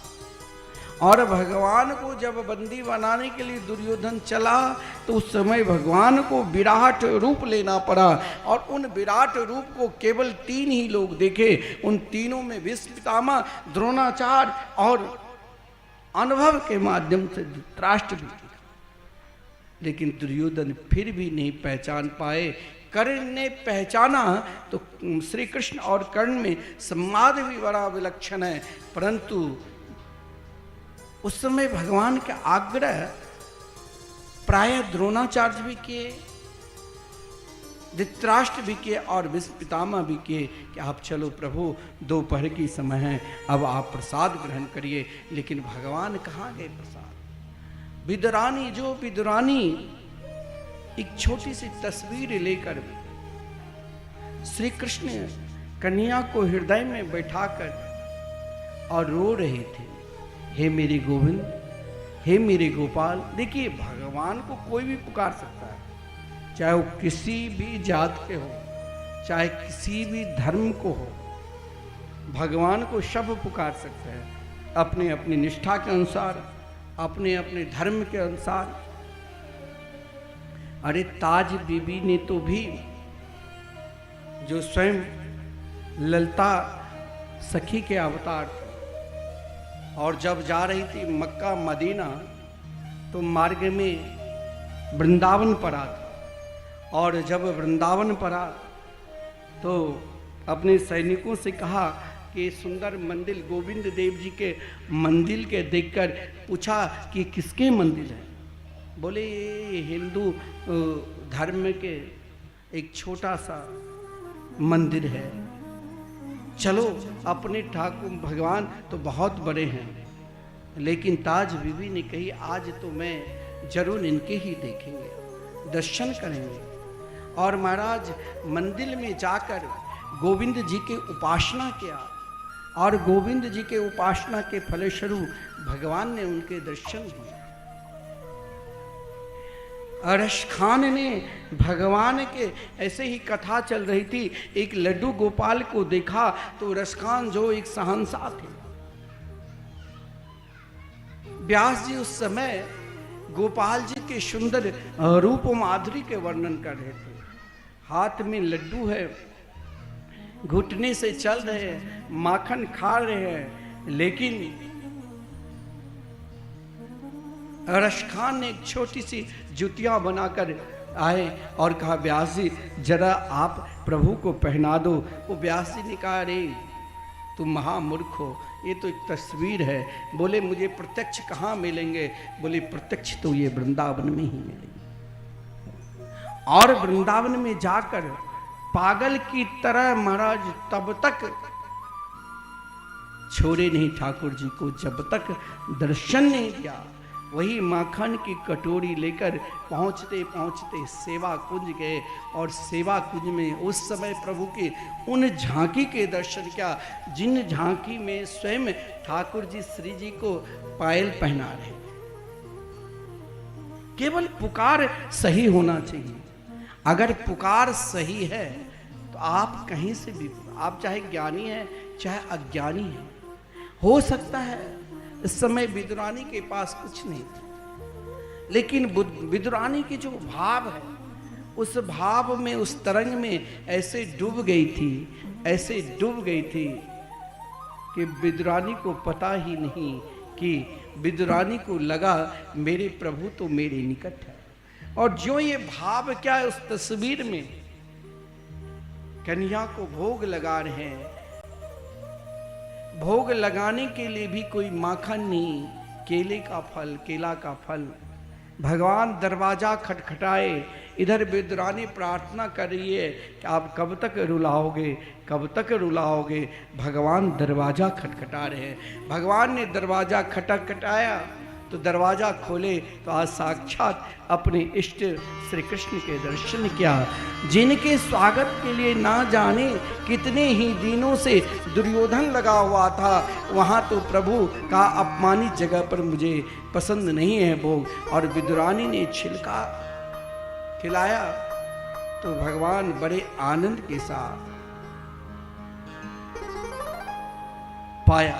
और भगवान को जब बंदी बनाने के लिए दुर्योधन चला तो उस समय भगवान को विराट रूप लेना पड़ा। और उन विराट रूप को केवल 3 ही लोग देखे। उन तीनों में भीष्म पितामह, द्रोणाचार्य और अनुभव के माध्यम से धृतराष्ट्र भी दिखा। लेकिन दुर्योधन फिर भी नहीं पहचान पाए। कर्ण ने पहचाना तो श्री कृष्ण और कर्ण में संवाद भी बड़ा विलक्षण है, परंतु उस समय भगवान के आग्रह प्राय द्रोणाचार्य भी किए, धृतराष्ट्र भी किए और भीष्म पितामह भी किए कि आप चलो प्रभु, दोपहर की समय है, अब आप प्रसाद ग्रहण करिए। लेकिन भगवान कहाँ गए प्रसाद? विदुरानी, जो विदुरानी एक छोटी सी तस्वीर लेकर श्री कृष्ण कन्या को हृदय में बैठाकर और रो रहे थे, हे मेरे गोविंद, हे मेरे गोपाल। देखिए, भगवान को कोई भी पुकार सकता है, चाहे वो किसी भी जात के हो, चाहे किसी भी धर्म को हो, भगवान को सब पुकार सकते हैं अपने अपनी निष्ठा के अनुसार, अपने अपने धर्म के अनुसार। अरे ताज बीबी ने तो भी, जो स्वयं ललता सखी के अवतार थे, और जब जा रही थी मक्का मदीना तो मार्ग में वृंदावन पड़ा था। और जब वृंदावन पड़ा तो अपने सैनिकों से कहा कि सुंदर मंदिर, गोविंद देव जी के मंदिर के देखकर पूछा कि किसके मंदिर है? बोले ये हिंदू धर्म के एक छोटा सा मंदिर है, चलो। अपने ठाकुर भगवान तो बहुत बड़े हैं, लेकिन ताज बीबी ने कही आज तो मैं जरूर इनके ही देखेंगे, दर्शन करेंगे। और महाराज मंदिर में जाकर गोविंद जी के उपासना किया, और गोविंद जी के उपासना के फलस्वरूप भगवान ने उनके दर्शन दिए। अरश खान ने भगवान के ऐसे ही कथा चल रही थी, एक लड्डू गोपाल को देखा तो रश खान जो एक शहंशाह थे। व्यास जी उस समय गोपाल जी के सुंदर रूप माधुरी के वर्णन कर रहे थे। हाथ में लड्डू है, घुटने से चल रहे हैं, माखन खा रहे हैं, लेकिन रश खान ने एक छोटी सी जुतियां बनाकर आए और कहा व्यास जी जरा आप प्रभु को पहना दो। वो व्यास जी ने कहा अरे तुम महामूर्ख हो, ये तो एक तस्वीर है। बोले मुझे प्रत्यक्ष कहाँ मिलेंगे? बोले प्रत्यक्ष तो ये वृंदावन में ही मिलेंगे। और वृंदावन में जाकर पागल की तरह महाराज तब तक छोड़े नहीं ठाकुर जी को जब तक दर्शन नहीं किया। वही माखन की कटोरी लेकर पहुंचते पहुंचते सेवा कुंज गए, और सेवा कुंज में उस समय प्रभु के उन झांकी के दर्शन किया जिन झांकी में स्वयं ठाकुर जी श्री जी को पायल पहना रहे। केवल पुकार सही होना चाहिए। अगर पुकार सही है तो आप कहीं से भी, आप चाहे ज्ञानी है चाहे अज्ञानी है, हो सकता है इस समय विदुरानी के पास कुछ नहीं था, लेकिन विदुरानी के जो भाव है उस भाव में, उस तरंग में ऐसे डूब गई थी, ऐसे डूब गई थी कि विदुरानी को पता ही नहीं कि विदुरानी को लगा मेरे प्रभु तो मेरे निकट है। और जो ये भाव क्या है, उस तस्वीर में कन्या को भोग लगा रहे हैं। भोग लगाने के लिए भी कोई माखन नहीं, केले का फल, केला का फल। भगवान दरवाजा खटखटाए, इधर विदुरानी प्रार्थना कर रही है कि आप कब तक रुलाओगे, कब तक रुलाओगे। भगवान दरवाजा खटखटा रहे हैं। भगवान ने दरवाजा खटखटाया तो दरवाज़ा खोले तो आज साक्षात अपने इष्ट श्री कृष्ण के दर्शन किया, जिनके स्वागत के लिए ना जाने कितने ही दिनों से दुर्योधन लगा हुआ था। वहाँ तो प्रभु का अपमानित जगह पर मुझे पसंद नहीं है भोग, और विदुरानी ने छिलका खिलाया तो भगवान बड़े आनंद के साथ पाया,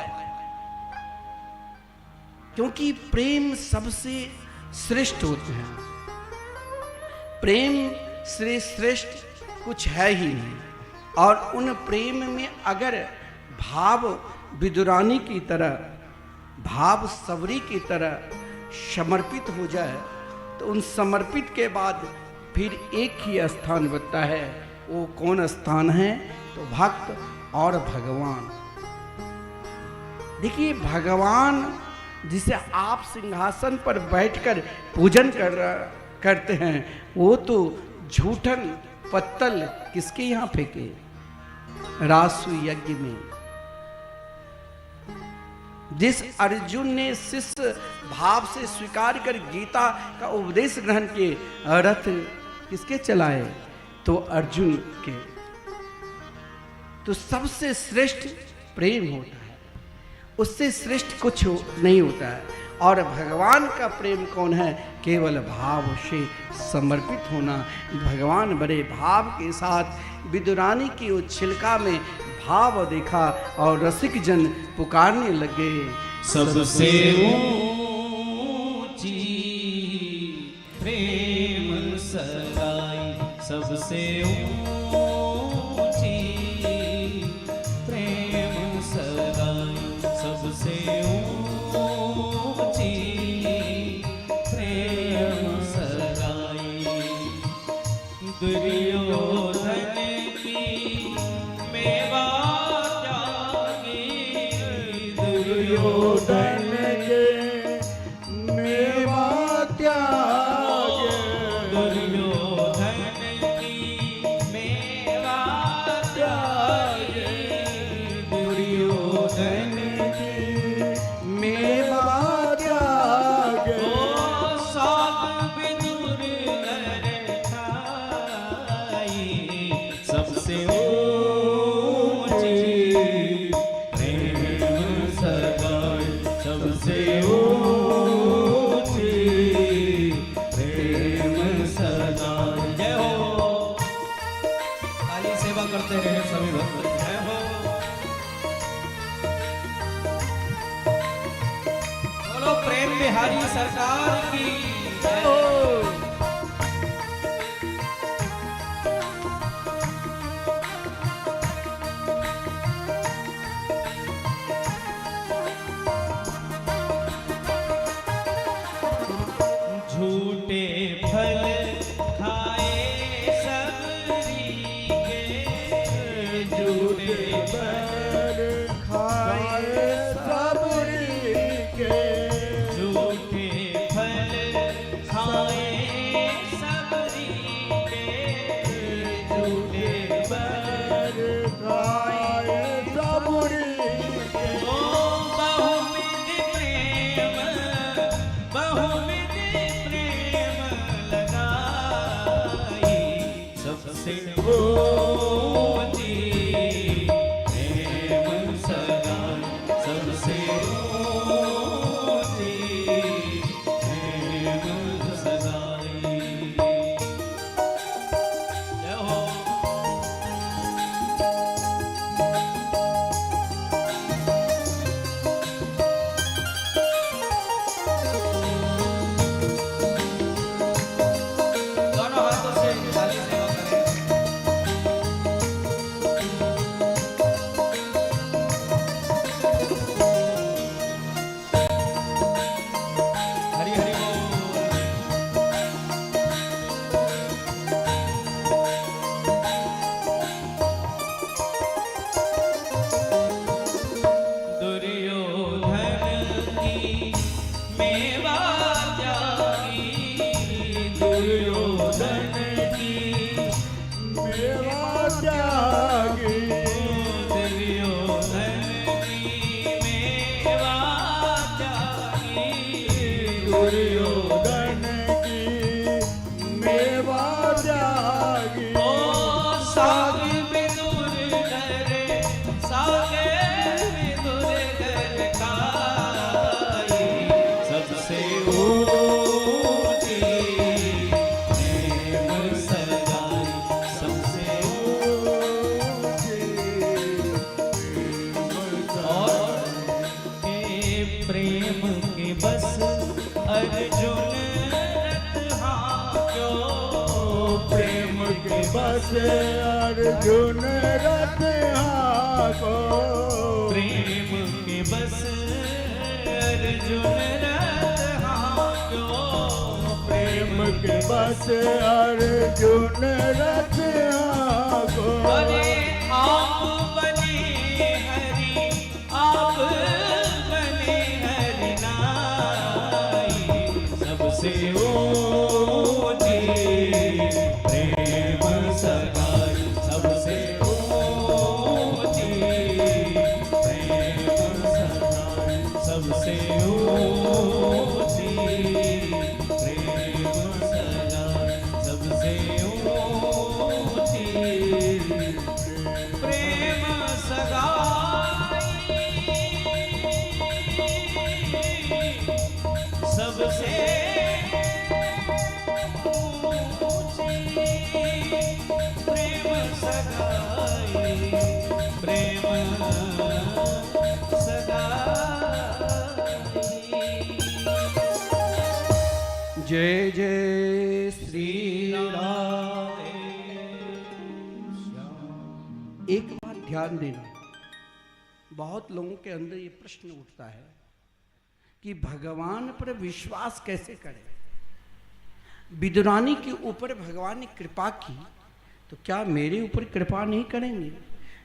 क्योंकि प्रेम सबसे श्रेष्ठ होते हैं। प्रेम से श्रेष्ठ कुछ है ही नहीं, और उन प्रेम में अगर भाव विदुरानी की तरह, भाव सबरी की तरह समर्पित हो जाए तो उन समर्पित के बाद फिर एक ही स्थान बचता है। वो कौन स्थान है? तो भक्त और भगवान। देखिए, भगवान जिसे आप सिंहासन पर बैठकर पूजन करते हैं, वो तो झूठन पत्तल किसके यहाँ फेंके? रासु यज्ञ में। जिस अर्जुन ने शिष्य भाव से स्वीकार कर गीता का उपदेश ग्रहण किए, रथ किसके चलाए? तो अर्जुन के। तो सबसे श्रेष्ठ प्रेम होता है, उससे श्रेष्ठ कुछ नहीं होता है। और भगवान का प्रेम कौन है? केवल भाव से समर्पित होना। भगवान बड़े भाव के साथ विदुरानी की उस छिलका में भाव देखा और रसिक जन पुकारने लगे, सबसे ऊंची प्रेम सगाई, सबसे ऊंची प्रेम सगाई, सबसे ऊंची प्रेम सगाई। दुर्योधन की मेवा त्यागी, दुर्योधन के मेवा त्यागी, दुर्योधन की मेवा त्यागी, दुर्योधन बिहारी सरकार की झूठे फल खाए सबरी के, झूठे फल खाए सबरी के, सेवा त्यागी। ओ साग विदुर घर, साग विदुर घर खाई, सबसे ऊंची प्रेम सगाई, सबसे और के प्रेम के बस अर्जुन रथ हाँक्यो, प्रेम के बस अर्जुन रथ हाँको। प्रेम के बस अर्जुन रथ हाँक्यो, प्रेम के बस अर्जुन रथ हाँको। अरे आप बने हरि, आप बने हरि नाई, सबसे ऊंची प्रेम सगाई, सबसे ऊंची प्रेम सगाई, सबसे ऊंची प्रेम सगाई, सबसे ऊंची प्रेम सगाई, सबसे ऊंची प्रेम सगाई, प्रेम सगाई। जय जय श्री राम। एक बात ध्यान देना, बहुत लोगों के अंदर ये प्रश्न उठता है कि भगवान पर विश्वास कैसे करें। विदुरानी के ऊपर भगवान ने कृपा की, तो क्या मेरे ऊपर कृपा नहीं करेंगे?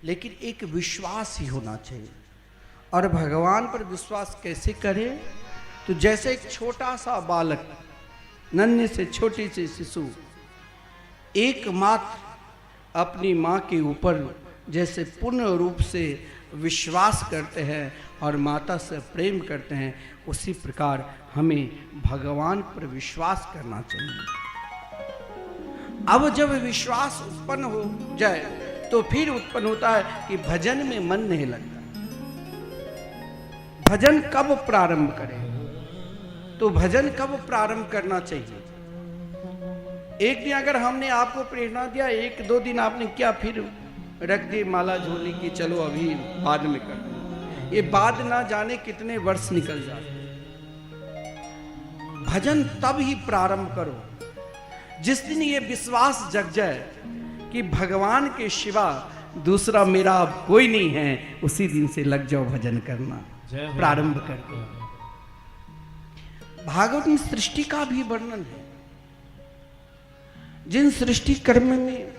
लेकिन एक विश्वास ही होना चाहिए। और भगवान पर विश्वास कैसे करें? तो जैसे एक छोटा सा बालक, नन्हे से छोटी सी शिशु एकमात्र अपनी माँ के ऊपर जैसे पूर्ण रूप से विश्वास करते हैं और माता से प्रेम करते हैं, उसी प्रकार हमें भगवान पर विश्वास करना चाहिए। अब जब विश्वास उत्पन्न हो जाए तो फिर उत्पन्न होता है कि भजन में मन नहीं लगता। भजन कब प्रारंभ करें? तो भजन कब प्रारंभ करना चाहिए? एक दिन अगर हमने आपको प्रेरणा दिया, एक दो दिन आपने क्या, फिर रख दी माला झोली की, चलो अभी बाद में कर दो। ये बाद ना जाने कितने वर्ष निकल जाते। भजन तब ही प्रारंभ करो जिस दिन ये विश्वास जग जाए कि भगवान के सिवा दूसरा मेरा अब कोई नहीं है, उसी दिन से लग जाओ भजन करना, प्रारंभ कर दो। भागवत में सृष्टि का भी वर्णन है। जिन सृष्टि कर्म में,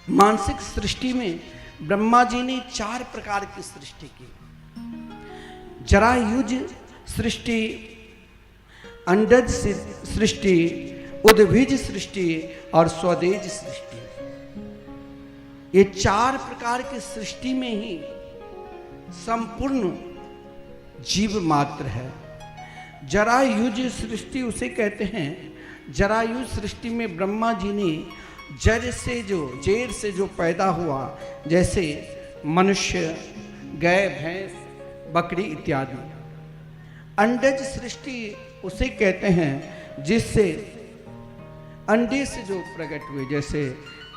मानसिक सृष्टि में ब्रह्मा जी ने 4 प्रकार की सृष्टि की। जरायुज सृष्टि, अंडज सृष्टि, उद्भिज सृष्टि और स्वदेज सृष्टि। ये 4 प्रकार की सृष्टि में ही संपूर्ण जीव मात्र है। जरायुज सृष्टि उसे कहते हैं, जरायुज सृष्टि में ब्रह्मा जी ने जर से जो, जेर से जो पैदा हुआ, जैसे मनुष्य, गाय, भैंस, बकरी इत्यादि। अंडज सृष्टि उसे कहते हैं जिससे अंडे से जो प्रकट हुए, जैसे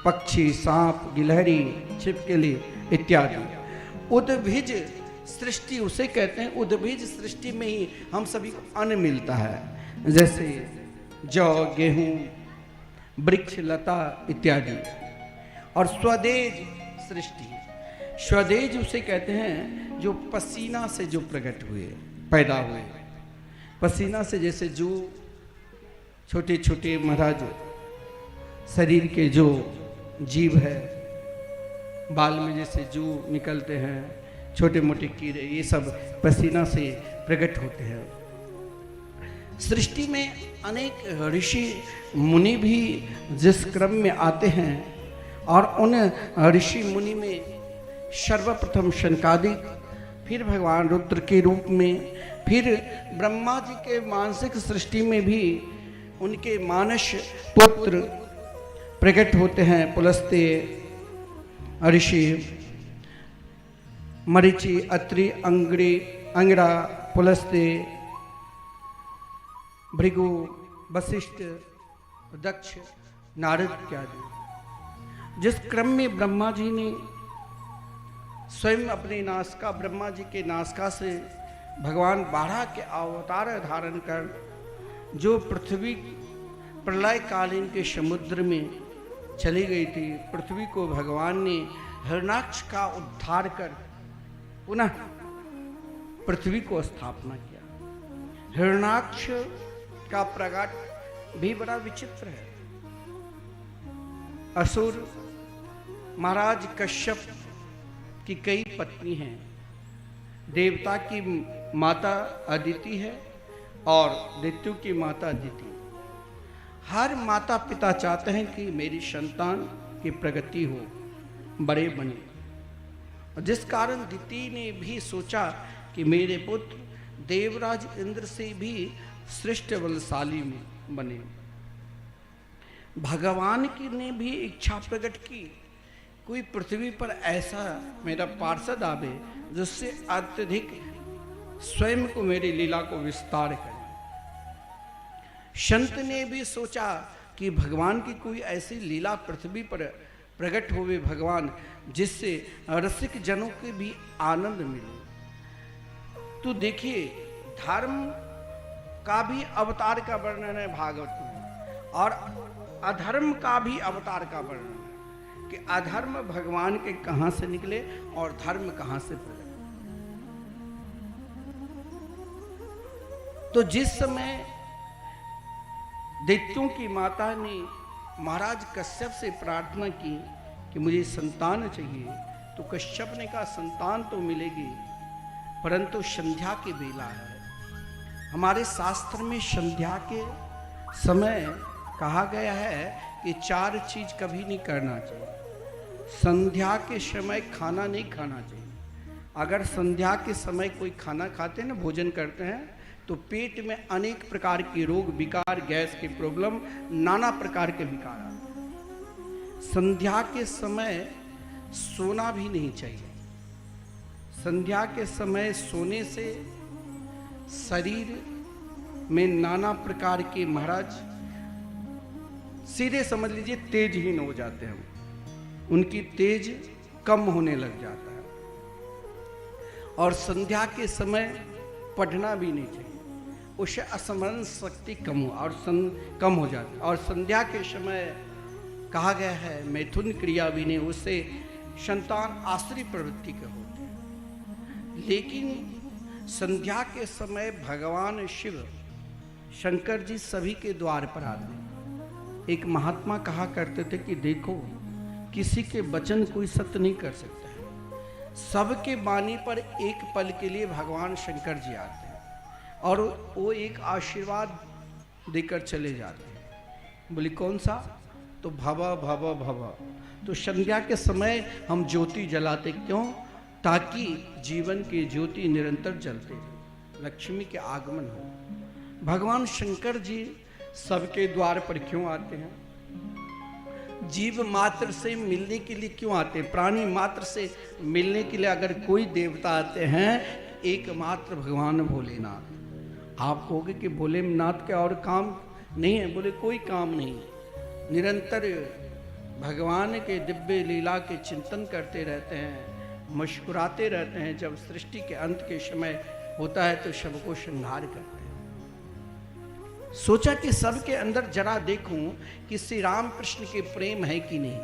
पक्षी, सांप, गिलहरी, छिपकली इत्यादि। उद्भिज सृष्टि उसे कहते हैं, उद्भिज सृष्टि में ही हम सभी को अन्न मिलता है, जैसे जौ, गेहूं, वृक्ष, लता इत्यादि। और स्वदेज सृष्टि, स्वदेज उसे कहते हैं जो पसीना से जो प्रकट हुए, पैदा हुए। पसीना से जैसे जू, छोटे छोटे महाराज शरीर के जो जीव है, बाल में जैसे जू निकलते हैं, छोटे मोटे कीड़े, ये सब पसीना से प्रकट होते हैं। सृष्टि में अनेक ऋषि मुनि भी जिस क्रम में आते हैं, और उन ऋषि मुनि में सर्वप्रथम शनकादिक, फिर भगवान रुद्र के रूप में, फिर ब्रह्मा जी के मानसिक सृष्टि में भी उनके मानस पुत्र प्रकट होते हैं। पुलस्त्य, ऋषि, मरीचि, अत्रि, अंगिरा, पुलस्त्य, भृगु, वशिष्ठ, दक्ष, नारद इत्यादि। जिस क्रम में ब्रह्मा जी ने स्वयं अपने नासिका, ब्रह्मा जी के नासिका से भगवान बारह के अवतार धारण कर जो पृथ्वी प्रलय कालीन के समुद्र में चली गई थी, पृथ्वी को भगवान ने हिरण्याक्ष का उद्धार कर पुनः पृथ्वी को स्थापना किया। हिरण्याक्ष का प्रगट भी बड़ा विचित्र है। असुर महाराज कश्यप की कई पत्नी हैं। देवता की माता अदिति है और दैत्यों की माता अदिति। हर माता पिता चाहते हैं कि मेरी संतान की प्रगति हो, बड़े बने। और जिस कारण अदिति ने भी सोचा कि मेरे पुत्र देवराज इंद्र से भी श्रेष्ठ बलशाली में बने। भगवान की ने भी इच्छा प्रकट की, कोई पृथ्वी पर ऐसा मेरा पार्षद आवे जिससे अत्यधिक स्वयं को मेरी लीला को विस्तार करे। संत ने भी सोचा कि भगवान की कोई ऐसी लीला पृथ्वी पर प्रकट होवे भगवान, जिससे रसिक जनों के भी आनंद मिले। तो देखिए, धर्म का भी अवतार का वर्णन है भागवत में, और अधर्म का भी अवतार का वर्णन है कि अधर्म भगवान के कहां से निकले और धर्म कहां से प्रकट। तो जिस समय दैत्यों की माता ने महाराज कश्यप से प्रार्थना की कि मुझे संतान चाहिए, तो कश्यप ने कहा संतान तो मिलेगी, परंतु संध्या की बेला है। हमारे शास्त्र में संध्या के समय कहा गया है कि 4 चीज कभी नहीं करना चाहिए। संध्या के समय खाना नहीं खाना चाहिए। अगर संध्या के समय कोई खाना खाते हैं ना, भोजन करते हैं, तो पेट में अनेक प्रकार के रोग, विकार, गैस की प्रॉब्लम, नाना प्रकार के विकार आते हैं। संध्या के समय सोना भी नहीं चाहिए। संध्या के समय सोने से शरीर में नाना प्रकार के महाराज सीधे समझ लीजिए तेजहीन हो जाते हैं, उनकी तेज कम होने लग जाता है। और संध्या के समय पढ़ना भी नहीं चाहिए, उससे स्मरण शक्ति कम हो जाती है। और संध्या के समय कहा गया है मैथुन क्रिया भी नहीं, उससे संतान आश्रय प्रवृत्ति के होते हैं। लेकिन संध्या के समय भगवान शिव शंकर जी सभी के द्वार पर आते हैं। एक महात्मा कहा करते थे कि देखो, किसी के वचन कोई सत्य नहीं कर सकता है। सबके वाणी पर एक पल के लिए भगवान शंकर जी आते हैं और वो एक आशीर्वाद देकर चले जाते हैं। बोली कौन सा? तो भव भव भव। तो संध्या के समय हम ज्योति जलाते क्यों? ताकि जीवन की ज्योति निरंतर जलते रहे, लक्ष्मी के आगमन हो। भगवान शंकर जी सबके द्वार पर क्यों आते हैं? जीव मात्र से मिलने के लिए क्यों आते हैं? प्राणी मात्र से मिलने के लिए अगर कोई देवता आते हैं, एकमात्र भगवान भोलेनाथ। आप कहोगे कि भोलेनाथ के और काम नहीं है? बोले कोई काम नहीं, निरंतर भगवान के दिव्य लीला के चिंतन करते रहते हैं, मुस्कुराते रहते हैं। जब सृष्टि के अंत के समय होता है तो सबको श्रृंगार करते हैं। सोचा कि सबके अंदर जरा देखूं कि श्री राम कृष्ण के प्रेम है कि नहीं।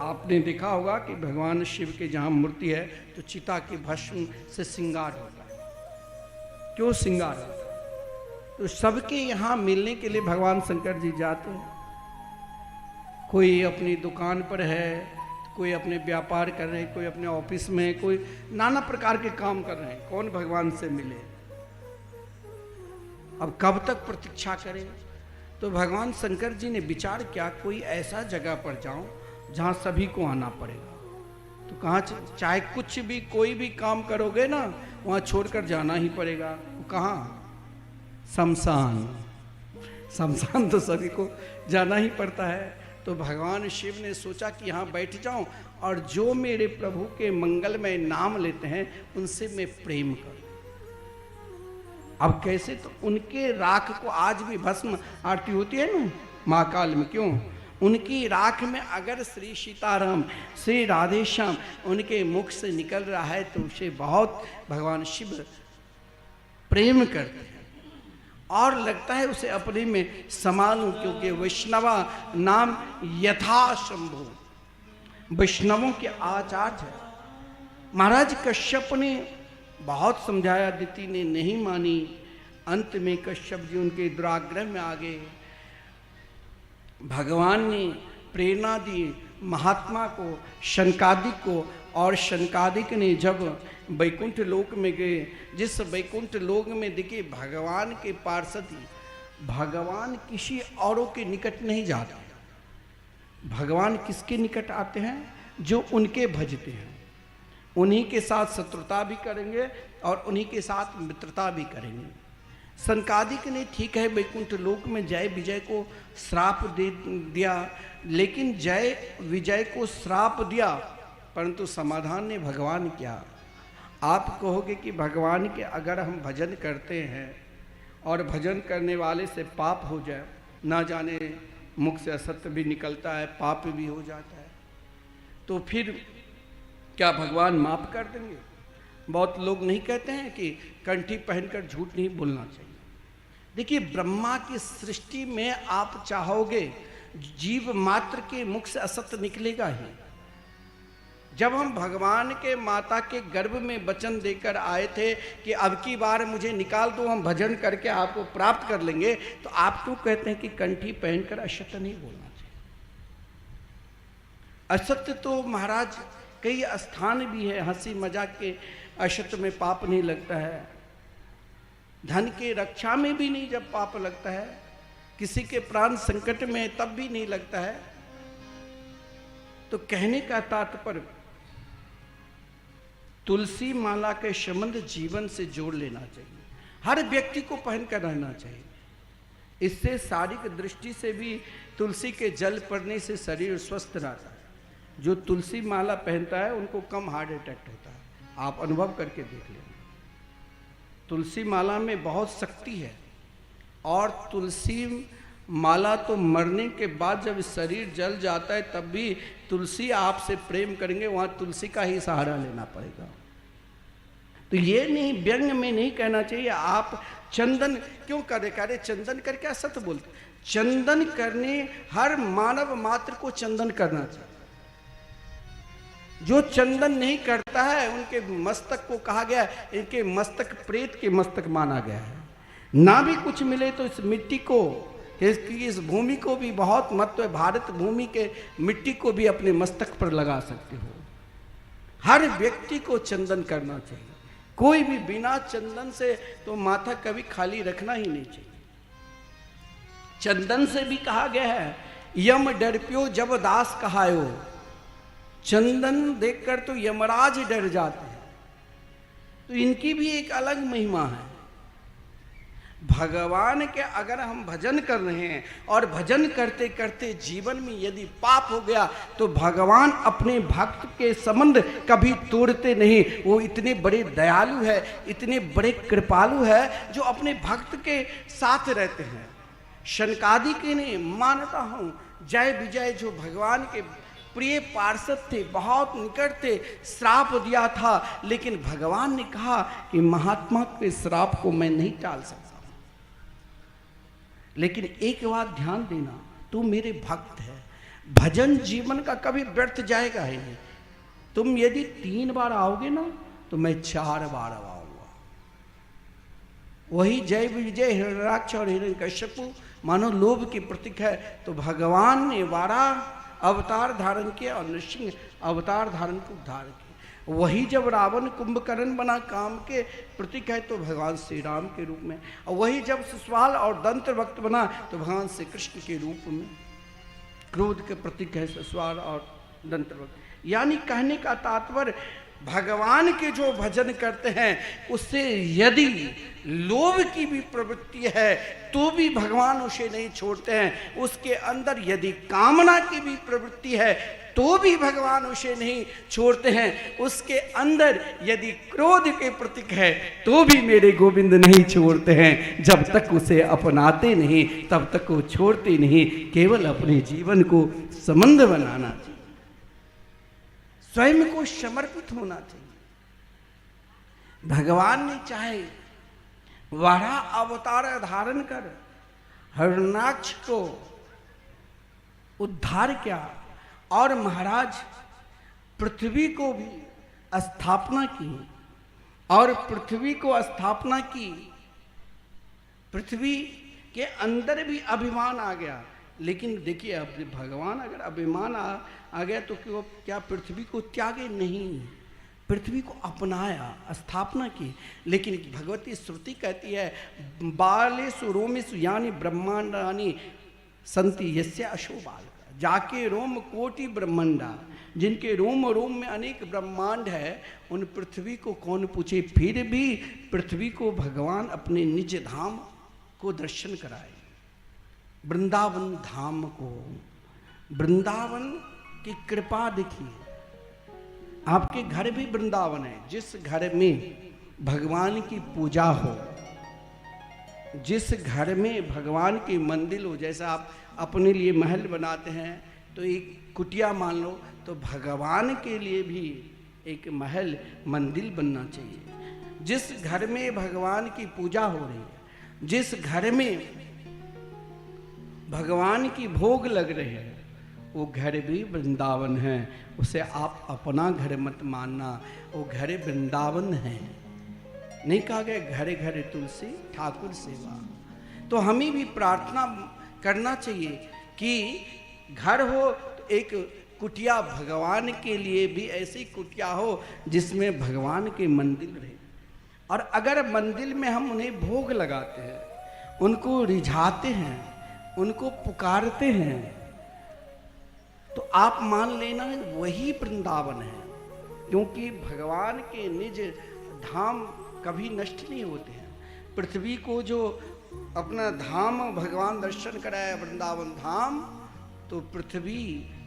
आपने देखा होगा कि भगवान शिव के जहां मूर्ति है तो चिता के भस्म से श्रृंगार होता है। क्यों श्रृंगार होता है? तो सबके यहां मिलने के लिए भगवान शंकर जी जाते हैं। कोई अपनी दुकान पर है, कोई अपने व्यापार कर रहे हैं, कोई अपने ऑफिस में, कोई नाना प्रकार के काम कर रहे हैं। कौन भगवान से मिले? अब कब तक प्रतीक्षा करें? तो भगवान शंकर जी ने विचार किया कोई ऐसा जगह पर जाऊं जहां सभी को आना पड़ेगा। तो कहाँ, चाहे कुछ भी कोई भी काम करोगे ना, वहां छोड़कर जाना ही पड़ेगा। कहाँ? शमशान। शमशान तो सभी को जाना ही पड़ता है। तो भगवान शिव ने सोचा कि यहाँ बैठ जाऊं और जो मेरे प्रभु के मंगलमय नाम लेते हैं उनसे मैं प्रेम करूं। अब कैसे? तो उनके राख को आज भी भस्म आरती होती है ना महाकाल में, क्यों? उनकी राख में अगर श्री सीताराम, श्री राधे श्याम उनके मुख से निकल रहा है तो उसे बहुत भगवान शिव प्रेम करते हैं और लगता है उसे अपने में समा लूं, क्योंकि वैष्णवा नाम यथा शंभु, वैष्णवों के आचार्य है। महाराज कश्यप ने बहुत समझाया, अदिति ने नहीं मानी। अंत में कश्यप जी उनके दुराग्रह में आ गए। भगवान ने प्रेरणा दी महात्मा को, शनकादिक को, और शनकादिक ने जब वैकुंठ लोक में गए, जिस वैकुंठ लोक में देखिए भगवान के पार्षद ही, भगवान किसी औरों के निकट नहीं जाते। भगवान किसके निकट आते हैं? जो उनके भजते हैं। उन्हीं के साथ शत्रुता भी करेंगे और उन्हीं के साथ मित्रता भी करेंगे। शनकादिक ने ठीक है वैकुंठ लोक में जय विजय को श्राप दे दिया, लेकिन जय विजय को श्राप दिया परंतु समाधान ने भगवान किया। आप कहोगे कि भगवान के अगर हम भजन करते हैं और भजन करने वाले से पाप हो जाए, ना जाने मुख से असत्य भी निकलता है, पाप भी हो जाता है, तो फिर क्या भगवान माफ कर देंगे? बहुत लोग नहीं कहते हैं कि कंठी पहनकर झूठ नहीं बोलना चाहिए। देखिए ब्रह्मा की सृष्टि में आप चाहोगे जीव मात्र के मुख से असत्य निकलेगा ही। जब हम भगवान के माता के गर्भ में वचन देकर आए थे कि अब की बार मुझे निकाल दो, हम भजन करके आपको प्राप्त कर लेंगे, तो आप क्यों कहते हैं कि कंठी पहनकर असत्य नहीं बोलना चाहिए? असत्य तो महाराज कई स्थान भी है, हंसी मजाक के असत्य में पाप नहीं लगता है, धन के रक्षा में भी नहीं जब पाप लगता है, किसी के प्राण संकट में तब भी नहीं लगता है। तो कहने का तात्पर्य तुलसी माला के संबंध जीवन से जोड़ लेना चाहिए, हर व्यक्ति को पहनकर रहना चाहिए। इससे शारीरिक दृष्टि से भी तुलसी के जल पड़ने से शरीर स्वस्थ रहता है। जो तुलसी माला पहनता है उनको कम हार्ट अटैक होता है, आप अनुभव करके देख लेंगे। तुलसी माला में बहुत शक्ति है और तुलसी माला तो मरने के बाद जब शरीर जल जाता है तब भी तुलसी आपसे प्रेम करेंगे, वहां तुलसी का ही सहारा लेना पड़ेगा। तो ये नहीं, व्यंग में नहीं कहना चाहिए आप चंदन क्यों करे चंदन करके असत्य बोलते। चंदन करने हर मानव मात्र को चंदन करना चाहिए। जो चंदन नहीं करता है उनके मस्तक को कहा गया, इनके मस्तक प्रेत के मस्तक माना गया है। ना भी कुछ मिले तो इस मिट्टी को, इस भूमि को भी बहुत महत्व है। भारत भूमि के मिट्टी को भी अपने मस्तक पर लगा सकते हो। हर व्यक्ति को चंदन करना चाहिए। कोई भी बिना चंदन से तो माथा कभी खाली रखना ही नहीं चाहिए। चंदन से भी कहा गया है, यम डरप्यो जब दास कहायो। चंदन देखकर तो यमराज डर जाते हैं। तो इनकी भी एक अलग महिमा है। भगवान के अगर हम भजन कर रहे हैं और भजन करते करते जीवन में यदि पाप हो गया तो भगवान अपने भक्त के संबंध कभी तोड़ते नहीं। वो इतने बड़े दयालु है, इतने बड़े कृपालु है जो अपने भक्त के साथ रहते हैं। शनकादिक ने मानता हूं जय विजय जो भगवान के प्रिय पार्षद थे, बहुत निकट थे, श्राप दिया था, लेकिन भगवान ने कहा कि महात्मा के श्राप को मैं नहीं टाल सकता। लेकिन एक बात ध्यान देना, तू मेरे भक्त है, भजन जीवन का कभी व्यर्थ जाएगा ही नहीं। तुम यदि 3 बार आओगे ना तो मैं 4 बार आऊंगा। वही जय विजय हिरण्याक्ष और हिरण्यकश्यप मानो लोभ की प्रतीक है, तो भगवान ने 12 अवतार धारण किया और नृसिंह अवतार धारण को उद्धार किया। वही जब रावण कुंभकर्ण बना काम के प्रतीक है तो भगवान श्री राम के रूप में, और वही जब शिशुपाल और दंत्र भक्त बना तो भगवान श्री कृष्ण के रूप में। क्रोध के प्रतीक है शिशुपाल और दंत्र भक्त। यानी कहने का तात्पर्य भगवान के जो भजन करते हैं उससे यदि लोभ की भी प्रवृत्ति है तो भी भगवान उसे नहीं छोड़ते हैं। उसके अंदर यदि कामना की भी प्रवृत्ति है तो भी भगवान उसे नहीं छोड़ते हैं। उसके अंदर यदि क्रोध के प्रतीक है तो भी मेरे गोविंद नहीं छोड़ते हैं। जब तक उसे अपनाते नहीं तब तक वो छोड़ते नहीं। केवल अपने जीवन को संबंध बनाना चाहिए, स्वयं को समर्पित होना चाहिए। भगवान ने चाहे वारा अवतार धारण कर हिरण्याक्ष को उद्धार किया और महाराज पृथ्वी को भी स्थापना की और पृथ्वी को स्थापना की। पृथ्वी के अंदर भी अभिमान आ गया, लेकिन देखिए अब भगवान अगर अभिमान आ गया तो क्या पृथ्वी को त्यागे? नहीं, पृथ्वी को अपनाया, स्थापना की। लेकिन भगवती श्रुति कहती है बालेषु रोमेषु यानी ब्रह्मांडानि संति यस्य अशो बाल, जाके रोम कोटि ब्रह्मांडा, जिनके रोम रोम में अनेक ब्रह्मांड है, उन पृथ्वी को कौन पूछे। फिर भी पृथ्वी को भगवान अपने निज धाम को दर्शन कराए, वृंदावन धाम को। वृंदावन की कृपा देखिए, आपके घर भी वृंदावन है। जिस घर में भगवान की पूजा हो, जिस घर में भगवान की मंदिर हो, जैसा आप अपने लिए महल बनाते हैं तो एक कुटिया मान लो, तो भगवान के लिए भी एक महल मंदिर बनना चाहिए। जिस घर में भगवान की पूजा हो रही है, जिस घर में भगवान की भोग लग रहे हैं, वो घर भी वृंदावन है। उसे आप अपना घर मत मानना, वो घर वृंदावन है। नहीं कहा गया घरे घरे तुलसी ठाकुर सेवा। तो हमें भी प्रार्थना करना चाहिए कि घर हो तो एक कुटिया भगवान के लिए भी ऐसी कुटिया हो जिसमें भगवान के मंदिर रहे। और अगर मंदिर में हम उन्हें भोग लगाते हैं, उनको रिझाते हैं, उनको पुकारते हैं, तो आप मान लेना वही वृंदावन है। क्योंकि भगवान के निज धाम कभी नष्ट नहीं होते हैं। पृथ्वी को जो अपना धाम भगवान दर्शन कराया वृंदावन धाम, तो पृथ्वी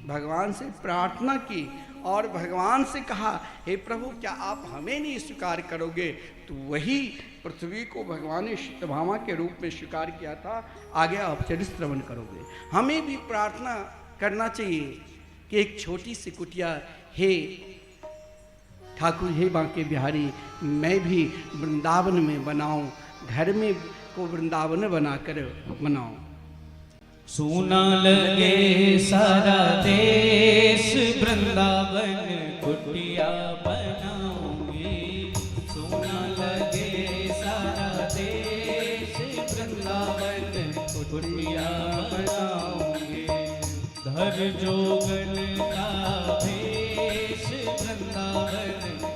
भगवान से प्रार्थना की और भगवान से कहा हे प्रभु क्या आप हमें नहीं स्वीकार करोगे। तो वही पृथ्वी को भगवान ने शीतभामा के रूप में स्वीकार किया था, आगे आप चरित्र श्रवण करोगे। हमें भी प्रार्थना करना चाहिए कि एक छोटी सी कुटिया, हे ठाकुर हे बांके बिहारी, मैं भी वृंदावन में बनाऊं, घर में को वृंदावन बनाकर बनाऊं। सोना लगे सारा देश, वृंदावन कुटिया बनाऊंगी। सोना लगे सारा देश, वृंदावन कुटिया बनाऊंगी। धर जोगन का भेष, वृंदावन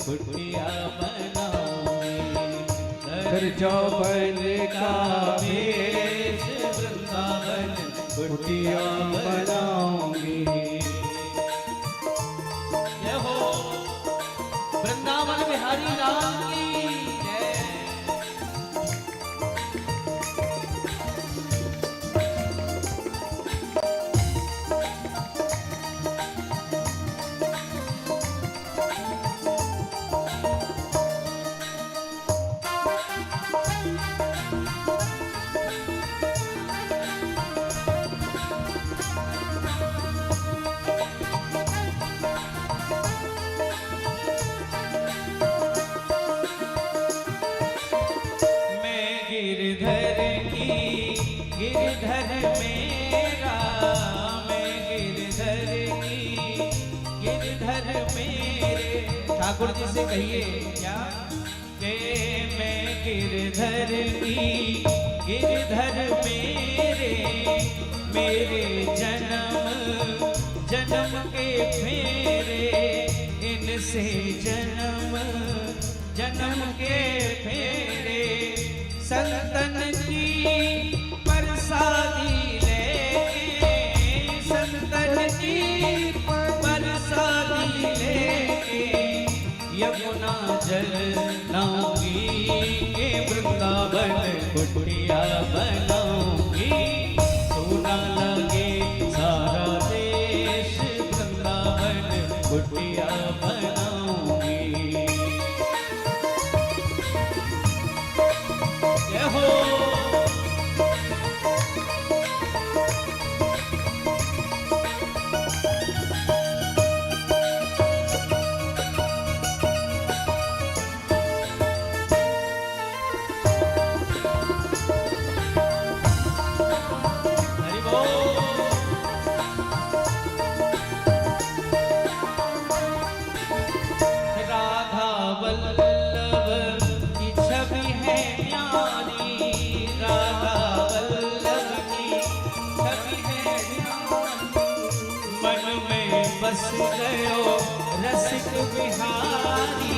कुटिया बनाऊंगी। धर जोगन का भेष, वृंदावन कुटिया बनाऊंगी। जय हो वृंदावन बिहारी राम की जय। ठाकुर जी से कहिए क्या के मैं गिरधर की, गिरधर मेरे, मेरे जन्म जन्म के फेरे, इनसे जन्म जन्म के फेरे। संतन की परसादी लेके, संतन की परसादी लेके, मन में बस गयो रसिक बिहारी,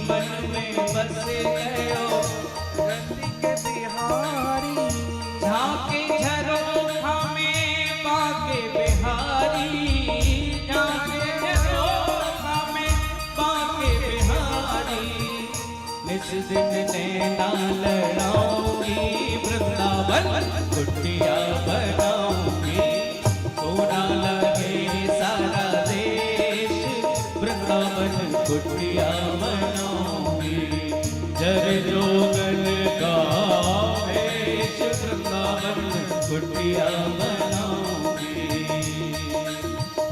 मन में बस गयो रसिक बिहारी। झांके झरोखा में बाके बिहारी, झांके झरोखा में बाके बिहारी। इस दिन नैना लड़ाऊंगी वृंदावन कुटिया बनाऊंगी, सोना लगे सारा देश वृंदावन कुटिया बनाऊंगी। जर जोगन का वेश वृंदावन कुटिया बनाऊंगी।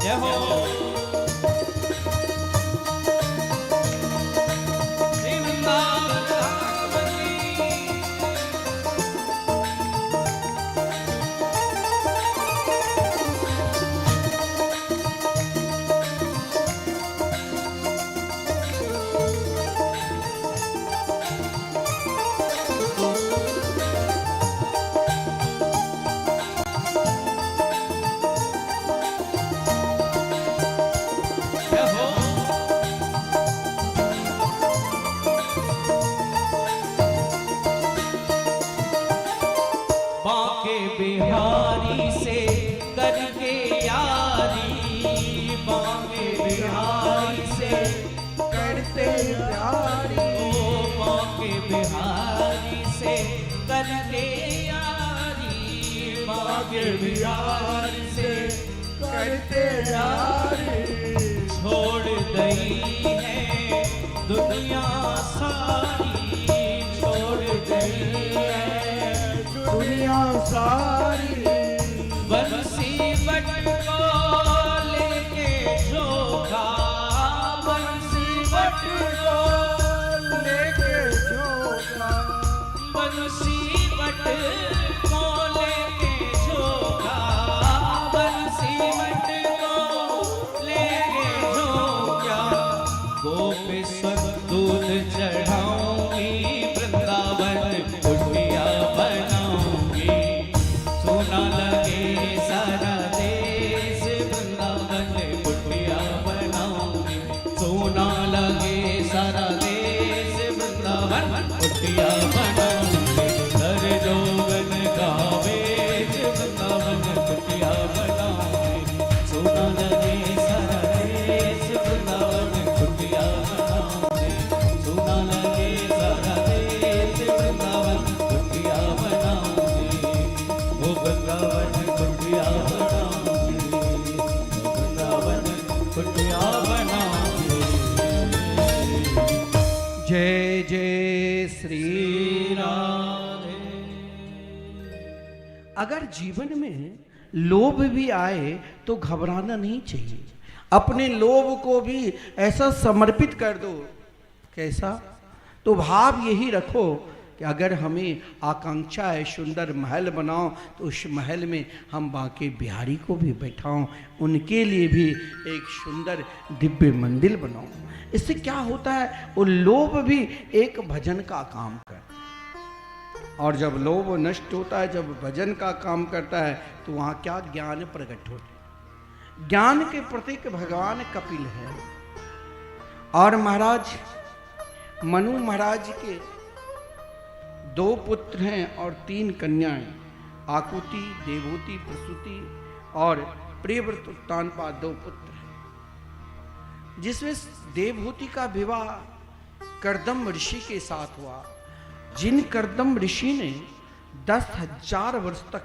जय हो श्री वृंदावन धाम की। जय हो बाके बिहारी से करके यारी, बाके बिहारी से करते प्यारी। ओ बाके बिहारी से करके यारी, बाके बिहारी से करते प्यारी। छोड़ गई है दुनिया सारी, छोड़ गई है दुनिया सारी। बंसी बट को लेके झोंका, बंसी बट को लेके झोंका, बंसी बट को लेके झोंका, बंसी बट को लेके झोंका। गोपेश्वर दूध चढ़ाऊंगी वृंदावन कुटिया बनाऊंगी, सोना लगे सारा देश वृंदावन कुटिया बनाऊंगी, सोना लगे सारा देश वृंदावन कुटिया बनाऊंगी। हर जोगन का वेश वृंदावन कुटिया बनाऊंगी, सोना लगे सारा देश वृंदावन कुटिया बनाऊंगी, सोना लगे सारा देश वृंदावन कुटिया बनाऊंगी। वो वृंदावन कुटिया बनाऊंगी, वृंदावन कुटिया बनाऊंगी। जय जय श्री राधे। अगर जीवन में लोभ भी आए तो घबराना नहीं चाहिए। अपने लोभ को भी ऐसा समर्पित कर दो। कैसा? तो भाव यही रखो कि अगर हमें आकांक्षा है सुंदर महल बनाओ तो उस महल में हम बाके बिहारी को भी बैठाओ, उनके लिए भी एक सुंदर दिव्य मंदिर बनाओ। इससे क्या होता है, वो लोभ भी एक भजन का काम करता है। और जब लोभ नष्ट होता है, जब भजन का काम करता है, तो वहाँ क्या ज्ञान प्रकट होता है। ज्ञान के प्रतीक भगवान कपिल है। और महाराज मनु महाराज के 2 पुत्र हैं और 3 कन्याएं, आकुति, देवहूति, प्रसूति और प्रियव्रत उत्तानपाद 2 पुत्र हैं, जिसमें देवहूति का विवाह कर्दम ऋषि के साथ हुआ। जिन कर्दम ऋषि ने 10,000 वर्ष तक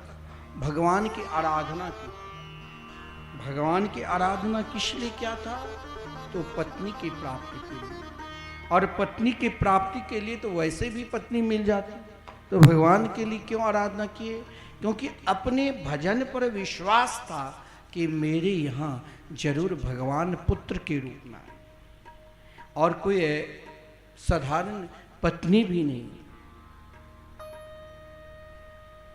भगवान की आराधना की। भगवान की आराधना किस लिए क्या था? तो पत्नी की प्राप्ति के लिए। और पत्नी की प्राप्ति के लिए तो वैसे भी पत्नी मिल जाती, तो भगवान के लिए क्यों आराधना किए? क्योंकि अपने भजन पर विश्वास था कि मेरे यहाँ जरूर भगवान पुत्र के रूप में आए। और कोई साधारण पत्नी भी नहीं।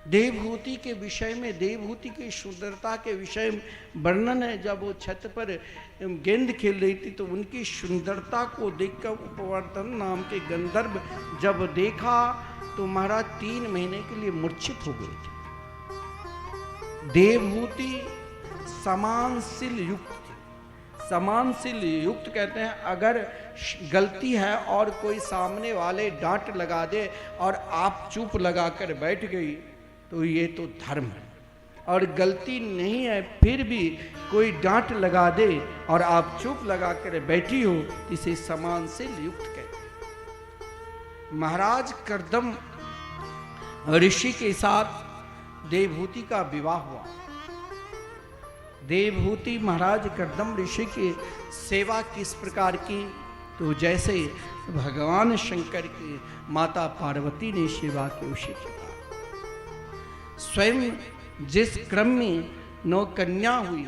देवहूति के विषय में, देवहूति की सुंदरता के विषय में वर्णन है। जब वो छत पर गेंद खेल रही थी तो उनकी सुंदरता को देखकर उपवर्धन नाम के गंधर्व जब देखा तो महाराज 3 महीने के लिए मूर्छित हो गए थे। देवहूति समानशील युक्त थी। समानशील युक्त कहते हैं अगर गलती है और कोई सामने वाले डांट लगा दे और आप चुप लगाकर बैठ गई तो ये तो धर्म है, और गलती नहीं है फिर भी कोई डांट लगा दे और आप चुप लगाकर बैठी हो, इसे समानशील युक्त कहते हैं। महाराज कर्दम ऋषि के साथ देवहूति का विवाह हुआ। देवहूति महाराज कर्दम ऋषि की सेवा किस प्रकार की, तो जैसे भगवान शंकर की माता पार्वती ने सेवा की उसी प्रकार स्वयं जिस क्रम में 9 कन्या हुई,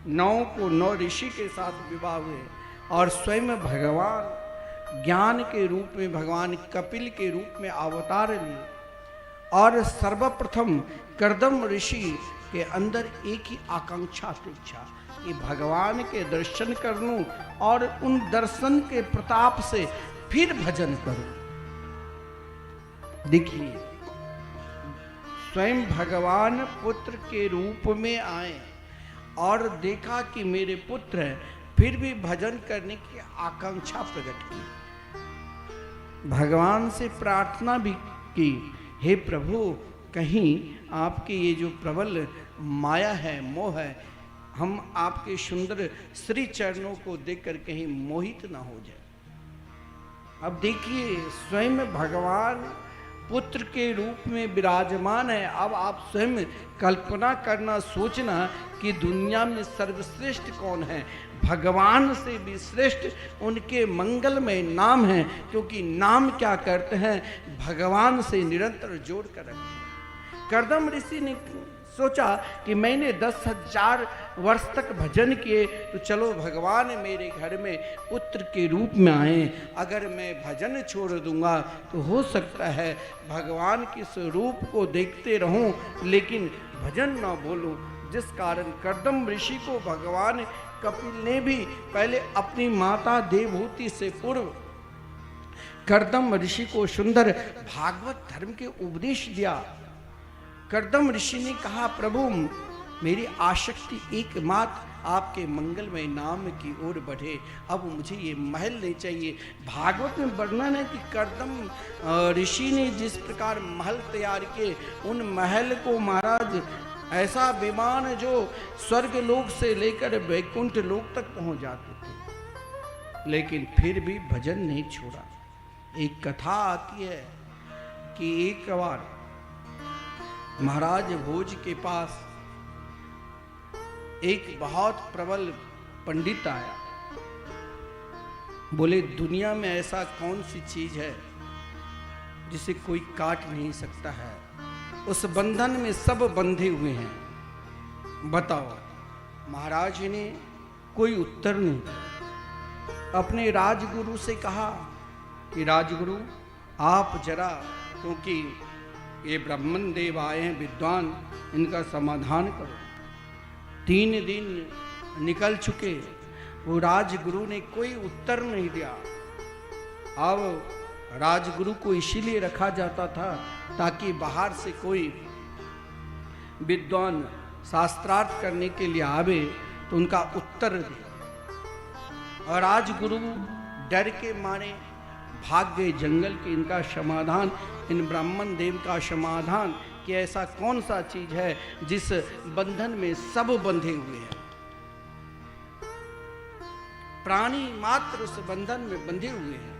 9 को 9 ऋषि के साथ विवाह हुए और स्वयं भगवान ज्ञान के रूप में भगवान कपिल के रूप में अवतार लिए और सर्वप्रथम कर्दम ऋषि के अंदर एक ही आकांक्षा थी, इच्छा कि भगवान के दर्शन कर लूं और उन दर्शन के प्रताप से फिर भजन करूं। देखिए स्वयं भगवान पुत्र के रूप में आए और देखा कि मेरे पुत्र है, फिर भी भजन करने की आकांक्षा प्रकट की। भगवान से प्रार्थना भी की, हे प्रभु कहीं आपके ये जो प्रबल माया है, मोह है, हम आपके सुंदर श्री चरणों को देखकर कहीं मोहित ना हो जाए। अब देखिए स्वयं भगवान पुत्र के रूप में विराजमान है। अब आप स्वयं कल्पना करना, सोचना कि दुनिया में सर्वश्रेष्ठ कौन है। भगवान से भी श्रेष्ठ उनके मंगलमय नाम है, क्योंकि नाम क्या करते हैं, भगवान से निरंतर जोड़ कर रखते हैं। कर्दम ऋषि ने सोचा कि मैंने 10,000 वर्ष तक भजन किए, तो चलो भगवान मेरे घर में पुत्र के रूप में आए। अगर मैं भजन छोड़ दूंगा तो हो सकता है भगवान के स्वरूप को देखते रहूं लेकिन भजन ना बोलूं। जिस कारण कर्दम ऋषि को भगवान कपिल ने भी पहले अपनी माता देवहूति से पूर्व कर्दम ऋषि को सुंदर भागवत धर्म के उपदेश दिया। कर्दम ऋषि ने कहा, प्रभु मेरी आसक्ति एकमात्र आपके मंगलमय नाम की ओर बढ़े, अब मुझे ये महल नहीं चाहिए। भागवत में वर्णन है कि कर्दम ऋषि ने जिस प्रकार महल तैयार किए, उन महल को महाराज ऐसा विमान जो स्वर्ग लोक से लेकर वैकुंठ लोक तक पहुंच जाते थे, लेकिन फिर भी भजन नहीं छोड़ा। एक कथा आती है कि एक बार महाराज भोज के पास एक बहुत प्रबल पंडित आया। बोले दुनिया में ऐसा कौन सी चीज है जिसे कोई काट नहीं सकता है, उस बंधन में सब बंधे हुए हैं, बताओ। महाराज ने कोई उत्तर नहीं, अपने राजगुरु से कहा कि राजगुरु आप जरा, क्योंकि ये ब्राह्मण देव आए हैं विद्वान, इनका समाधान करो। 3 दिन निकल चुके, वो राजगुरु ने कोई उत्तर नहीं दिया। अब राजगुरु को इसीलिए रखा जाता था ताकि बाहर से कोई विद्वान शास्त्रार्थ करने के लिए आवे तो उनका उत्तर दे। और राजगुरु डर के मारे भाग गए जंगल के। इनका समाधान, इन ब्राह्मण देव का समाधान कि ऐसा कौन सा चीज है जिस बंधन में सब बंधे हुए हैं, प्राणी मात्र उस बंधन में बंधे हुए हैं।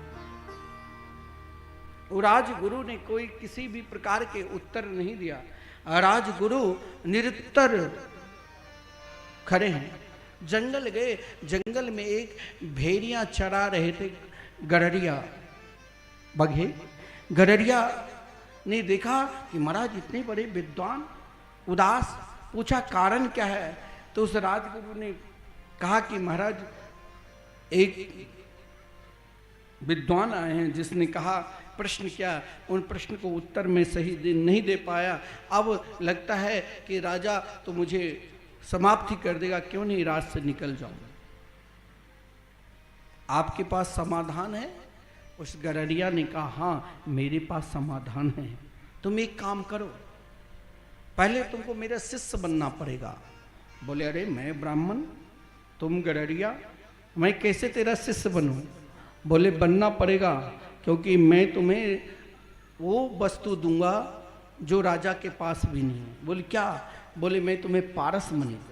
राजगुरु ने कोई किसी भी प्रकार के उत्तर नहीं दिया। राजगुरु निरुत्तर खड़े हैं। जंगल गए, जंगल में एक भेड़िया चरा रहे थे, गडरिया बघे। गडरिया ने देखा कि महाराज इतने बड़े विद्वान उदास, पूछा कारण क्या है। तो उस राजगुरु ने कहा कि महाराज एक विद्वान आए हैं जिसने कहा प्रश्न क्या, उन प्रश्न को उत्तर में सही नहीं दे पाया। अब लगता है कि राजा तो मुझे समाप्ति कर देगा, क्यों नहीं राज से निकल जाऊं। आपके पास समाधान है? उस गडरिया ने कहा हाँ मेरे पास समाधान है। तुम एक काम करो, पहले तुमको मेरा शिष्य बनना पड़ेगा। बोले अरे मैं ब्राह्मण, तुम गडरिया, मैं कैसे तेरा शिष्य बनूं? बोले बनना पड़ेगा, क्योंकि मैं तुम्हें वो वस्तु दूंगा जो राजा के पास भी नहीं है। बोले क्या? बोले मैं तुम्हें पारस मणि दूंगा।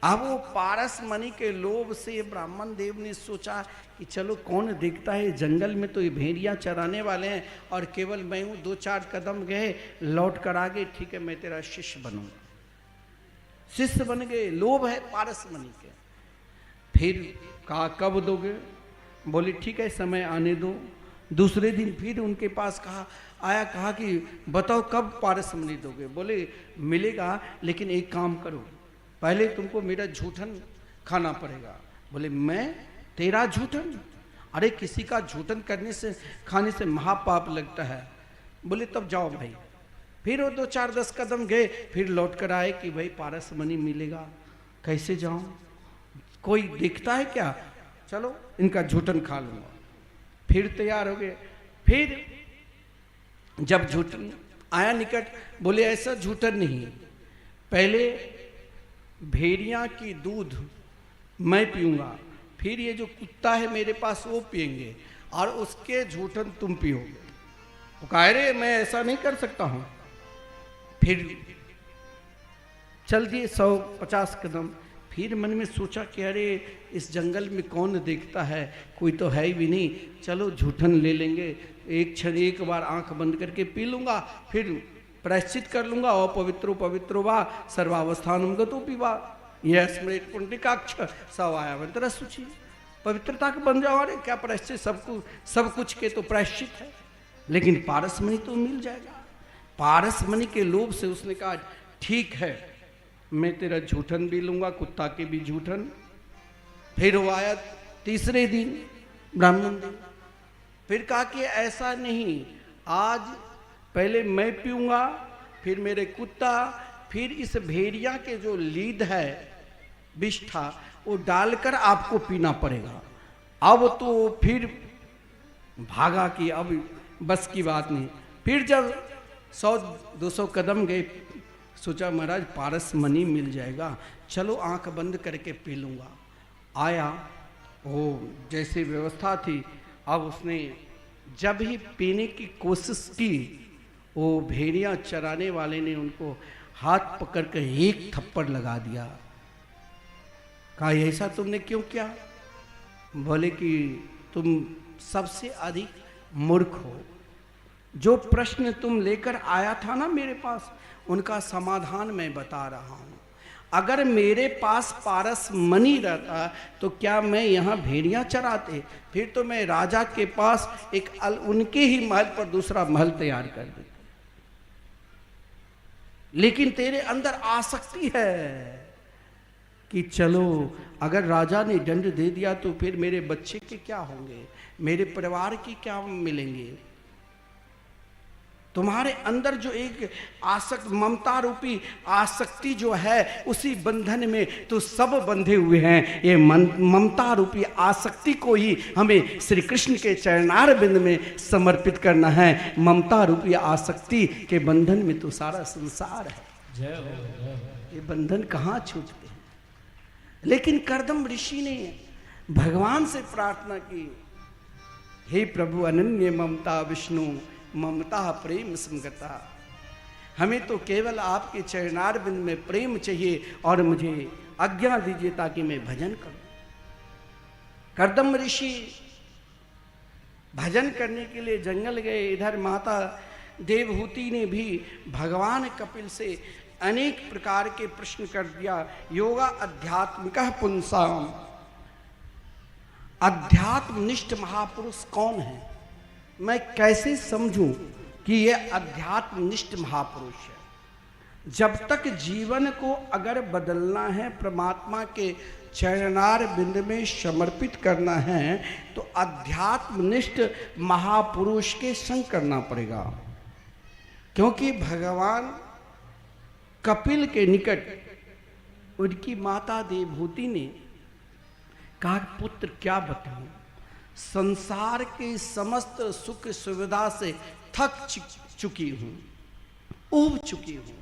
अब वो पारस मणि के लोभ से ब्राह्मण देव ने सोचा कि चलो कौन देखता है, जंगल में तो ये भेड़ियाँ चराने वाले हैं और केवल मैं हूँ। 2-4 कदम गए, लौट कर आ गए, ठीक है मैं तेरा शिष्य बनूंगा। शिष्य बन गए, लोभ है पारस मणि के। फिर कहा कब दोगे? बोले ठीक है समय आने दो। दूसरे दिन फिर उनके पास कहा कि बताओ कब पारस मणि दोगे? बोले मिलेगा, लेकिन एक काम करो, पहले तुमको मेरा झूठन खाना पड़ेगा। बोले मैं तेरा झूठन? अरे किसी का झूठन करने से खाने से महापाप लगता है। बोले तब जाओ भाई। फिर वो 2-4-10 कदम गए, फिर लौट कर आए कि भाई पारस मणि मिलेगा, कैसे जाऊं? कोई देखता है क्या? चलो इनका झूठन खा लूंगा। फिर तैयार हो गए। फिर जब झूठन आया निकट, बोले ऐसा झूठन नहीं, पहले भेड़िया की दूध मैं पीऊंगा, फिर ये जो कुत्ता है मेरे पास वो पिएंगे, और उसके झूठन तुम पियोगे। वो कह रहे मैं ऐसा नहीं कर सकता हूं। फिर चल दिए 100-50 कदम। फिर मन में सोचा कि अरे इस जंगल में कौन देखता है, कोई तो है भी नहीं, चलो झूठन ले लेंगे, एक बार आंख बंद करके पी लूंगा, फिर प्रायश्चित कर लूंगा। और पवित्रो वा सर्वावस्थानम गतो पीवा यह स्मृत पुंडिकाक्ष सवायावंतर सूची। पवित्रता के बन जाओ। अरे क्या प्रायश्चित, सब कुछ के तो प्रायश्चित है, लेकिन पारस मणि तो मिल जाएगा। पारस मणि के लोभ से उसने कहा ठीक है मैं तेरा झूठन भी लूंगा, कुत्ता के भी झूठन। फिर वो आया तीसरे दिन ब्राह्मण दिन, फिर कहा कि ऐसा नहीं, आज पहले मैं पीऊंगा, फिर मेरे कुत्ता, फिर इस भेड़िया के जो लीद है विष था वो डालकर आपको पीना पड़ेगा। अब तो फिर भागा कि अब बस की बात नहीं। फिर जब 100-200 कदम गए, सोचा महाराज पारस मणि मिल जाएगा, चलो आंख बंद करके पी लूंगा। आया, वो जैसे व्यवस्था थी, अब उसने जब ही पीने की कोशिश की, वो भेड़िया चराने वाले ने उनको हाथ पकड़ कर एक थप्पड़ लगा दिया। कहा ऐसा तुमने क्यों किया? बोले कि तुम सबसे अधिक मूर्ख हो। जो प्रश्न तुम लेकर आया था ना मेरे पास, उनका समाधान मैं बता रहा हूं। अगर मेरे पास पारस मणि रहता तो क्या मैं यहाँ भेड़ियाँ चराते? फिर तो मैं राजा के पास उनके ही महल पर दूसरा महल तैयार कर देता। लेकिन तेरे अंदर आसक्ति है कि चलो अगर राजा ने दंड दे दिया तो फिर मेरे बच्चे के क्या होंगे, मेरे परिवार की क्या मिलेंगे। तुम्हारे अंदर जो एक आसक्त ममता रूपी आसक्ति जो है, उसी बंधन में तो सब बंधे हुए हैं। ये ममता रूपी आसक्ति को ही हमें श्री कृष्ण के चरणार बिंद में समर्पित करना है। ममता रूपी आसक्ति के बंधन में तो सारा संसार है। जय हो। ये बंधन कहाँ छूटते हैं। लेकिन कर्दम ऋषि ने भगवान से प्रार्थना की, हे प्रभु अनन्य ममता विष्णु ममता प्रेम संगता, हमें तो केवल आपके चरणार बिंद में प्रेम चाहिए और मुझे आज्ञा दीजिए ताकि मैं भजन करूं। कर्दम ऋषि भजन करने के लिए जंगल गए। इधर माता देवहूति ने भी भगवान कपिल से अनेक प्रकार के प्रश्न कर दिया। योगा अध्यात्मिका पुंसाम, अध्यात्मनिष्ठ महापुरुष कौन है? मैं कैसे समझूं कि यह अध्यात्मनिष्ठ महापुरुष है? जब तक जीवन को अगर बदलना है, परमात्मा के चरणार बिंद में समर्पित करना है, तो अध्यात्मनिष्ठ महापुरुष के संग करना पड़ेगा। क्योंकि भगवान कपिल के निकट उनकी माता देवहूति ने कहा, पुत्र क्या बताऊं, संसार के समस्त सुख सुविधा से थक चुकी हूं। ऊब चुकी हूँ।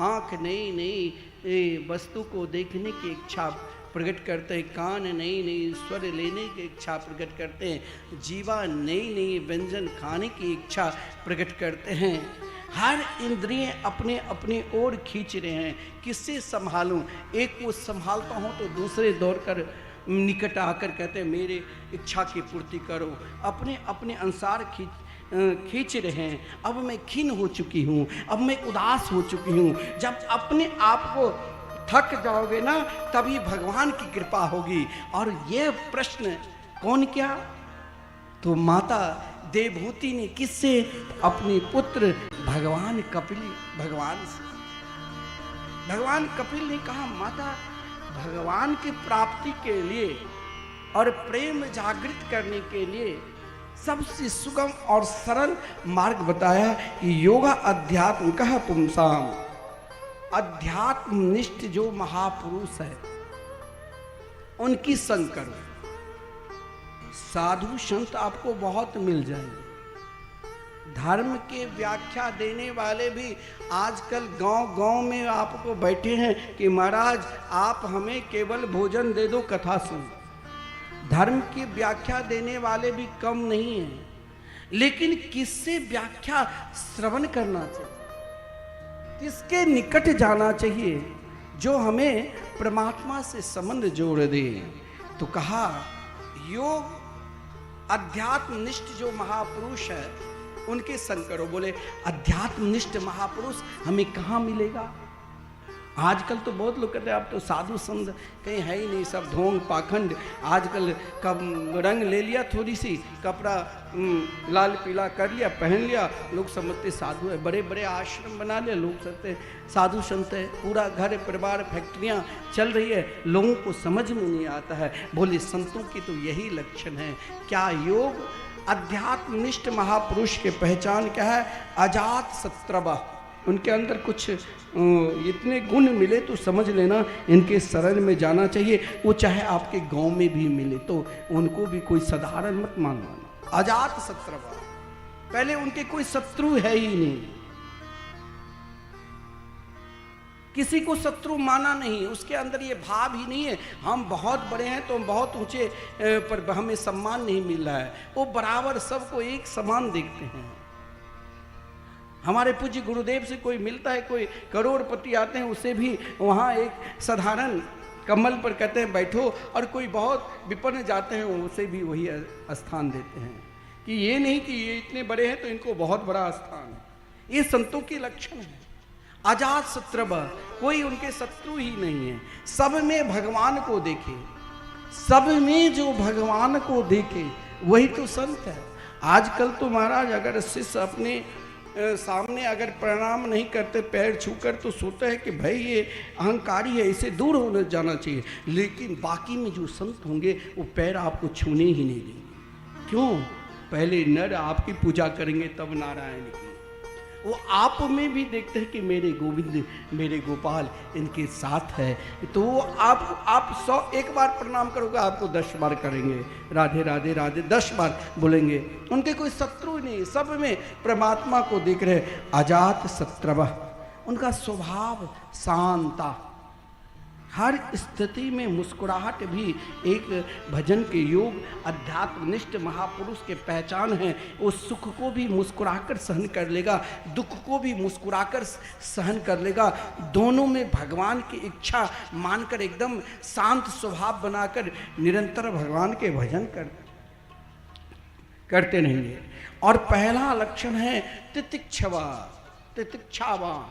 आँख नई नई वस्तु को देखने की इच्छा प्रकट करते हैं, कान नई नई स्वर लेने की इच्छा प्रकट करते हैं, जीवा नई नई व्यंजन खाने की इच्छा प्रकट करते हैं। हर इंद्रिय अपने अपने ओर खींच रहे हैं, किससे संभालूं? एक को संभालता हूं तो दूसरे दौड़कर निकट आकर कहते हैं मेरे इच्छा की पूर्ति करो। अपने अपने अनुसार खींच रहे हैं। अब मैं खिन्न हो चुकी हूँ, अब मैं उदास हो चुकी हूँ। जब अपने आप को थक जाओगे ना, तभी भगवान की कृपा होगी। और यह प्रश्न कौन किया? तो माता देवहूति ने किससे? अपने पुत्र भगवान कपिल भगवान से। भगवान कपिल ने कहा माता, भगवान की प्राप्ति के लिए और प्रेम जागृत करने के लिए सबसे सुगम और सरल मार्ग बताया कि योगा अध्यात्म कह पुंसाम। अध्यात्मनिष्ठ जो महापुरुष है उनकी संग करो। साधु संत आपको बहुत मिल जाएंगे। धर्म के व्याख्या देने वाले भी आजकल गांव-गांव में आपको बैठे हैं कि महाराज आप हमें केवल भोजन दे दो, कथा सुन। धर्म की व्याख्या देने वाले भी कम नहीं हैं, लेकिन किससे व्याख्या श्रवण करना चाहिए, किसके निकट जाना चाहिए जो हमें परमात्मा से संबंध जोड़ दे। तो कहा योग अध्यात्मनिष्ठ जो महापुरुष है उनके संग करो। बोले अध्यात्मनिष्ठ महापुरुष हमें कहाँ मिलेगा? आजकल तो बहुत लोग कहते हैं आप तो साधु संत कहीं है ही नहीं, सब ढोंग पाखंड। आजकल कब रंग ले लिया, थोड़ी सी कपड़ा लाल पीला कर लिया, पहन लिया, लोग समझते साधु है। बड़े बड़े आश्रम बना लिया, लोग समझते साधु संत है। पूरा घर परिवार फैक्ट्रियां चल रही है, लोगों को समझ में नहीं आता है। बोले संतों की तो यही लक्षण है। क्या योग अध्यात्मनिष्ठ महापुरुष के पहचान क्या है? अजात शत्रव। उनके अंदर कुछ इतने गुण मिले तो समझ लेना इनके शरण में जाना चाहिए। वो चाहे आपके गांव में भी मिले तो उनको भी कोई साधारण मत मानना। अजात शत्रु, पहले उनके कोई शत्रु है ही नहीं, किसी को शत्रु माना नहीं। उसके अंदर ये भाव ही नहीं है हम बहुत बड़े हैं तो हम बहुत ऊंचे पर हमें सम्मान नहीं मिल रहा है। वो बराबर सबको एक समान देखते हैं। हमारे पूज्य गुरुदेव से कोई मिलता है, कोई करोड़पति आते हैं, उसे भी वहाँ एक साधारण कमल पर कहते हैं बैठो, और कोई बहुत विपन्न जाते हैं उसे भी वही स्थान देते हैं। कि ये नहीं कि ये इतने बड़े हैं तो इनको बहुत बड़ा स्थान है। ये संतों के लक्षण है। अजात शत्रु, कोई उनके शत्रु ही नहीं है। सब में भगवान को देखे, सब में जो भगवान को देखे वही तो संत है। आजकल तो महाराज अगर शिष्य अपने सामने अगर प्रणाम नहीं करते पैर छूकर तो सोचता है कि भाई ये अहंकारी है, इसे दूर होने जाना चाहिए। लेकिन बाकी में जो संत होंगे वो पैर आपको छूने ही नहीं देंगे। क्यों? पहले नर आपकी पूजा करेंगे तब नारायण की। वो आप में भी देखते हैं कि मेरे गोविंद मेरे गोपाल इनके साथ है, तो आप 100 एक बार प्रणाम करोगे आपको 10 बार करेंगे, राधे राधे राधे 10 बार बोलेंगे। उनके कोई शत्रु नहीं, सब में परमात्मा को देख रहे। अजात शत्रु, उनका स्वभाव शांता, हर स्थिति में मुस्कुराहट भी एक भजन के योग अध्यात्मनिष्ठ महापुरुष के पहचान है। वो सुख को भी मुस्कुराकर सहन कर लेगा, दुख को भी मुस्कुराकर सहन कर लेगा। दोनों में भगवान की इच्छा मानकर एकदम शांत स्वभाव बनाकर निरंतर भगवान के भजन करते रहेंगे। और पहला लक्षण है तितिक्षवा, तितिक्षावान,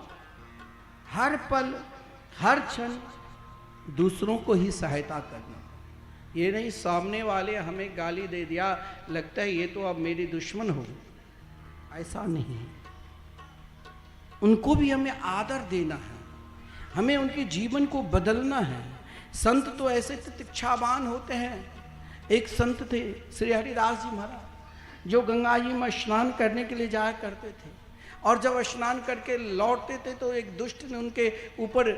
हर पल हर क्षण दूसरों को ही सहायता करना। ये नहीं सामने वाले हमें गाली दे दिया लगता है ये तो अब मेरी दुश्मन हो, ऐसा नहीं। उनको भी हमें आदर देना है, हमें उनके जीवन को बदलना है। संत तो ऐसे तितिक्षावान होते हैं। एक संत थे श्री हरिदास जी महाराज, जो गंगा जी में स्नान करने के लिए जाया करते थे, और जब स्नान करके लौटते थे तो एक दुष्ट ने उनके ऊपर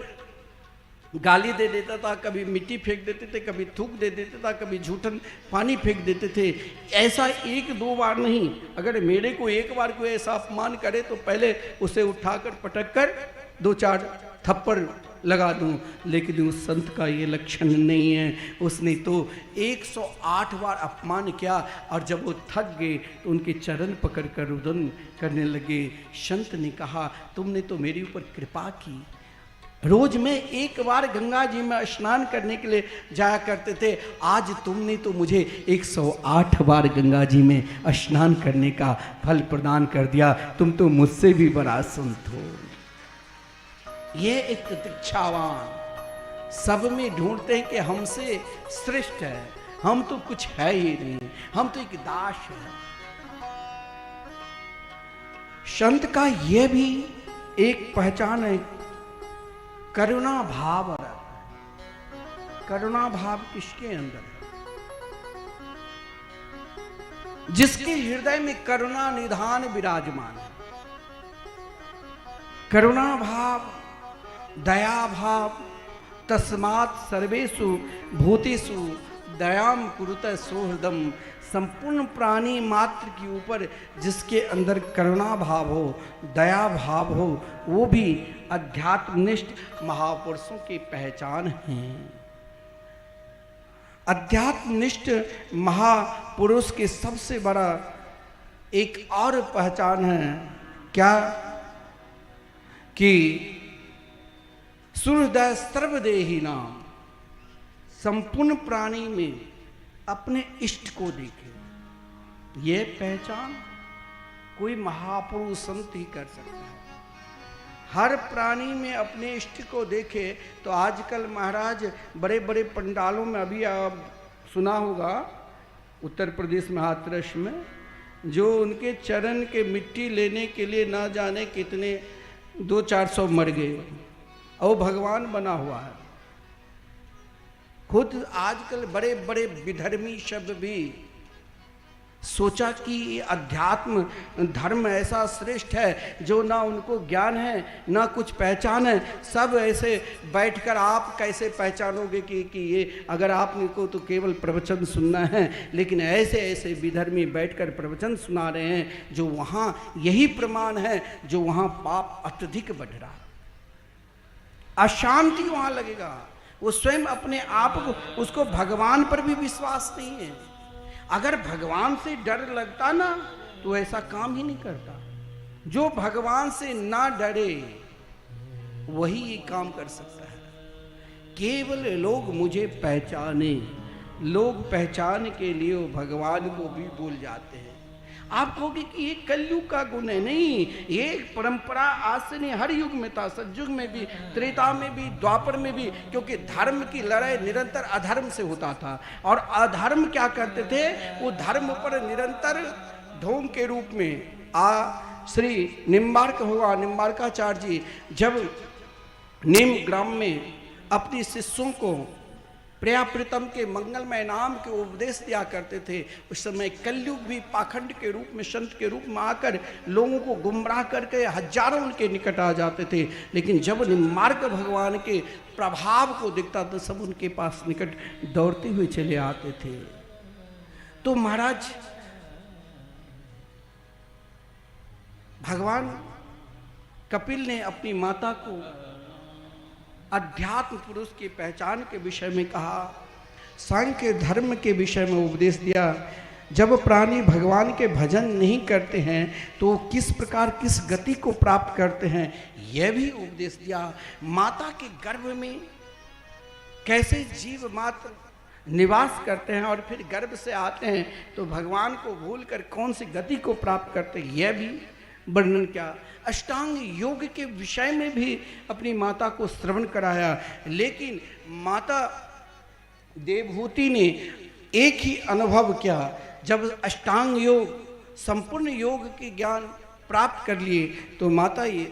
गाली दे देता था, कभी मिट्टी फेंक देते थे, कभी थूक दे देता था, कभी झूठन पानी फेंक देते थे। ऐसा एक दो बार नहीं, अगर मेरे को एक बार कोई ऐसा अपमान करे तो पहले उसे उठाकर पटक कर 2-4 थप्पड़ लगा दूं, लेकिन उस संत का ये लक्षण नहीं है। उसने तो 108 बार अपमान किया और जब वो थक गए तो उनके चरण पकड़कर रुदन करने लगे। संत ने कहा, तुमने तो मेरे ऊपर कृपा की, रोज में एक बार गंगा जी में स्नान करने के लिए जाया करते थे, आज तुमने तो मुझे 108 बार गंगा जी में स्नान करने का फल प्रदान कर दिया। तुम तो मुझसे भी बड़ा संत हो। ये एक प्रतीक्षावान सब में ढूंढते हैं कि हमसे श्रेष्ठ है, हम तो कुछ है ही नहीं, हम तो एक दास है। संत का यह भी एक पहचान है, करुणा भाव रहता है। करुणा भाव किसके अंदर है? जिसके हृदय में करुणा निधान विराजमान है। करुणा भाव, दया भाव, तस्मात् सर्वेषु भूतेषु दयाम कुरुत सोहृदम। संपूर्ण प्राणी मात्र के ऊपर जिसके अंदर करुणा भाव हो, दया भाव हो, वो भी अध्यात्मनिष्ठ महापुरुषों की पहचान है। अध्यात्मनिष्ठ महापुरुष के सबसे बड़ा एक और पहचान है क्या, कि सूर्योदय सर्वदेही नाम, संपूर्ण प्राणी में अपने इष्ट को देखे। यह पहचान कोई महापुरुष संत ही कर सकता है। हर प्राणी में अपने इष्ट को देखे। तो आजकल महाराज बड़े बड़े पंडालों में, अभी आप सुना होगा उत्तर प्रदेश में हाथरस में, जो उनके चरण के मिट्टी लेने के लिए ना जाने कितने 200-400 मर गए, और भगवान बना हुआ है। खुद आजकल बड़े बड़े विधर्मी शब्द भी सोचा कि अध्यात्म धर्म ऐसा श्रेष्ठ है जो ना उनको ज्ञान है ना कुछ पहचान है। सब ऐसे बैठकर आप कैसे पहचानोगे कि ये, अगर आपने को तो केवल प्रवचन सुनना है, लेकिन ऐसे ऐसे विधर्मी बैठकर प्रवचन सुना रहे हैं जो वहाँ यही प्रमाण है, जो वहाँ पाप अत्यधिक बढ़ रहा, अशांति वहाँ लगेगा। वो स्वयं अपने आप को, उसको भगवान पर भी विश्वास नहीं है। अगर भगवान से डर लगता ना तो ऐसा काम ही नहीं करता। जो भगवान से ना डरे वही ये काम कर सकता है। केवल लोग मुझे पहचाने, लोग पहचान के लिए भगवान को भी भूल जाते हैं। आप कहोगे कि ये कलयुग का गुण है, नहीं, ये एक परंपरा आज से नहीं, हर युग में था, सतयुग में भी, त्रेता में भी, द्वापर में भी, क्योंकि धर्म की लड़ाई निरंतर अधर्म से होता था। और अधर्म क्या करते थे, वो धर्म पर निरंतर ढोंग के रूप में श्री निम्बार्क हुआ, निम्बार्काचार्य जी जब निम ग्राम में अपने शिष्यों को प्रिया प्रीतम के मंगलमय नाम के उपदेश दिया करते थे, उस समय कलयुग भी पाखंड के रूप में, संत के रूप में आकर लोगों को गुमराह करके हजारों उनके निकट आ जाते थे। लेकिन जब निम्बार्क भगवान के प्रभाव को दिखता तो सब उनके पास निकट दौड़ते हुए चले आते थे। तो महाराज भगवान कपिल ने अपनी माता को अध्यात्म पुरुष की पहचान के विषय में कहा, सांख्य धर्म के विषय में उपदेश दिया। जब प्राणी भगवान के भजन नहीं करते हैं तो किस प्रकार किस गति को प्राप्त करते हैं, यह भी उपदेश दिया। माता के गर्भ में कैसे जीव मात्र निवास करते हैं और फिर गर्भ से आते हैं तो भगवान को भूलकर कौन सी गति को प्राप्त करते हैं, यह भी वर्णन किया। अष्टांग योग के विषय में भी अपनी माता को श्रवण कराया। लेकिन माता देवहूति ने एक ही अनुभव किया, जब अष्टांग योग, संपूर्ण योग के ज्ञान प्राप्त कर लिए तो माता ये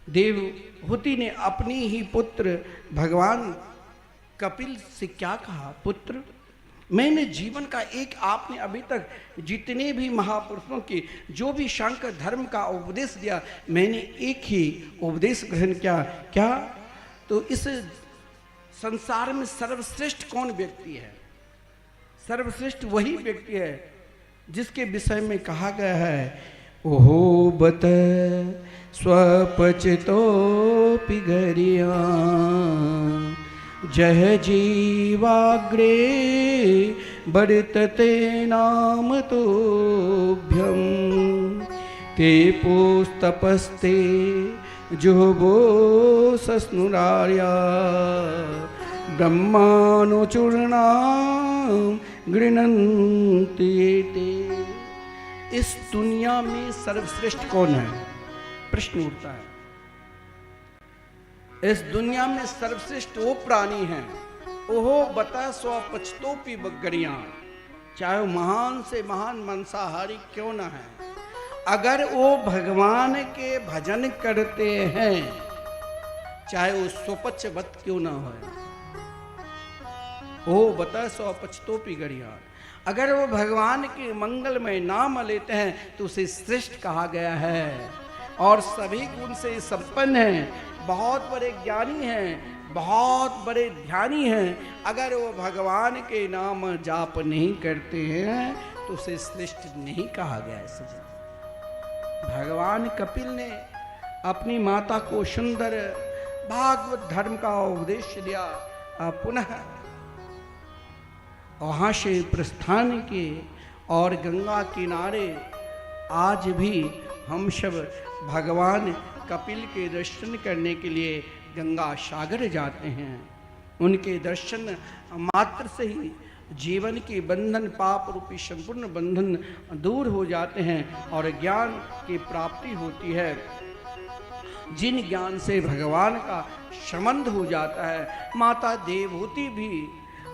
देवहूति ने अपनी ही पुत्र भगवान कपिल से क्या कहा, पुत्र मैंने जीवन का एक, आपने अभी तक जितने भी महापुरुषों के जो भी शांकर धर्म का उपदेश दिया, मैंने एक ही उपदेश ग्रहण किया। क्या? तो इस संसार में सर्वश्रेष्ठ कौन व्यक्ति है? सर्वश्रेष्ठ वही व्यक्ति है जिसके विषय में कहा गया है, ओहो बत स्वपचितोपि गरिया जह जीवाग्रे वर्तते नाम तोभ्यम ते पुस्तपस्ते जुहबो सस्नुरार्या ब्रह्मानुचूर्णा गृह्णन्ति ते। इस दुनिया में सर्वश्रेष्ठ कौन है? प्रश्न उठता है। इस दुनिया में सर्वश्रेष्ठ वो प्राणी हैं, ओहो बता स्वपचितोपि गरिया, चाहे वो महान से महान मांसाहारी क्यों ना है, अगर वो भगवान के भजन करते हैं, चाहे वो स्वपचवत क्यों ना हो, ओ बता स्वपचितोपि गरिया, अगर वो भगवान के मंगलमय नाम लेते हैं तो उसे श्रेष्ठ कहा गया है। और सभी गुण से संपन्न हैं, बहुत बड़े ज्ञानी हैं, बहुत बड़े ध्यानी हैं, अगर वो भगवान के नाम जाप नहीं करते हैं तो उसे श्रेष्ठ नहीं कहा गया है। सजन, भगवान कपिल ने अपनी माता को सुंदर भागवत धर्म का उपदेश दिया, पुनः वहाँ से प्रस्थान किए और गंगा किनारे आज भी हम सब भगवान कपिल के दर्शन करने के लिए गंगा सागर जाते हैं। उनके दर्शन मात्र से ही जीवन के बंधन, पाप रूपी संपूर्ण बंधन दूर हो जाते हैं और ज्ञान की प्राप्ति होती है। जिन ज्ञान से भगवान का संबंध हो जाता है, माता देवहूति भी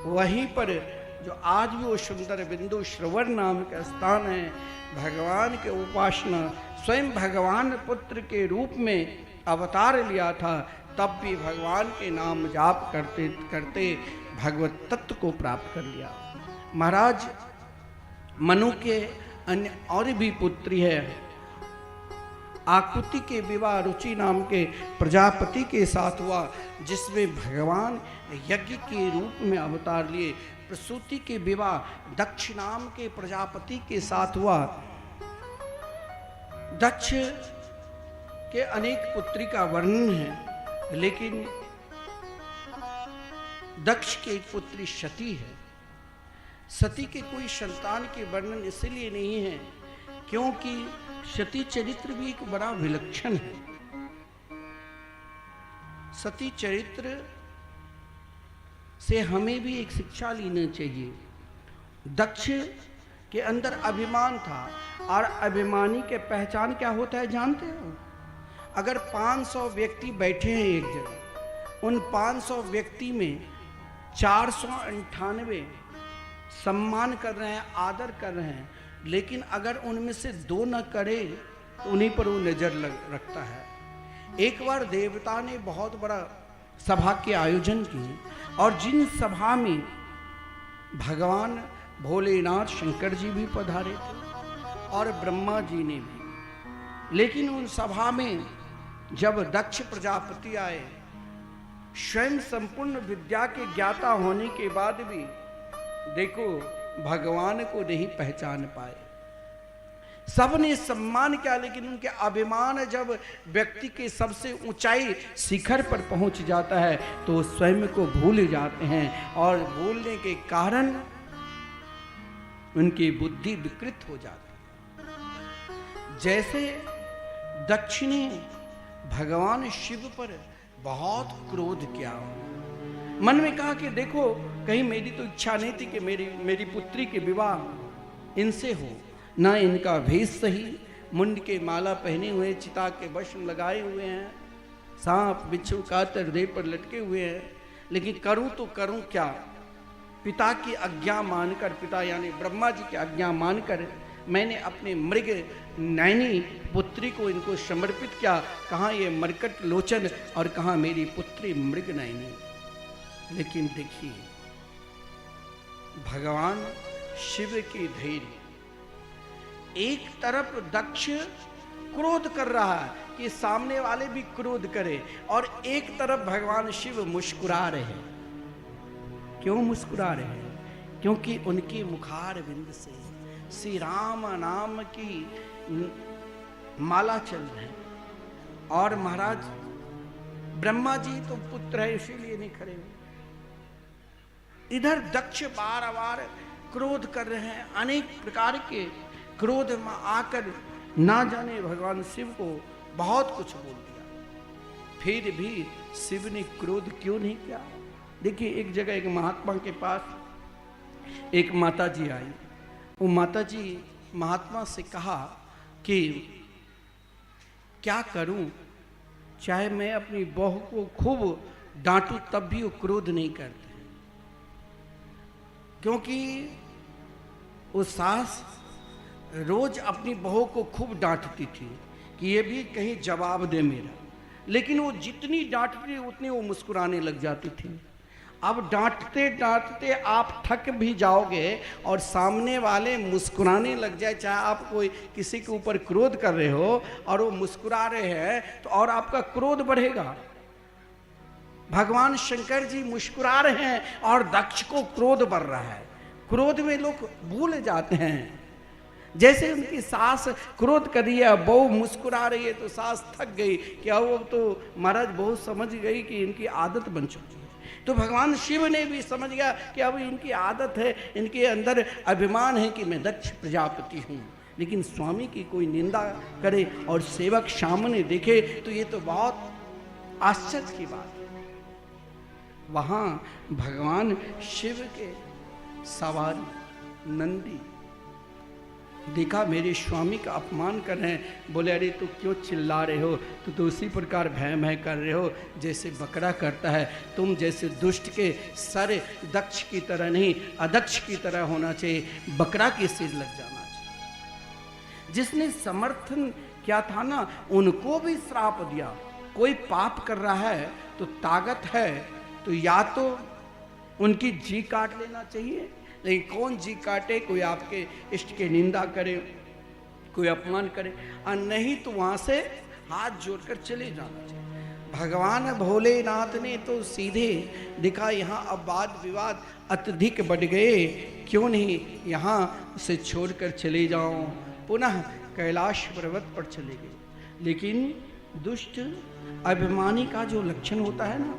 वहीं पर, जो आज भी वो सुंदर बिंदु श्रवण नाम का स्थान है, भगवान के उपासना, स्वयं भगवान पुत्र के रूप में अवतार लिया था, तब भी भगवान के नाम जाप करते करते भगवत तत्व को प्राप्त कर लिया। महाराज मनु के अन्य और भी पुत्री है। आकुति के विवाह रुचि नाम के प्रजापति के साथ हुआ, जिसमें भगवान यज्ञ के रूप में अवतार लिए। प्रसूति के विवाह दक्ष नाम के प्रजापति के साथ हुआ। दक्ष के अनेक पुत्री का वर्णन है, लेकिन दक्ष की एक पुत्री सती है। सती के कोई संतान के वर्णन इसलिए नहीं है क्योंकि सती चरित्र भी एक बड़ा विलक्षण है। सती चरित्र से हमें भी एक शिक्षा लेना चाहिए। दक्ष के अंदर अभिमान था, और अभिमानी के पहचान क्या होता है जानते हो? अगर 500 व्यक्ति बैठे हैं एक जगह, उन 500 व्यक्ति में 498 सम्मान कर रहे हैं, आदर कर रहे हैं, लेकिन अगर उनमें से 2 न करे तो उन्हीं पर वो नजर रखता है। एक बार देवता ने बहुत बड़ा सभा के आयोजन की, और जिन सभा में भगवान भोलेनाथ शंकर जी भी पधारे थे और ब्रह्मा जी ने भी, लेकिन उन सभा में जब दक्ष प्रजापति आए, स्वयं संपूर्ण विद्या के ज्ञाता होने के बाद भी देखो भगवान को नहीं पहचान पाए। सबने सम्मान किया, लेकिन उनके अभिमान जब व्यक्ति के सबसे ऊंचाई शिखर पर पहुंच जाता है तो वो स्वयं को भूल जाते हैं, और भूलने के कारण उनकी बुद्धि विकृत हो जाती है। जैसे दक्ष ने भगवान शिव पर बहुत क्रोध किया, मन में कहा कि देखो कहीं मेरी तो इच्छा नहीं थी कि मेरी पुत्री के विवाह इनसे हो, ना इनका भेष सही, मुंड के माला पहने हुए, चिता के भस्म लगाए हुए हैं, सांप बिच्छू कातर देह पर लटके हुए हैं, लेकिन करूं तो करूं क्या? पिता की आज्ञा मानकर, पिता यानी ब्रह्मा जी की आज्ञा मानकर मैंने अपने मृग नैनी पुत्री को इनको समर्पित किया। कहाँ ये मरकट लोचन और कहाँ मेरी पुत्री मृग नैनी। लेकिन देखिए भगवान शिव की धैर्य, एक तरफ दक्ष क्रोध कर रहा है कि सामने वाले भी क्रोध करे, और एक तरफ भगवान शिव मुस्कुरा रहे हैं। क्यों मुस्कुरा रहे हैं? क्योंकि उनके मुखार बिंद से श्री राम नाम की माला चल रही है। और महाराज ब्रह्मा जी तो पुत्र है, इसीलिए नहीं खड़े हुए। इधर दक्ष बार बार क्रोध कर रहे हैं, अनेक प्रकार के क्रोध में आकर ना जाने भगवान शिव को बहुत कुछ बोल दिया। फिर भी शिव ने क्रोध क्यों नहीं किया? देखिए, एक जगह एक महात्मा के पास एक माता जी आई। वो माता जी महात्मा से कहा कि क्या करूं, चाहे मैं अपनी बहू को खूब डांटूं तब भी वो क्रोध नहीं करते, क्योंकि वो सास रोज अपनी बहू को खूब डांटती थी कि ये भी कहीं जवाब दे मेरा, लेकिन वो जितनी डांटती उतनी वो मुस्कुराने लग जाती थी। अब डांटते डांटते आप थक भी जाओगे और सामने वाले मुस्कुराने लग जाए, चाहे आप कोई किसी के ऊपर क्रोध कर रहे हो और वो मुस्कुरा रहे हैं तो और आपका क्रोध बढ़ेगा। भगवान शंकर जी मुस्कुरा रहे हैं और दक्ष को क्रोध बढ़ रहा है। क्रोध में लोग भूल जाते हैं। जैसे उनकी सास क्रोध कर रही है, बहू मुस्कुरा रही है तो सास थक गई, क्या वो तो महाराज बहू समझ गई कि इनकी आदत बन चुकी है। तो भगवान शिव ने भी समझ गया कि अब इनकी आदत है, इनके अंदर अभिमान है कि मैं दक्ष प्रजापति हूँ। लेकिन स्वामी की कोई निंदा करे और सेवक सामने देखे तो ये तो बहुत आश्चर्य की बात है। वहाँ भगवान शिव के सवारी नंदी देखा मेरे स्वामी का अपमान कर रहे हैं। बोले अरे तू क्यों चिल्ला रहे हो, तू तो उसी प्रकार भय भय कर रहे हो जैसे बकरा करता है। तुम जैसे दुष्ट के सर दक्ष की तरह नहीं अदक्ष की तरह होना चाहिए, बकरा के सिर लग जाना चाहिए। जिसने समर्थन किया था ना, उनको भी श्राप दिया। कोई पाप कर रहा है तो ताकत है तो या तो उनकी जी काट लेना चाहिए, लेकिन कौन जी काटे? कोई आपके इष्ट के निंदा करे, कोई अपमान करे, और नहीं तो वहां से हाथ जोड़कर चले जाना चाहिए। भगवान भोलेनाथ ने तो सीधे दिखा, यहाँ अब वाद विवाद अत्यधिक बढ़ गए, क्यों नहीं यहाँ से छोड़कर चले जाओ, पुनः कैलाश पर्वत पर चले गए। लेकिन दुष्ट अभिमानी का जो लक्षण होता है ना,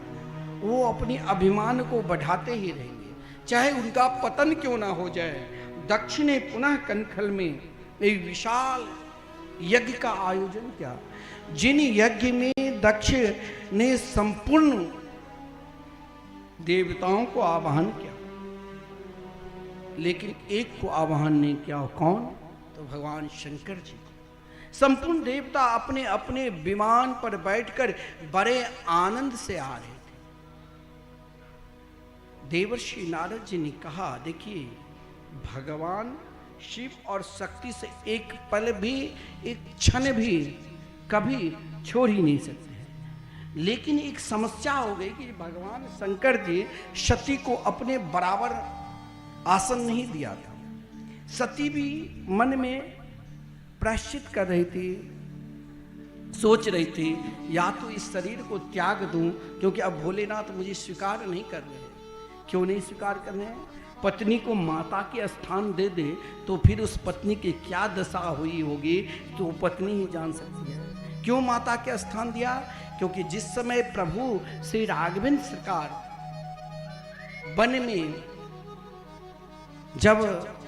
वो अपनी अभिमान को बढ़ाते ही रहेंगे, चाहे उनका पतन क्यों ना हो जाए। दक्ष ने पुनः कनखल में एक विशाल यज्ञ का आयोजन किया। जिन यज्ञ में दक्ष ने संपूर्ण देवताओं को आवाहन किया, लेकिन एक को आवाहन नहीं किया। कौन? तो भगवान शंकर जी। संपूर्ण देवता अपने अपने विमान पर बैठकर बड़े आनंद से आ रहे थे। देवर्षि नारद जी ने कहा, देखिए भगवान शिव और शक्ति से एक पल भी, एक क्षण भी कभी छोड़ ही नहीं सकते हैं। लेकिन एक समस्या हो गई कि भगवान शंकर जी सती को अपने बराबर आसन नहीं दिया था। सती भी मन में प्रायश्चित कर रही थी, सोच रही थी या तो इस शरीर को त्याग दूं, क्योंकि अब भोलेनाथ मुझे स्वीकार नहीं कर रहे। क्यों नहीं स्वीकार कर रहे हैं? पत्नी को माता के स्थान दे दे तो फिर उस पत्नी की क्या दशा हुई होगी तो पत्नी ही जान सकती है। क्यों माता के स्थान दिया? क्योंकि जिस समय प्रभु श्री राघवेंद्र सरकार वन में, जब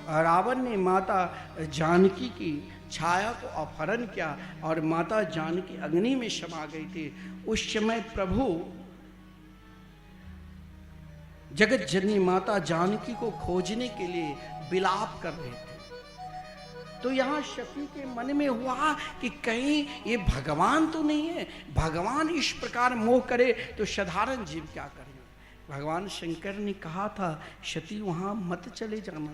रावण ने माता जानकी की छाया को अपहरण किया और माता जानकी अग्नि में समा गई थी, उस समय प्रभु जगत जननी माता जानकी को खोजने के लिए विलाप कर रहे थे। तो यहाँ सती के मन में हुआ कि कहीं ये भगवान तो नहीं है, भगवान इस प्रकार मोह करे तो साधारण जीव क्या करें। भगवान शंकर ने कहा था, सती वहाँ मत चले जाना,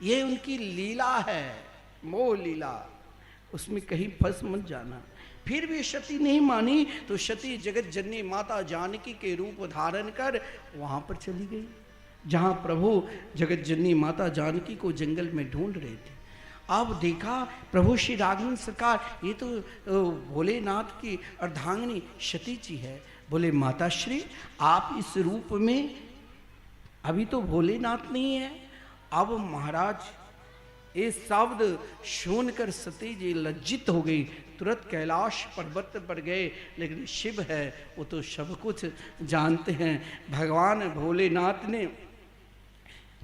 ये उनकी लीला है, मोह लीला, उसमें कहीं फंस मत जाना। फिर भी सती नहीं मानी तो सती जगत जननी माता जानकी के रूप धारण कर वहां पर चली गई, जहां प्रभु जगत जननी माता जानकी को जंगल में ढूंढ रहे थे। अब देखा प्रभु श्री राघवेंद्र सरकार, ये तो भोलेनाथ की अर्धांगिनी सती जी है। बोले माता श्री, आप इस रूप में अभी तो भोलेनाथ नहीं है। अब महाराज ये शब्द सुनकर सती जी लज्जित हो गई, तुरंत कैलाश पर्वत पर गए। लेकिन शिव है वो तो सब कुछ जानते हैं। भगवान भोलेनाथ ने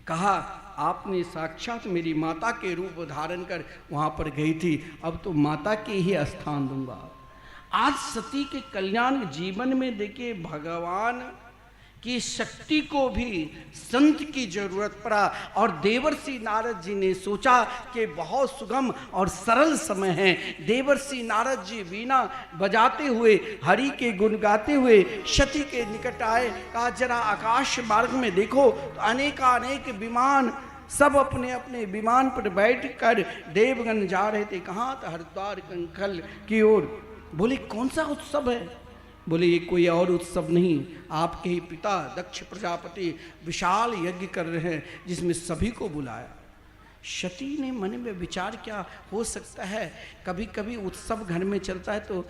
कहा आपने साक्षात मेरी माता के रूप धारण कर वहाँ पर गई थी, अब तो माता के ही स्थान दूंगा। आज सती के कल्याण जीवन में देखिए भगवान की शक्ति को भी संत की जरूरत पड़ा और देवर्षि नारद जी ने सोचा कि बहुत सुगम और सरल समय है। देवर्षि नारद जी वीणा बजाते हुए हरि के गुण गाते हुए सती के निकट आए। कहा जरा आकाश मार्ग में देखो तो अनेक विमान सब अपने अपने विमान पर बैठकर देवगण जा रहे थे। कहाँ? तो हरिद्वार कंखल की ओर। बोले कौन सा उत्सव है? बोले ये कोई और उत्सव नहीं, आपके ही पिता दक्ष प्रजापति विशाल यज्ञ कर रहे हैं जिसमें सभी को बुलाया। सती ने मन में विचार क्या हो सकता है, कभी कभी उत्सव घर में चलता है तो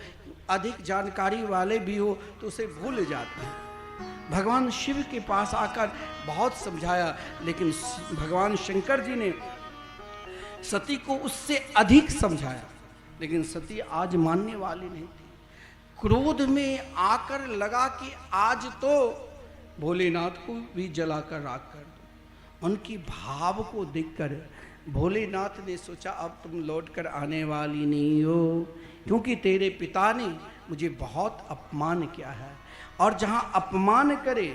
अधिक जानकारी वाले भी हो तो उसे भूल जाते हैं। भगवान शिव के पास आकर बहुत समझाया, लेकिन भगवान शंकर जी ने सती को उससे अधिक समझाया, लेकिन सती आज मानने वाली नहीं थी। क्रोध में आकर लगा कि आज तो भोलेनाथ को भी जलाकर राख कर दो। उनकी भाव को देखकर भोलेनाथ ने सोचा अब तुम लौटकर आने वाली नहीं हो, क्योंकि तेरे पिता ने मुझे बहुत अपमान किया है और जहां अपमान करे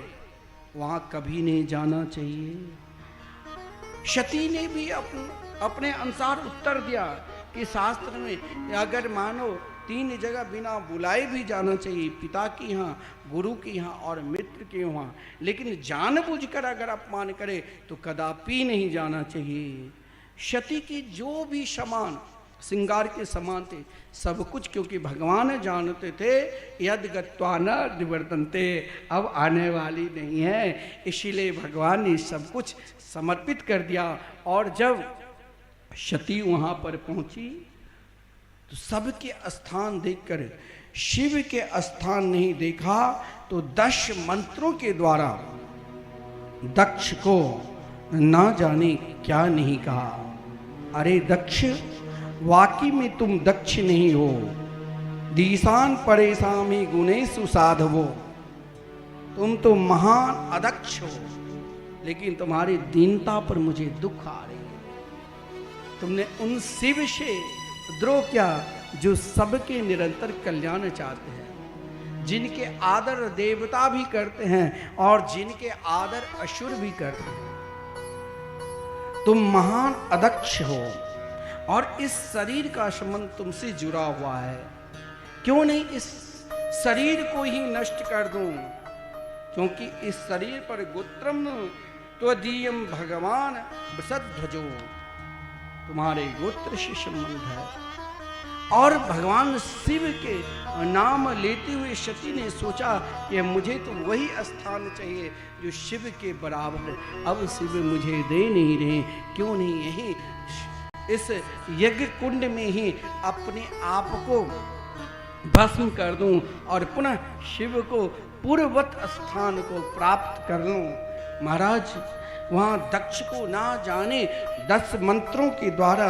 वहां कभी नहीं जाना चाहिए। सती ने भी अपने अनुसार उत्तर दिया कि शास्त्र में अगर मानो 3 जगह बिना बुलाए भी जाना चाहिए, पिता के यहाँ, गुरु के यहाँ और मित्र के वहाँ, लेकिन जानबूझकर अगर अपमान करे तो कदापि नहीं जाना चाहिए। सती की जो भी सामान श्रृंगार के समान थे सब कुछ, क्योंकि भगवान जानते थे यद गत्वा न निवर्तन्ते, अब आने वाली नहीं है, इसीलिए भगवान ने सब कुछ समर्पित कर दिया। और जब सती वहाँ पर पहुँची तो सबके स्थान देखकर शिव के स्थान नहीं देखा तो 10 मंत्रों के द्वारा दक्ष को ना जाने क्या नहीं कहा। अरे दक्ष, वाकई में तुम दक्ष नहीं हो, दीशान परेशानी गुणेषु साधवो, तुम तो महान अदक्ष हो, लेकिन तुम्हारी दीनता पर मुझे दुख आ रही है। तुमने उन शिव से द्रोह किया जो सबके निरंतर कल्याण चाहते हैं, जिनके आदर देवता भी करते हैं और जिनके आदर असुर भी करते हैं। तुम महान अदक्ष हो और इस शरीर का संबंध तुमसे जुड़ा हुआ है, क्यों नहीं इस शरीर को ही नष्ट कर दूं, क्योंकि इस शरीर पर गोत्रम त्वदीयम भगवान वसध्वजो, तुम्हारे गोत्र से संबंध है। और भगवान शिव के नाम लेते हुए सती ने सोचा कि मुझे तो वही स्थान चाहिए जो शिव के बराबर है। अब शिव मुझे दे नहीं रहे, क्यों नहीं यही इस यज्ञ कुंड में ही अपने आप को भस्म कर दूं और पुनः शिव को पूर्ववत स्थान को प्राप्त कर लूं। महाराज वहाँ दक्ष को ना जाने 10 मंत्रों के द्वारा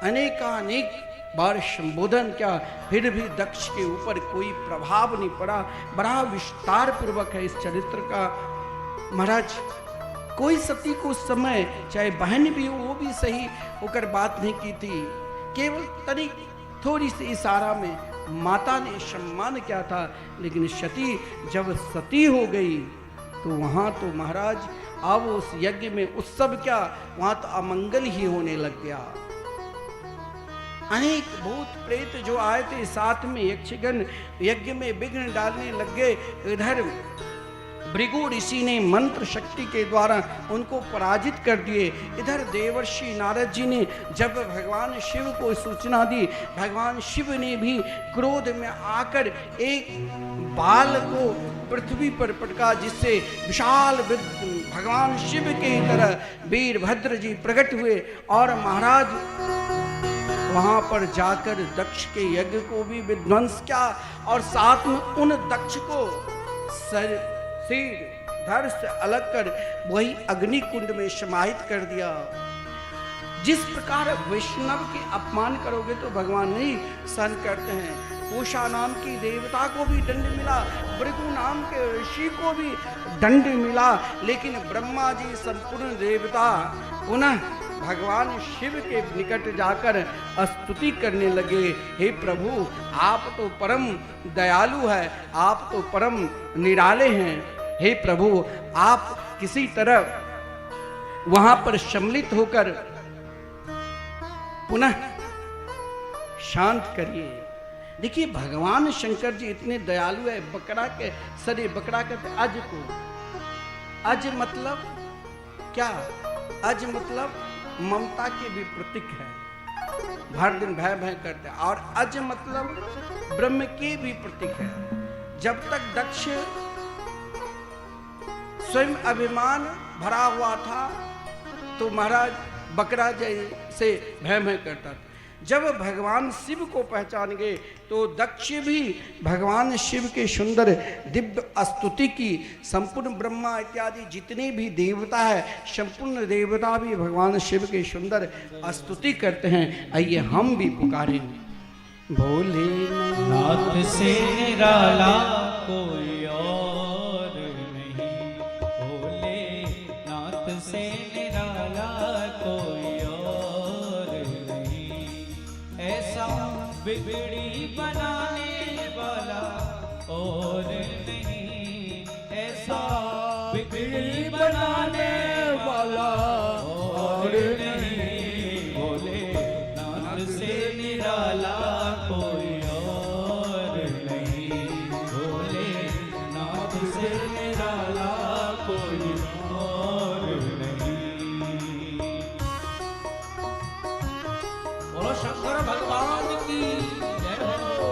अनेकानेक बार संबोधन किया, फिर भी दक्ष के ऊपर कोई प्रभाव नहीं पड़ा। बड़ा विस्तार पूर्वक है इस चरित्र का। महाराज कोई सती को उस समय चाहे बहन भी हो वो भी सही होकर बात नहीं की थी, केवल तनिक थोड़ी सी इशारा में माता ने सम्मान किया था। लेकिन सती जब सती हो गई तो वहाँ तो महाराज अब उस यज्ञ में उत्सव क्या, वहाँ तो अमंगल ही होने लग गया। अनेक भूत प्रेत जो आए थे साथ में यक्षगण यज्ञ में विघ्न डालने लग गए। इधर भृगु ऋषि ने मंत्र शक्ति के द्वारा उनको पराजित कर दिए। इधर देवर्षि नारद जी ने जब भगवान शिव को सूचना दी, भगवान शिव ने भी क्रोध में आकर एक बाल को पृथ्वी पर पटका, जिससे विशाल भगवान शिव के ही तरह वीरभद्र जी प्रकट हुए और महाराज वहां पर जाकर दक्ष के यज्ञ को भी विध्वंस किया और साथ में उन दक्ष को सिर धड़ से अलग कर वही अग्नि कुंड में समाहित कर दिया। जिस प्रकार वैष्णव के अपमान करोगे तो भगवान नहीं सहन करते हैं। पूषा नाम की देवता को भी दंड मिला, भृगु नाम के ऋषि को भी दंड मिला, लेकिन ब्रह्मा जी संपूर्ण देवता पुनः भगवान शिव के निकट जाकर स्तुति करने लगे, हे प्रभु आप तो परम दयालु है, आप तो परम निराले हैं, हे प्रभु आप किसी तरह वहां पर सम्मिलित होकर पुनः शांत करिए। देखिए भगवान शंकर जी इतने दयालु है। बकरा के सरे बकरा कहते अज को, अज मतलब क्या? अज मतलब ममता के भी प्रतीक है, हर दिन भय भय करते हैं। और अज मतलब ब्रह्म के भी प्रतीक है। जब तक दक्ष स्वयं अभिमान भरा हुआ था तो महाराज बकरा जैसे भय भय करता था। जब भगवान शिव को पहचान गए तो दक्ष भी भगवान शिव के सुंदर दिव्य स्तुति की। संपूर्ण ब्रह्मा इत्यादि जितने भी देवता है, संपूर्ण देवता भी भगवान शिव के सुंदर स्तुति करते हैं। आइए हम भी पुकारें, भोले नाथ से निराला कोई और नहीं, भोले नाथ से निराला कोई और नहीं, ऐसा बिगड़ी बनाने वाला और नहीं, ऐसा बिगड़ी बनाने वाला और नहीं, भोले नाथ से निराला कोई और नहीं, भोले नाथ से निराला कोई और नहीं। बोलो शंकर भगवान की जय हो।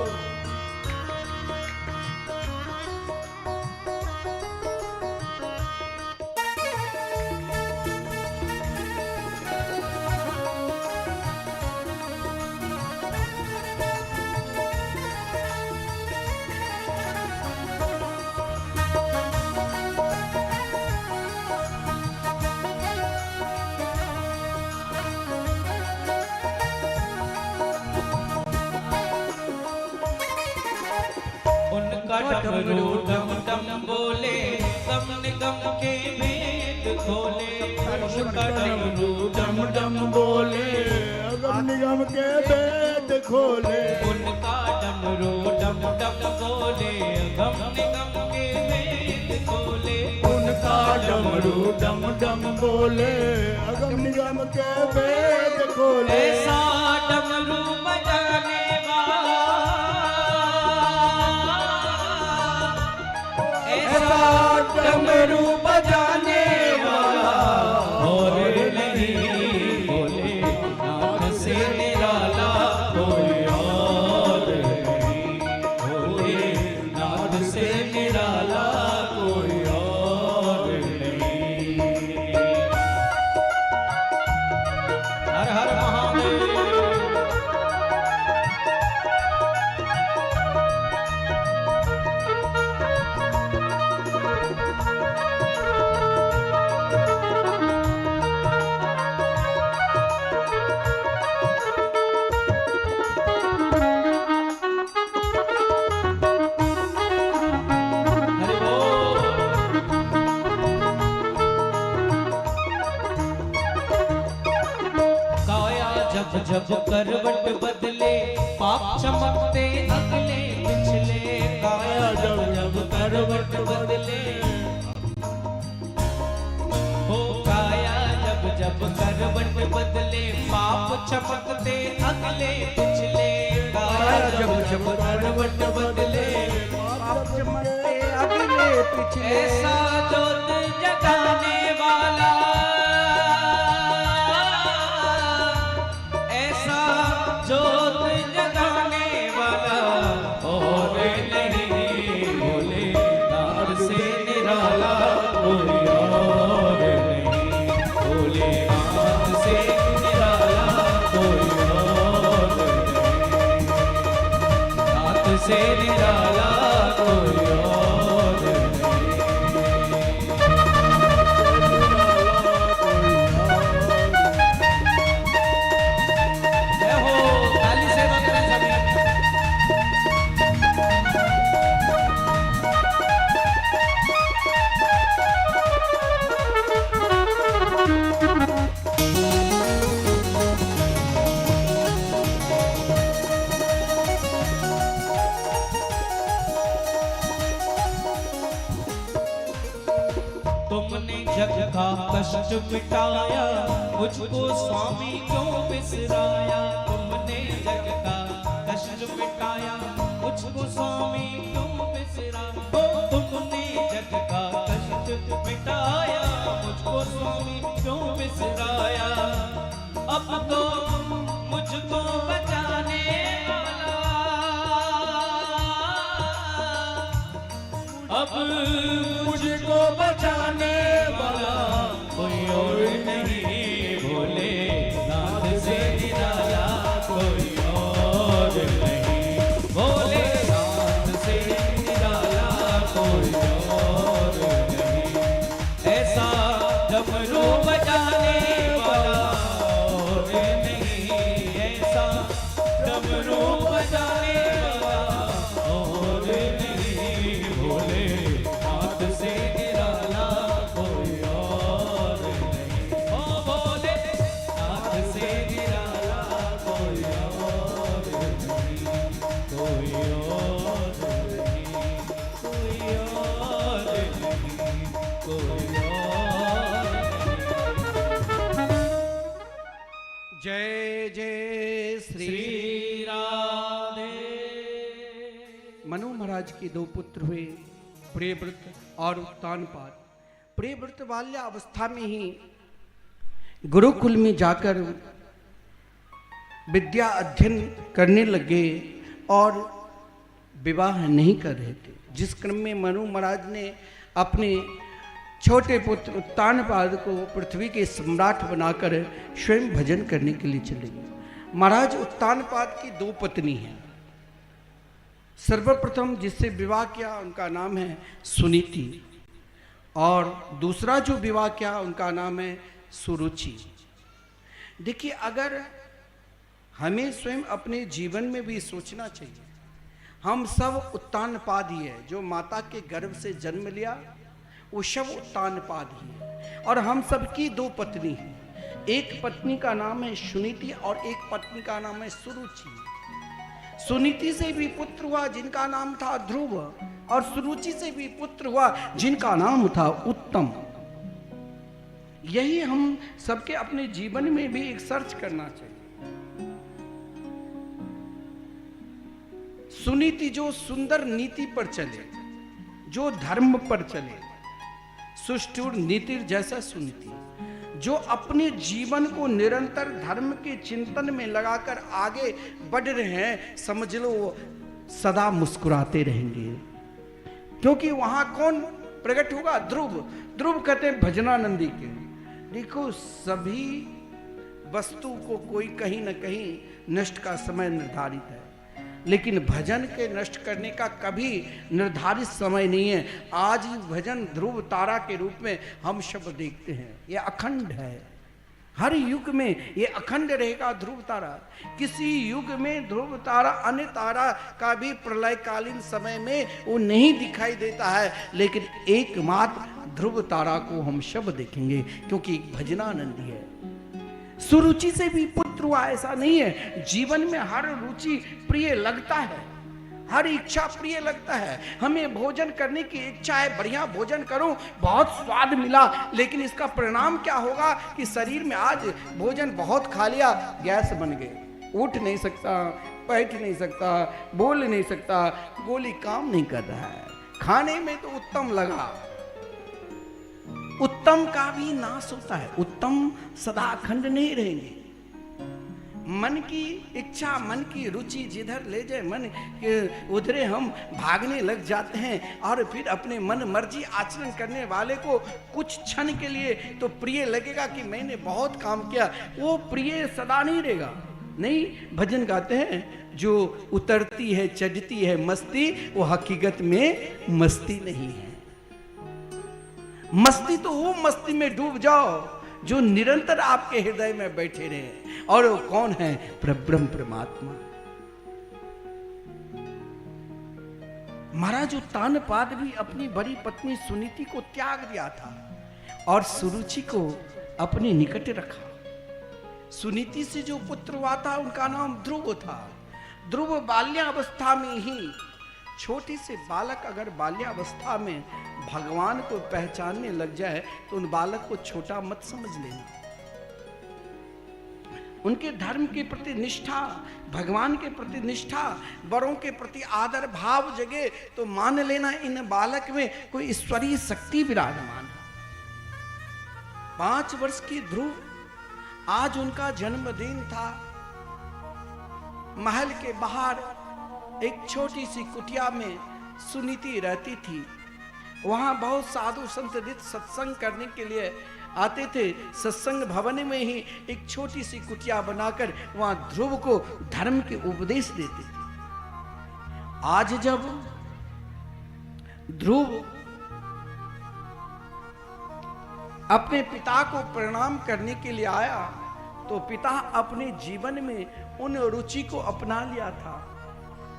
उनका डमरू डम डम बोले, गम निगम के भेद खोले, उनका डमरू डम डम बोले, अगम निगम के भेद खोले, उनका डमरू डम डम बोले, गम निगम के भेद खोले, उनका डमरू डम डम बोले, अगम निगम के भेद खोले। ऐसा डमरू बजाने वाला, ऐसा डमरू बजाने वाला और नहीं, भोले नाथ से निराला कोई और नहीं, भोले नाथ से निराला कोई और नहीं। हर हर महादेव। हरि बोल। काया जब जब करवट बदले, पाप चमकते अगले पिछले, काया जब जब करवट बदले, हो काया जब जब करवट बदले, पाप चमकते अगले पिछले, काया जब जब करवट बदले, पाप चमकते अगले पिछले। ऐसा जोत जगाने वाला, ऐसा जोत जगाने वाला और नहीं, भोले नाथ से निराला कोई और नहीं, भोले नाथ से निराला कोई और नहीं, नाथ से निराला कोई और नहीं। तुमने जग का कष्ट मिटाया, मुझको स्वामी क्यों बिसराया। तुमने जग का कष्ट मिटाया, मुझको स्वामी क्यों बिसराया। तुमने जग का कष्ट मिटाया, मुझको स्वामी क्यों बिसराया। अब तो मुझको बचाने वाला, अब मुझको बचाने वाला कोई और नहीं, भोले नाथ से निराला कोई और नहीं। भोले नाथ से निराला कोई और नहीं। ऐसा डमरू बजाने वाला और नहीं, ऐसा डमरू बजाने वाला और नहीं। भोले नाथ से निराला कोई और नहीं। ओ भोले नाथ से निराला कोई और नहीं, कोई और नहीं, कोई और नहीं, कोई और नहीं। जय जय श्री श्री राधे। मनु महाराज के दो पुत्र हुए, प्रियव्रत और उत्तानपाद। प्रियव्रत बाल्यावस्था में ही गुरुकुल में जाकर विद्या अध्ययन करने लगे और विवाह नहीं कर रहे थे। जिस क्रम में मनु महाराज ने अपने छोटे पुत्र उत्तानपाद को पृथ्वी के सम्राट बनाकर स्वयं भजन करने के लिए चले गए। महाराज उत्तानपाद की दो पत्नी हैं। सर्वप्रथम जिससे विवाह किया उनका नाम है सुनीति, और दूसरा जो विवाह किया उनका नाम है सुरुचि। देखिए, अगर हमें स्वयं अपने जीवन में भी सोचना चाहिए, हम सब उत्तानपाद ही है। जो माता के गर्भ से जन्म लिया वो सब उत्तानपाद ही है। और हम सबकी दो पत्नी हैं। एक पत्नी का नाम है सुनीति और एक पत्नी का नाम है सुरुचि। सुनीति से भी पुत्र हुआ जिनका नाम था ध्रुव, और सुरुचि से भी पुत्र हुआ जिनका नाम था उत्तम। यही हम सबके अपने जीवन में भी एक सर्च करना चाहिए। सुनीति जो सुंदर नीति पर चले, जो धर्म पर चले, सुष्ठुर नीतिर जैसा सुनीति, जो अपने जीवन को निरंतर धर्म के चिंतन में लगाकर आगे बढ़ रहे हैं, समझ लो सदा मुस्कुराते रहेंगे। क्योंकि वहां कौन प्रकट होगा? ध्रुव। ध्रुव कहते हैं भजनानंदी के। देखो, सभी वस्तु को कोई कहीं ना कहीं नष्ट का समय निर्धारित है, लेकिन भजन के नष्ट करने का कभी निर्धारित समय नहीं है। आज भजन ध्रुव तारा के रूप में हम सब देखते हैं। ये अखंड है, हर युग में ये अखंड रहेगा ध्रुव तारा। किसी युग में ध्रुव तारा, अन्य तारा का भी प्रलयकालीन समय में वो नहीं दिखाई देता है, लेकिन एकमात्र ध्रुव तारा को हम सब देखेंगे, क्योंकि भजनानंदी है। सुरुचि से भी पुत्र हुआ, ऐसा नहीं है। जीवन में हर रुचि प्रिय लगता है, हर इच्छा प्रिय लगता है। हमें भोजन करने की इच्छा है, बढ़िया भोजन करो, बहुत स्वाद मिला, लेकिन इसका परिणाम क्या होगा कि शरीर में आज भोजन बहुत खा लिया, गैस बन गए, उठ नहीं सकता, बैठ नहीं सकता, बोल नहीं सकता, गोली काम नहीं कर रहा है। खाने में तो उत्तम लगा, उत्तम का भी नाश होता है। उत्तम सदा अखंड नहीं रहेंगे। मन की इच्छा, मन की रुचि जिधर ले जाए मन के उधरे हम भागने लग जाते हैं, और फिर अपने मन मर्जी आचरण करने वाले को कुछ क्षण के लिए तो प्रिय लगेगा कि मैंने बहुत काम किया, वो प्रिय सदा नहीं रहेगा। नहीं, भजन गाते हैं, जो उतरती है चढ़ती है मस्ती, वो हकीकत में मस्ती नहीं है। मस्ती तो वो मस्ती में डूब जाओ जो निरंतर आपके हृदय में बैठे रहे, और वो कौन है? परब्रह्म परमात्मा। महाराज उत्तानपाद भी अपनी बड़ी पत्नी सुनीति को त्याग दिया था और सुरुचि को अपने निकट रखा। सुनीति से जो पुत्र हुआ था उनका नाम ध्रुव था। ध्रुव बाल्यावस्था में ही छोटी से बालक अगर बाल्यावस्था में भगवान को पहचानने लग जाए तो उन बालक को छोटा मत समझ लेना। उनके धर्म के प्रति निष्ठा, भगवान के प्रति निष्ठा, बड़ों के प्रति आदर भाव जगे तो मान लेना इन बालक में कोई ईश्वरीय शक्ति विराजमान है। 5 वर्ष की ध्रुव, आज उनका जन्मदिन था। महल के बाहर एक छोटी सी कुटिया में सुनीति रहती थी। वहां बहुत साधु संत सत्संग करने के लिए आते थे। सत्संग भवन में ही एक छोटी सी कुटिया बनाकर वहां ध्रुव को धर्म के उपदेश देते थे। आज जब ध्रुव अपने पिता को प्रणाम करने के लिए आया तो पिता अपने जीवन में उन रुचि को अपना लिया था।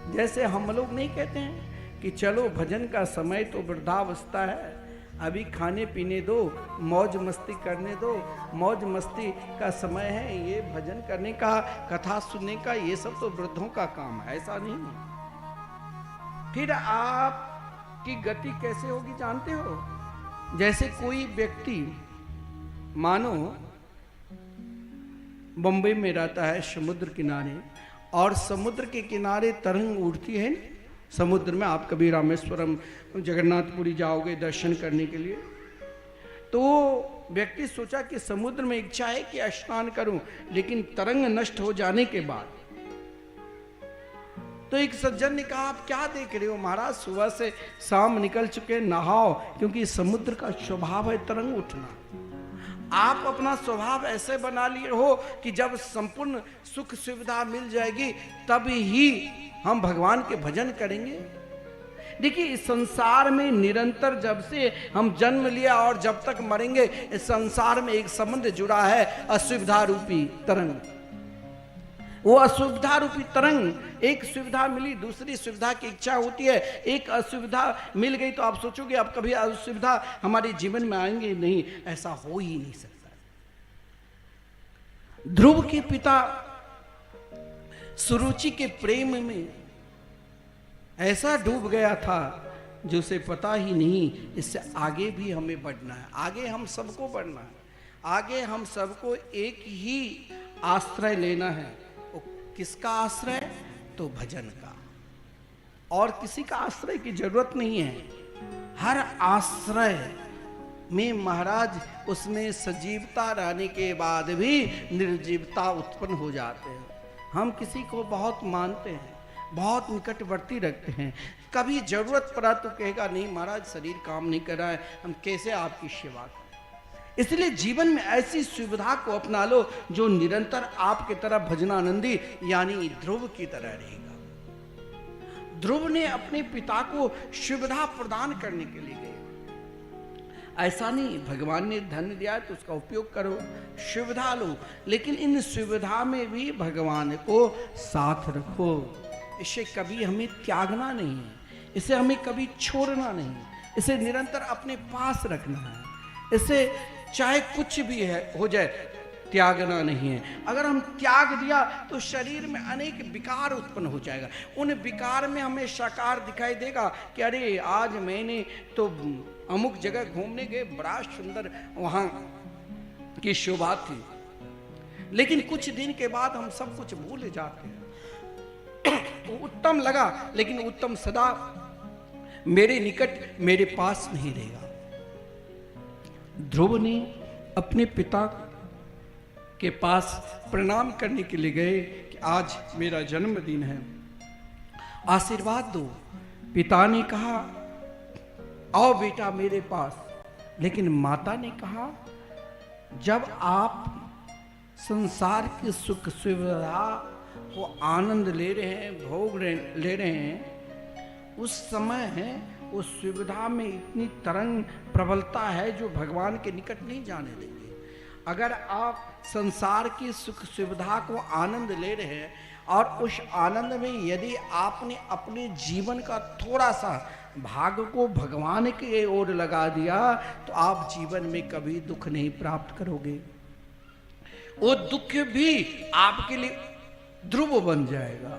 जैसे हम लोग नहीं कहते हैं कि चलो भजन का समय तो वृद्धावस्था है, अभी खाने पीने दो, मौज मस्ती करने दो, मौज मस्ती का समय है, ये भजन करने का, कथा सुनने का, ये सब तो वृद्धों का काम है। ऐसा नहीं है। फिर आपकी गति कैसे होगी जानते हो? जैसे कोई व्यक्ति मानो बंबई में रहता है समुद्र किनारे, और समुद्र के किनारे तरंग उठती है। समुद्र में आप कभी रामेश्वरम जगन्नाथपुरी जाओगे दर्शन करने के लिए, तो व्यक्ति सोचा कि समुद्र में इच्छा है कि स्नान करूं, लेकिन तरंग नष्ट हो जाने के बाद तो एक सज्जन ने कहा, आप क्या देख रहे हो महाराज, सुबह से शाम निकल चुके, नहाओ, क्योंकि समुद्र का स्वभाव है तरंग उठना। आप अपना स्वभाव ऐसे बना लिए हो कि जब संपूर्ण सुख सुविधा मिल जाएगी तब ही हम भगवान के भजन करेंगे। देखिए, इस संसार में निरंतर जब से हम जन्म लिया और जब तक मरेंगे, इस संसार में एक संबंध जुड़ा है, असुविधा रूपी तरंग। वो असुविधा रूपी तरंग, एक सुविधा मिली दूसरी सुविधा की इच्छा होती है, एक असुविधा मिल गई तो आप सोचोगे अब कभी असुविधा हमारे जीवन में आएंगे नहीं, ऐसा हो ही नहीं सकता। ध्रुव के पिता सुरुचि के प्रेम में ऐसा डूब गया था जो उसे पता ही नहीं इससे आगे भी हमें बढ़ना है, आगे हम सबको बढ़ना है, आगे हम सबको एक ही आश्रय लेना है। किसका आश्रय? तो भजन का, और किसी का आश्रय की जरूरत नहीं है। हर आश्रय में महाराज उसमें सजीवता रहने के बाद भी निर्जीवता उत्पन्न हो जाते हैं। हम किसी को बहुत मानते हैं, बहुत निकटवर्ती रखते हैं, कभी जरूरत पड़ा तो कहेगा नहीं महाराज शरीर काम नहीं कर रहा है, हम कैसे आपकी सेवा करें। इसलिए जीवन में ऐसी सुविधा को अपना लो जो निरंतर आपके तरह भजनानंदी यानी ध्रुव की तरह रहेगा। ध्रुव ने अपने पिता को सुविधा प्रदान करने के लिए गए। ऐसा नहीं भगवान ने धन दिया तो उसका उपयोग करो, सुविधा लो, लेकिन इन सुविधा में भी भगवान को साथ रखो। इसे कभी हमें त्यागना नहीं है, इसे हमें कभी छोड़ना नहीं, इसे निरंतर अपने पास रखना है। इसे चाहे कुछ भी है हो जाए, त्यागना नहीं है। अगर हम त्याग दिया तो शरीर में अनेक विकार उत्पन्न हो जाएगा। उन विकार में हमें साकार दिखाई देगा कि अरे आज मैंने तो अमुक जगह घूमने गए, बड़ा सुंदर वहां की शोभा थी, लेकिन कुछ दिन के बाद हम सब कुछ भूल जाते हैं। उत्तम लगा, लेकिन उत्तम सदा मेरे निकट मेरे पास नहीं रहेगा। ध्रुव ने अपने पिता के पास प्रणाम करने के लिए गए कि आज मेरा जन्मदिन है, आशीर्वाद दो। पिता ने कहा आओ बेटा मेरे पास, लेकिन माता ने कहा जब आप संसार की सुख सुविधा को आनंद ले रहे हैं, भोग ले रहे हैं, उस समय है उस सुविधा में इतनी तरंग प्रबलता है जो भगवान के निकट नहीं जाने देंगे। अगर आप संसार की सुख सुविधा को आनंद ले रहे हैं और उस आनंद में यदि आपने अपने जीवन का थोड़ा सा भाग को भगवान की ओर लगा दिया तो आप जीवन में कभी दुख नहीं प्राप्त करोगे। वो दुख भी आपके लिए ध्रुव बन जाएगा।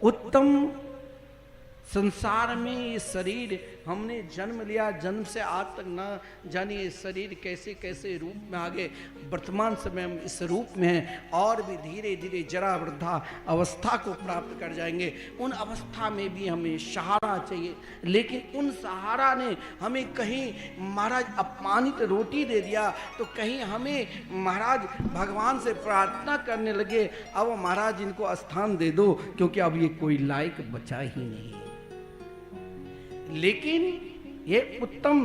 उत्तम संसार में ये शरीर हमने जन्म लिया, जन्म से आज तक ना जाने ये शरीर कैसे कैसे रूप में आ गए। वर्तमान समय हम इस रूप में हैं और भी धीरे धीरे जरा वृद्धा अवस्था को प्राप्त कर जाएंगे। उन अवस्था में भी हमें सहारा चाहिए, लेकिन उन सहारा ने हमें कहीं महाराज अपमानित रोटी दे दिया, तो कहीं हमें महाराज भगवान से प्रार्थना करने लगे, अब महाराज इनको स्थान दे दो, क्योंकि अब ये कोई लायक बचा ही नहीं। लेकिन ये उत्तम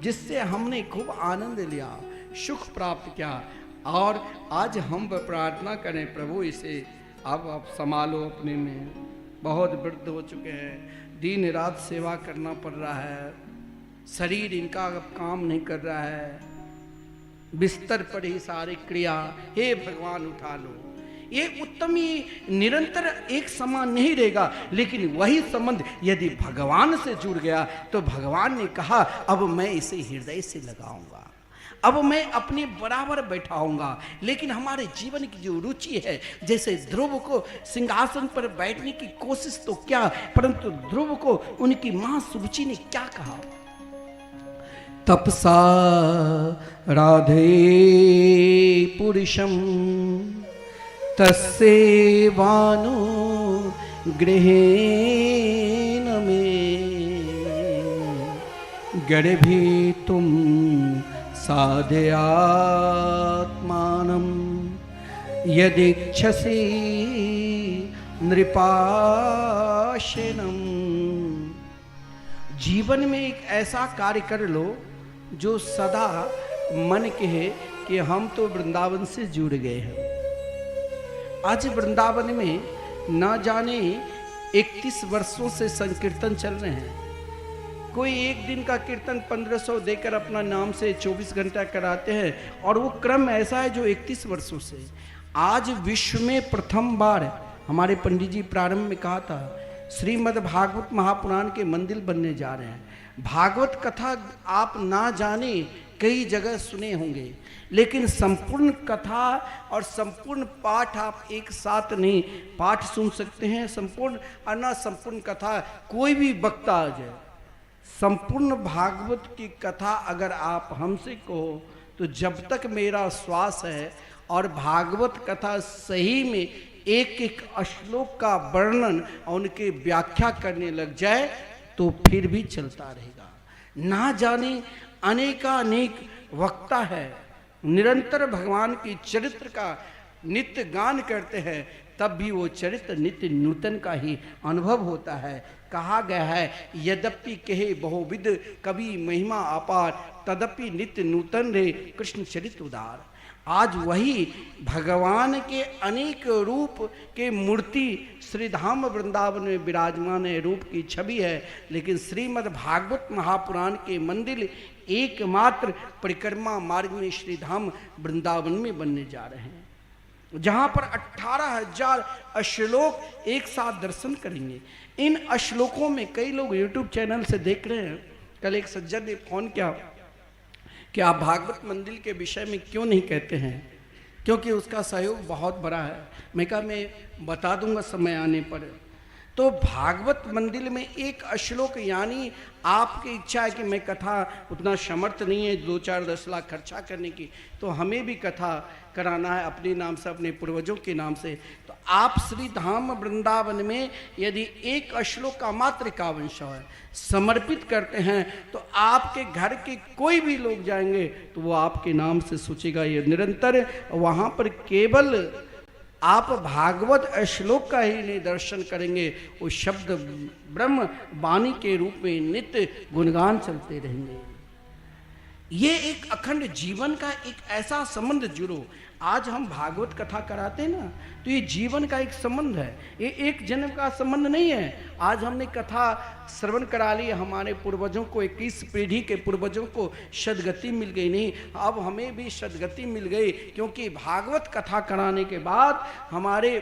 जिससे हमने खूब आनंद लिया, सुख प्राप्त किया, और आज हम प्रार्थना करें प्रभु इसे अब आप संभालो अपने में। बहुत वृद्ध हो चुके हैं, दिन रात सेवा करना पड़ रहा है, शरीर इनका अब काम नहीं कर रहा है, बिस्तर पर ही सारी क्रिया, हे भगवान उठा लो। ये उत्तम ही निरंतर एक समान नहीं रहेगा, लेकिन वही संबंध यदि भगवान से जुड़ गया तो भगवान ने कहा अब मैं इसे हृदय से लगाऊंगा, अब मैं अपने बराबर बैठाऊंगा। लेकिन हमारे जीवन की जो रुचि है, जैसे ध्रुव को सिंहासन पर बैठने की कोशिश तो क्या, परंतु ध्रुव को उनकी मां सुरुचि ने क्या कहा, तपसा राधे पुरुषम तस्सेवानु गृहेण में गर्भितुम साधयात्मानं यदीच्छसि नृपाशनम। जीवन में एक ऐसा कार्य कर लो जो सदा मन कहे कि हम तो वृंदावन से जुड़ गए हैं। आज वृंदावन में न जाने 31 वर्षों से संकीर्तन चल रहे हैं। कोई एक दिन का कीर्तन 1500 देकर अपना नाम से 24 घंटा कराते हैं, और वो क्रम ऐसा है जो 31 वर्षों से। आज विश्व में प्रथम बार हमारे पंडित जी प्रारंभ में कहा था, श्रीमद् भागवत महापुराण के मंदिर बनने जा रहे हैं। भागवत कथा आप ना जाने कई जगह सुने होंगे, लेकिन संपूर्ण कथा और संपूर्ण पाठ आप एक साथ नहीं पाठ सुन सकते हैं। संपूर्ण और ना संपूर्ण कथा कोई भी वक्ता आ जाए, संपूर्ण भागवत की कथा अगर आप हमसे कहो तो जब तक मेरा श्वास है और भागवत कथा सही में एक एक श्लोक का वर्णन और उनकी व्याख्या करने लग जाए तो फिर भी चलता रहेगा। ना जाने अनेकानेक वक्ता है, निरंतर भगवान की चरित्र का नित्य गान करते हैं, तब भी वो चरित्र नित्य नूतन का ही अनुभव होता है। कहा गया है, यद्यपि कहे बहुविध कवि महिमा अपार, तदपि नित्य नूतन रे कृष्ण चरित्र उदार। आज वही भगवान के अनेक रूप के मूर्ति श्रीधाम वृंदावन में विराजमान है, रूप की छवि है, लेकिन श्रीमद् भागवत महापुराण के मंदिर एकमात्र परिक्रमा मार्ग में श्रीधाम वृंदावन में बनने जा रहे हैं, जहां पर 18,000 श्लोक एक साथ दर्शन करेंगे। इन श्लोकों में कई लोग YouTube चैनल से देख रहे हैं। कल एक सज्जन ने फोन किया कि आप भागवत मंदिर के विषय में क्यों नहीं कहते हैं, क्योंकि उसका सहयोग बहुत बड़ा है। मैं कहा मैं बता दूंगा समय आने पर। तो भागवत मंदिर में एक श्लोक, यानी आपकी इच्छा है कि मैं कथा उतना समर्थ नहीं है 2-4-10 लाख खर्चा करने की, तो हमें भी कथा कराना है अपने नाम से, अपने पूर्वजों के नाम से, तो आप श्री धाम वृंदावन में यदि एक श्लोक का मात्र 51 है समर्पित करते हैं तो आपके घर के कोई भी लोग जाएंगे तो वो आपके नाम से सोचेगा। ये निरंतर वहाँ पर केवल आप भागवत श्लोक का ही नहीं दर्शन करेंगे, वो शब्द ब्रह्म वाणी के रूप में नित्य गुणगान चलते रहेंगे। ये एक अखंड जीवन का एक ऐसा संबंध जुड़ो। आज हम भागवत कथा कराते हैं ना, तो ये जीवन का एक संबंध है, ये एक जन्म का संबंध नहीं है। आज हमने कथा श्रवण करा ली, हमारे पूर्वजों को 21 पीढ़ी के पूर्वजों को सदगति मिल गई, नहीं अब हमें भी सदगति मिल गई, क्योंकि भागवत कथा कराने के बाद हमारे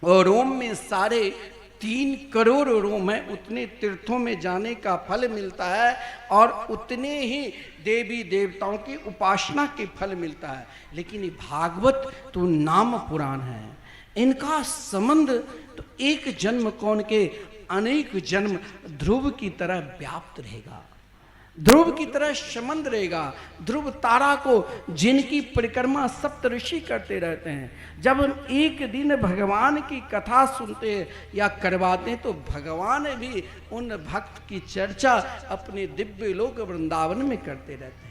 रोम में सारे 3 करोड़ रोम है, उतने तीर्थों में जाने का फल मिलता है और उतने ही देवी देवताओं की उपासना के फल मिलता है। लेकिन ये भागवत तो नाम पुराण है, इनका संबंध तो एक जन्म कौन के अनेक जन्म ध्रुव की तरह व्याप्त रहेगा, ध्रुव की तरह संबंध रहेगा। ध्रुव तारा को जिनकी परिक्रमा सप्त ऋषि करते रहते हैं, जब हम एक दिन भगवान की कथा सुनते हैं या करवाते हैं तो भगवान भी उन भक्त की चर्चा अपने दिव्य लोक वृंदावन में करते रहते हैं।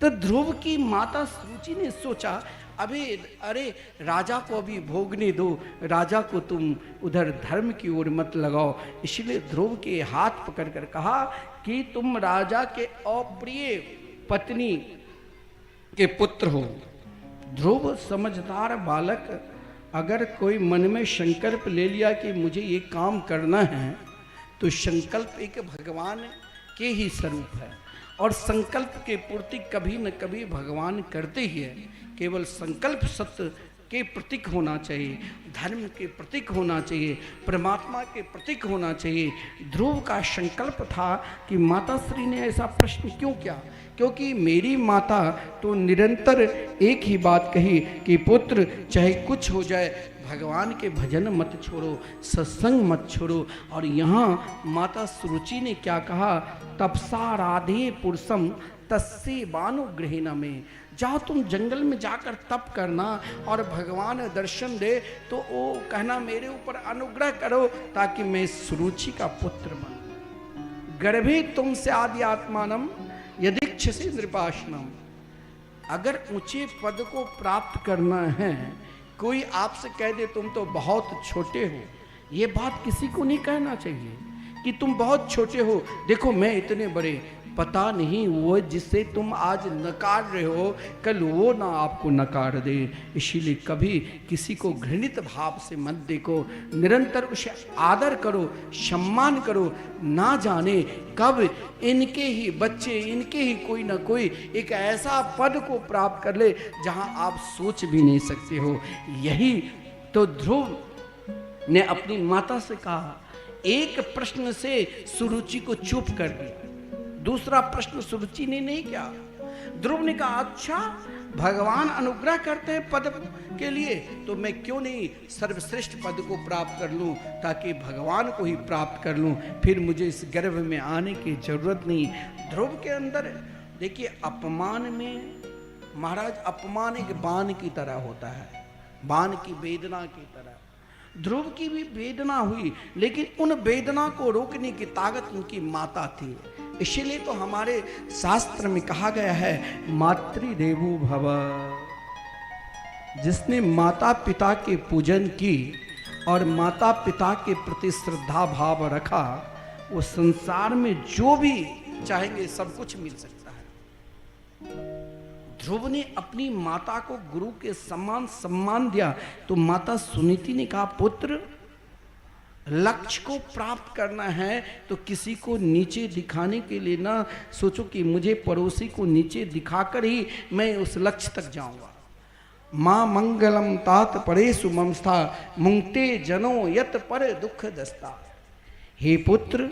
तो ध्रुव की माता सुरुचि ने सोचा अभी अरे राजा को अभी भोगने दो, राजा को तुम उधर धर्म की ओर मत लगाओ। इसलिए ध्रुव के हाथ पकड़कर कहा कि तुम राजा के अप्रिय पत्नी के पुत्र हो। ध्रुव समझदार बालक, अगर कोई मन में संकल्प ले लिया कि मुझे ये काम करना है तो संकल्प एक भगवान के ही स्वरूप है और संकल्प के पूर्ति कभी न कभी भगवान करते ही है। केवल संकल्प सत्य के प्रतीक होना चाहिए, धर्म के प्रतीक होना चाहिए, परमात्मा के प्रतीक होना चाहिए। ध्रुव का संकल्प था कि माता श्री ने ऐसा प्रश्न क्यों किया, क्योंकि मेरी माता तो निरंतर एक ही बात कही कि पुत्र चाहे कुछ हो जाए भगवान के भजन मत छोड़ो, सत्संग मत छोड़ो। और यहाँ माता सुरुचि ने क्या कहा, तपसा राधे पुरुषम तस्से बानुग्रहिणा में, जाओ तुम जंगल में जाकर तप करना और भगवान दर्शन दे तो वो कहना मेरे ऊपर अनुग्रह करो ताकि मैं सुरुचि का पुत्र बनूं। गर्भे तुमसे आदि आत्मानम यदीक्षसे नृपाशनम। अगर ऊंचे पद को प्राप्त करना है, कोई आपसे कह दे तुम तो बहुत छोटे हो, ये बात किसी को नहीं कहना चाहिए कि तुम बहुत छोटे हो, देखो मैं इतने बड़े। पता नहीं वो जिससे तुम आज नकार रहे हो कल वो ना आपको नकार दे। इसीलिए कभी किसी को घृणित भाव से मत देखो, निरंतर उसे आदर करो, सम्मान करो। ना जाने कब इनके ही बच्चे, इनके ही कोई ना कोई एक ऐसा पद को प्राप्त कर ले जहां आप सोच भी नहीं सकते हो। यही तो ध्रुव ने अपनी माता से कहा। एक प्रश्न से सुरुचि को चुप कर दिया, दूसरा प्रश्न सुरुचि ने नहीं किया। ध्रुव ने कहा अच्छा भगवान अनुग्रह करते हैं पद के लिए तो मैं क्यों नहीं सर्वश्रेष्ठ पद को प्राप्त कर लूं ताकि भगवान को ही प्राप्त कर लूं, फिर मुझे इस गर्भ में आने की जरूरत नहीं। ध्रुव के अंदर देखिए अपमान में महाराज, अपमान एक बाण की तरह होता है, बाण की वेदना की तरह। ध्रुव की भी वेदना हुई लेकिन उन वेदना को रोकने की ताकत उनकी माता थी। इसलिए तो हमारे शास्त्र में कहा गया है मातृदेवो भव। जिसने माता पिता के पूजन की और माता पिता के प्रति श्रद्धा भाव रखा, वो संसार में जो भी चाहेंगे सब कुछ मिल सकता है। ध्रुव ने अपनी माता को गुरु के समान सम्मान दिया तो माता सुनीति ने कहा पुत्र लक्ष्य को प्राप्त करना है तो किसी को नीचे दिखाने के लिए ना सोचो कि मुझे पड़ोसी को नीचे दिखाकर ही मैं उस लक्ष्य तक जाऊंगा। मां मंगलम तात परेशु ममस्था मुंगते जनो यत पर दुख दस्ता। हे पुत्र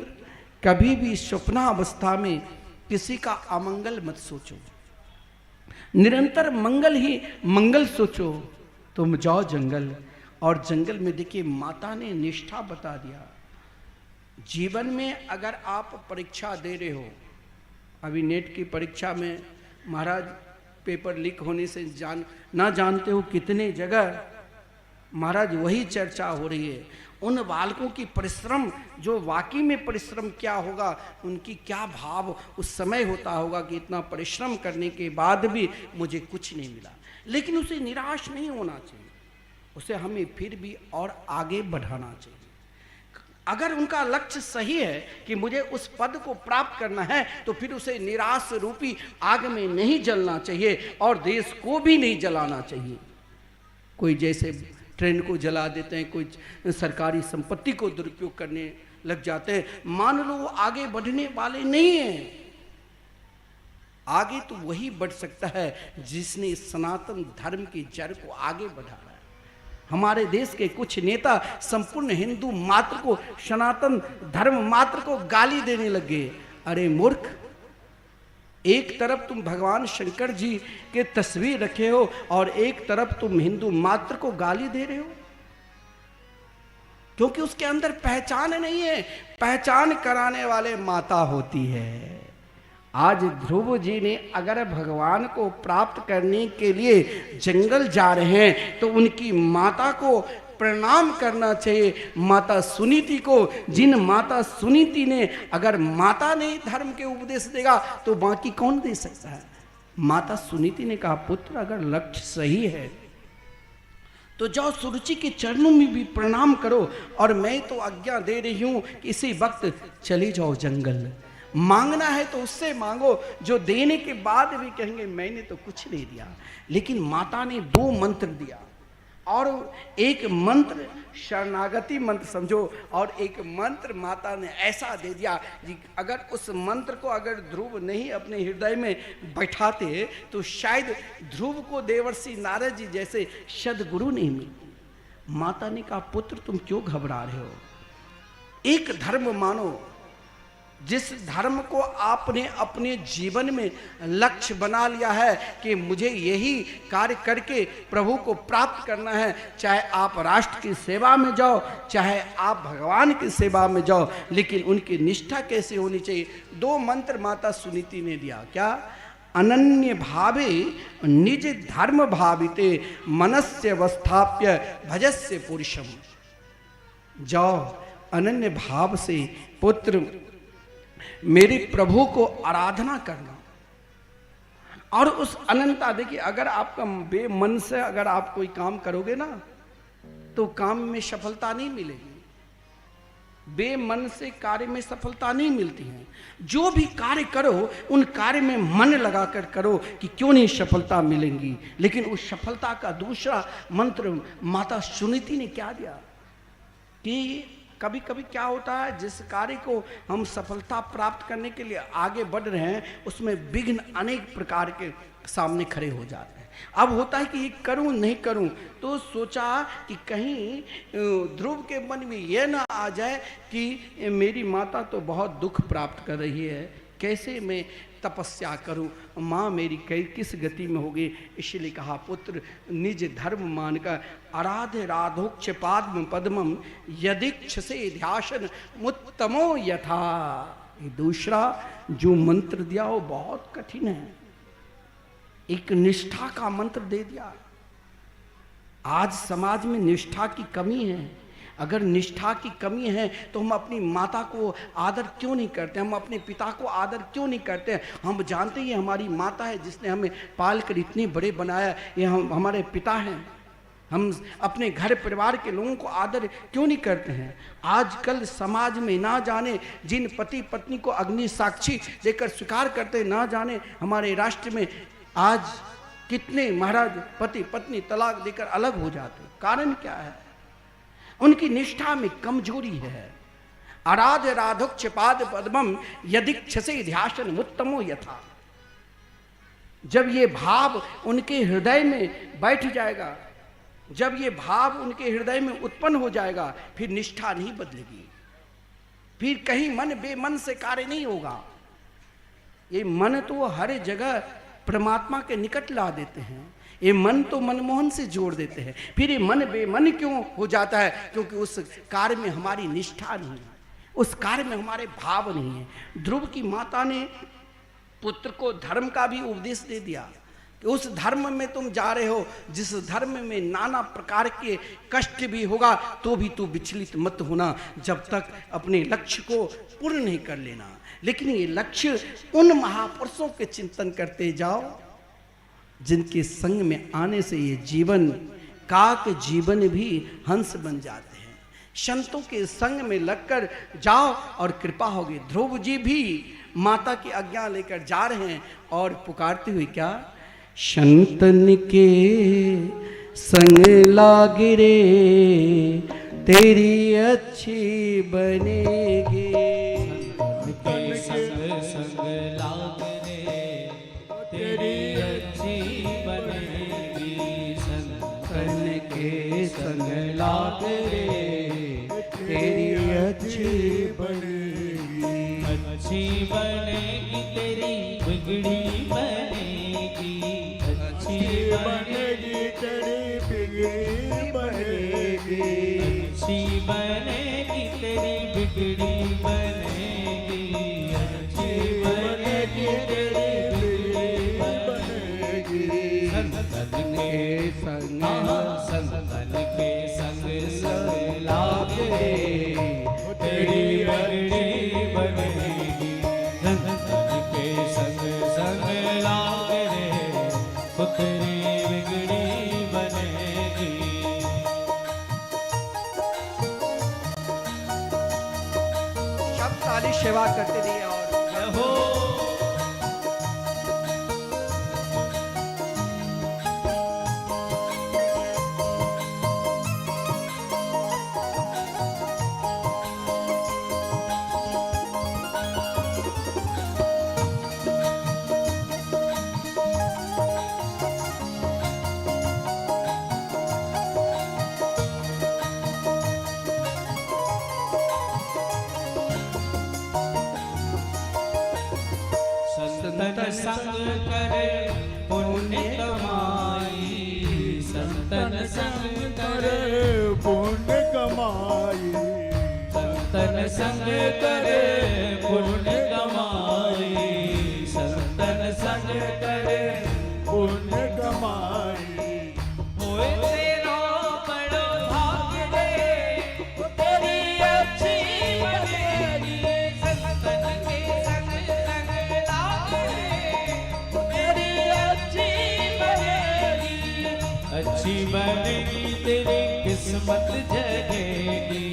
कभी भी स्वप्नावस्था में किसी का अमंगल मत सोचो, निरंतर मंगल ही मंगल सोचो। तुम जाओ जंगल और जंगल में देखिए माता ने निष्ठा बता दिया। जीवन में अगर आप परीक्षा दे रहे हो, अभी नेट की परीक्षा में महाराज पेपर लीक होने से ना जानते हो कितने जगह महाराज वही चर्चा हो रही है। उन बालकों की परिश्रम जो वाकई में परिश्रम क्या होगा, उनकी क्या भाव उस समय होता होगा कि इतना परिश्रम करने के बाद भी मुझे कुछ नहीं मिला। लेकिन उसे निराश नहीं होना चाहिए, उसे हमें फिर भी और आगे बढ़ाना चाहिए। अगर उनका लक्ष्य सही है कि मुझे उस पद को प्राप्त करना है तो फिर उसे निराश रूपी आग में नहीं जलना चाहिए और देश को भी नहीं जलाना चाहिए। कोई जैसे ट्रेन को जला देते हैं, कोई सरकारी संपत्ति को दुरुपयोग करने लग जाते हैं, मान लो वो आगे बढ़ने वाले नहीं हैं। आगे तो वही बढ़ सकता है जिसने सनातन धर्म की जड़ को आगे बढ़ाया है। हमारे देश के कुछ नेता संपूर्ण हिंदू मात्र को, सनातन धर्म मात्र को गाली देने लगे। अरे मूर्ख, एक तरफ तुम भगवान शंकर जी के तस्वीर रखे हो और एक तरफ तुम हिंदू मात्र को गाली दे रहे हो। क्योंकि उसके अंदर पहचान नहीं है। पहचान कराने वाले माता होती है। आज ध्रुव जी ने अगर भगवान को प्राप्त करने के लिए जंगल जा रहे हैं तो उनकी माता को प्रणाम करना चाहिए, माता सुनीति को। जिन माता सुनीति ने, अगर माता ने धर्म के उपदेश देगा तो बाकी कौन दे सकता है। माता सुनीति ने कहा, पुत्र अगर लक्ष्य सही है तो जाओ सुरुचि के चरणों में भी प्रणाम करो, और मैं तो आज्ञा दे रही हूं कि इसी वक्त चली जाओ जंगल। मांगना है तो उससे मांगो जो देने के बाद भी कहेंगे मैंने तो कुछ नहीं दिया। लेकिन माता ने 2 मंत्र दिया, और एक मंत्र शरणागति मंत्र समझो, और एक मंत्र माता ने ऐसा दे दिया कि अगर उस मंत्र को अगर ध्रुव नहीं अपने हृदय में बैठाते तो शायद ध्रुव को देवर्षि नारद जी जैसे सद्गुरु नहीं मिलते। माता ने कहा, पुत्र तुम क्यों घबरा रहे हो, एक धर्म मानो। जिस धर्म को आपने अपने जीवन में लक्ष्य बना लिया है कि मुझे यही कार्य करके प्रभु को प्राप्त करना है, चाहे आप राष्ट्र की सेवा में जाओ, चाहे आप भगवान की सेवा में जाओ, लेकिन उनकी निष्ठा कैसे होनी चाहिए। 2 मंत्र माता सुनीति ने दिया, क्या? अनन्य भावे निज धर्म भाविते मनस्य अवस्थाप्य भजस्य पुरुषम। जाओ अनन्य भाव से पुत्र मेरे प्रभु को आराधना करना। और उस अनंता, देखिए अगर आपका बेमन से अगर आप कोई काम करोगे ना तो काम में सफलता नहीं मिलेगी। बेमन से कार्य में सफलता नहीं मिलती है। जो भी कार्य करो उन कार्य में मन लगाकर करो कि क्यों नहीं सफलता मिलेंगी। लेकिन उस सफलता का दूसरा मंत्र माता सुनीति ने क्या दिया कि कभी कभी क्या होता है, जिस कार्य को हम सफलता प्राप्त करने के लिए आगे बढ़ रहे हैं उसमें विघ्न अनेक प्रकार के सामने खड़े हो जाते हैं। अब होता है कि ये करूं नहीं करूं, तो सोचा कि कहीं ध्रुव के मन में यह ना आ जाए कि मेरी माता तो बहुत दुख प्राप्त कर रही है, कैसे मैं तपस्या करूं, माँ मेरी कई किस गति में होगी। इसलिए कहा, पुत्र निज धर्म मानकर आराध्य राधोक्ष पाद्म पद्मम यदीक्ष से ध्यासन मुत्तमो यथा। ये दूसरा जो मंत्र दिया वो बहुत कठिन है, एक निष्ठा का मंत्र दे दिया। आज समाज में निष्ठा की कमी है। अगर निष्ठा की कमी है तो हम अपनी माता को आदर क्यों नहीं करते, हम अपने पिता को आदर क्यों नहीं करते। हम जानते हैं हमारी माता है जिसने हमें पाल कर इतने बड़े बनाया, ये हमारे पिता हैं। हम अपने घर परिवार के लोगों को आदर क्यों नहीं करते हैं। आजकल समाज में ना जाने जिन पति पत्नी को अग्नि साक्षी देकर स्वीकार करते, ना जाने हमारे राष्ट्र में आज कितने महाराज पति पत्नी तलाक देकर अलग हो जाते। कारण क्या है? उनकी निष्ठा में कमजोरी है। आराध्य राधोक्ष पाद पद्मम यदीक्षसे ध्यासन मुत्तमो यथा। जब ये भाव उनके हृदय में बैठ जाएगा, जब ये भाव उनके हृदय में उत्पन्न हो जाएगा, फिर निष्ठा नहीं बदलेगी, फिर कहीं मन बेमन से कार्य नहीं होगा। ये मन तो हर जगह परमात्मा के निकट ला देते हैं, ये मन तो मनमोहन से जोड़ देते हैं। फिर ये मन बेमन क्यों हो जाता है? क्योंकि उस कार्य में हमारी निष्ठा नहीं है, उस कार्य में हमारे भाव नहीं है। ध्रुव की माता ने पुत्र को धर्म का भी उपदेश दे दिया कि उस धर्म में तुम जा रहे हो जिस धर्म में नाना प्रकार के कष्ट भी होगा तो भी तू विचलित मत होना, जब तक अपने लक्ष्य को पूर्ण नहीं कर लेना। लेकिन ये लक्ष्य उन महापुरुषों के चिंतन करते जाओ जिनके संग में आने से ये जीवन काक जीवन भी हंस बन जाते हैं। संतों के संग में लगकर जाओ और कृपा होगी। ध्रुव जी भी माता की आज्ञा लेकर जा रहे हैं और पुकारते हुए क्या, संतन के संग लागे रे तेरी अच्छी बनेगी। संग लाग रे तेरी अच्छी बनेगी। संतन के संग लाग रे तेरी अच्छी बनेगी। अच्छी बनेगी तेरी बिगड़ी बनेगी। अच्छी बनेगी तेरी बिगड़ी बनेगी। अच्छी बनेगी बिगड़ी बनेगी, अच्छी बनेगी तेरी बिगड़ी बनेगी। संतन के संग, संतन के संग संग लागे तेरी बिगड़ी बनेगी। संतन के संग संग लागे तो तेरी बिगड़ी बनेगी। सब ताली सेवा करते रहिए और जय हो। संतन संग करे पुण्य कमाई, संतन संग करे पुण्य कमाई, संतन संग करे पुण्य कमाई, संतन संग करे पुण्य कमाई। होए तेरा बड़ो भाग्य रे, तेरी अच्छी बनेगी। संतन के संग संग लागे तेरी अच्छी बनेगी, अच्छी बनेगी तेरी किस्मत जगेगी,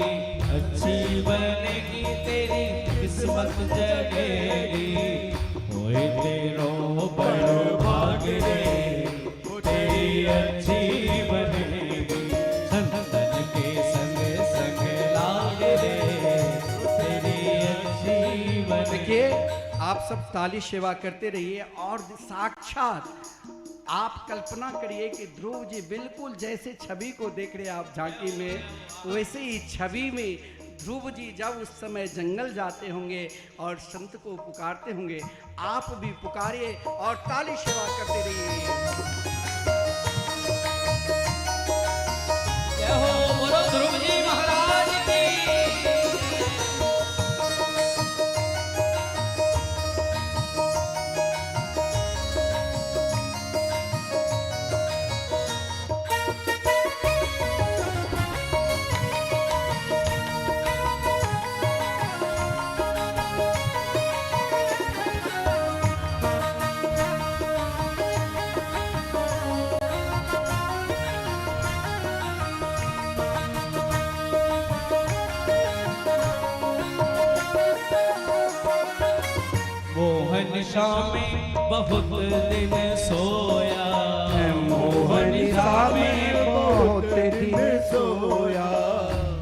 अच्छी बनेगी तेरी किस्मत जगेगी। होए तेरो बड़ो भाग्य रे, तेरी अच्छी बनेगी। संतन के संग संग लागे रे तेरी अच्छी बनेगी। देखिए, आप सब ताली सेवा करते रहिए और साक्षात आप कल्पना करिए कि ध्रुव जी बिल्कुल जैसे छवि को देख रहे हैं आप झांकी में, वैसे ही छवि में ध्रुव जी जब उस समय जंगल जाते होंगे और संत को पुकारते होंगे, आप भी पुकारिए और ताली सेवा करते रहिए। जय हो बोलो ध्रुव जी महाराज की। मोहन शाम में बहुत दिन सोया, मोहन शाम में बहुत दिन सोया,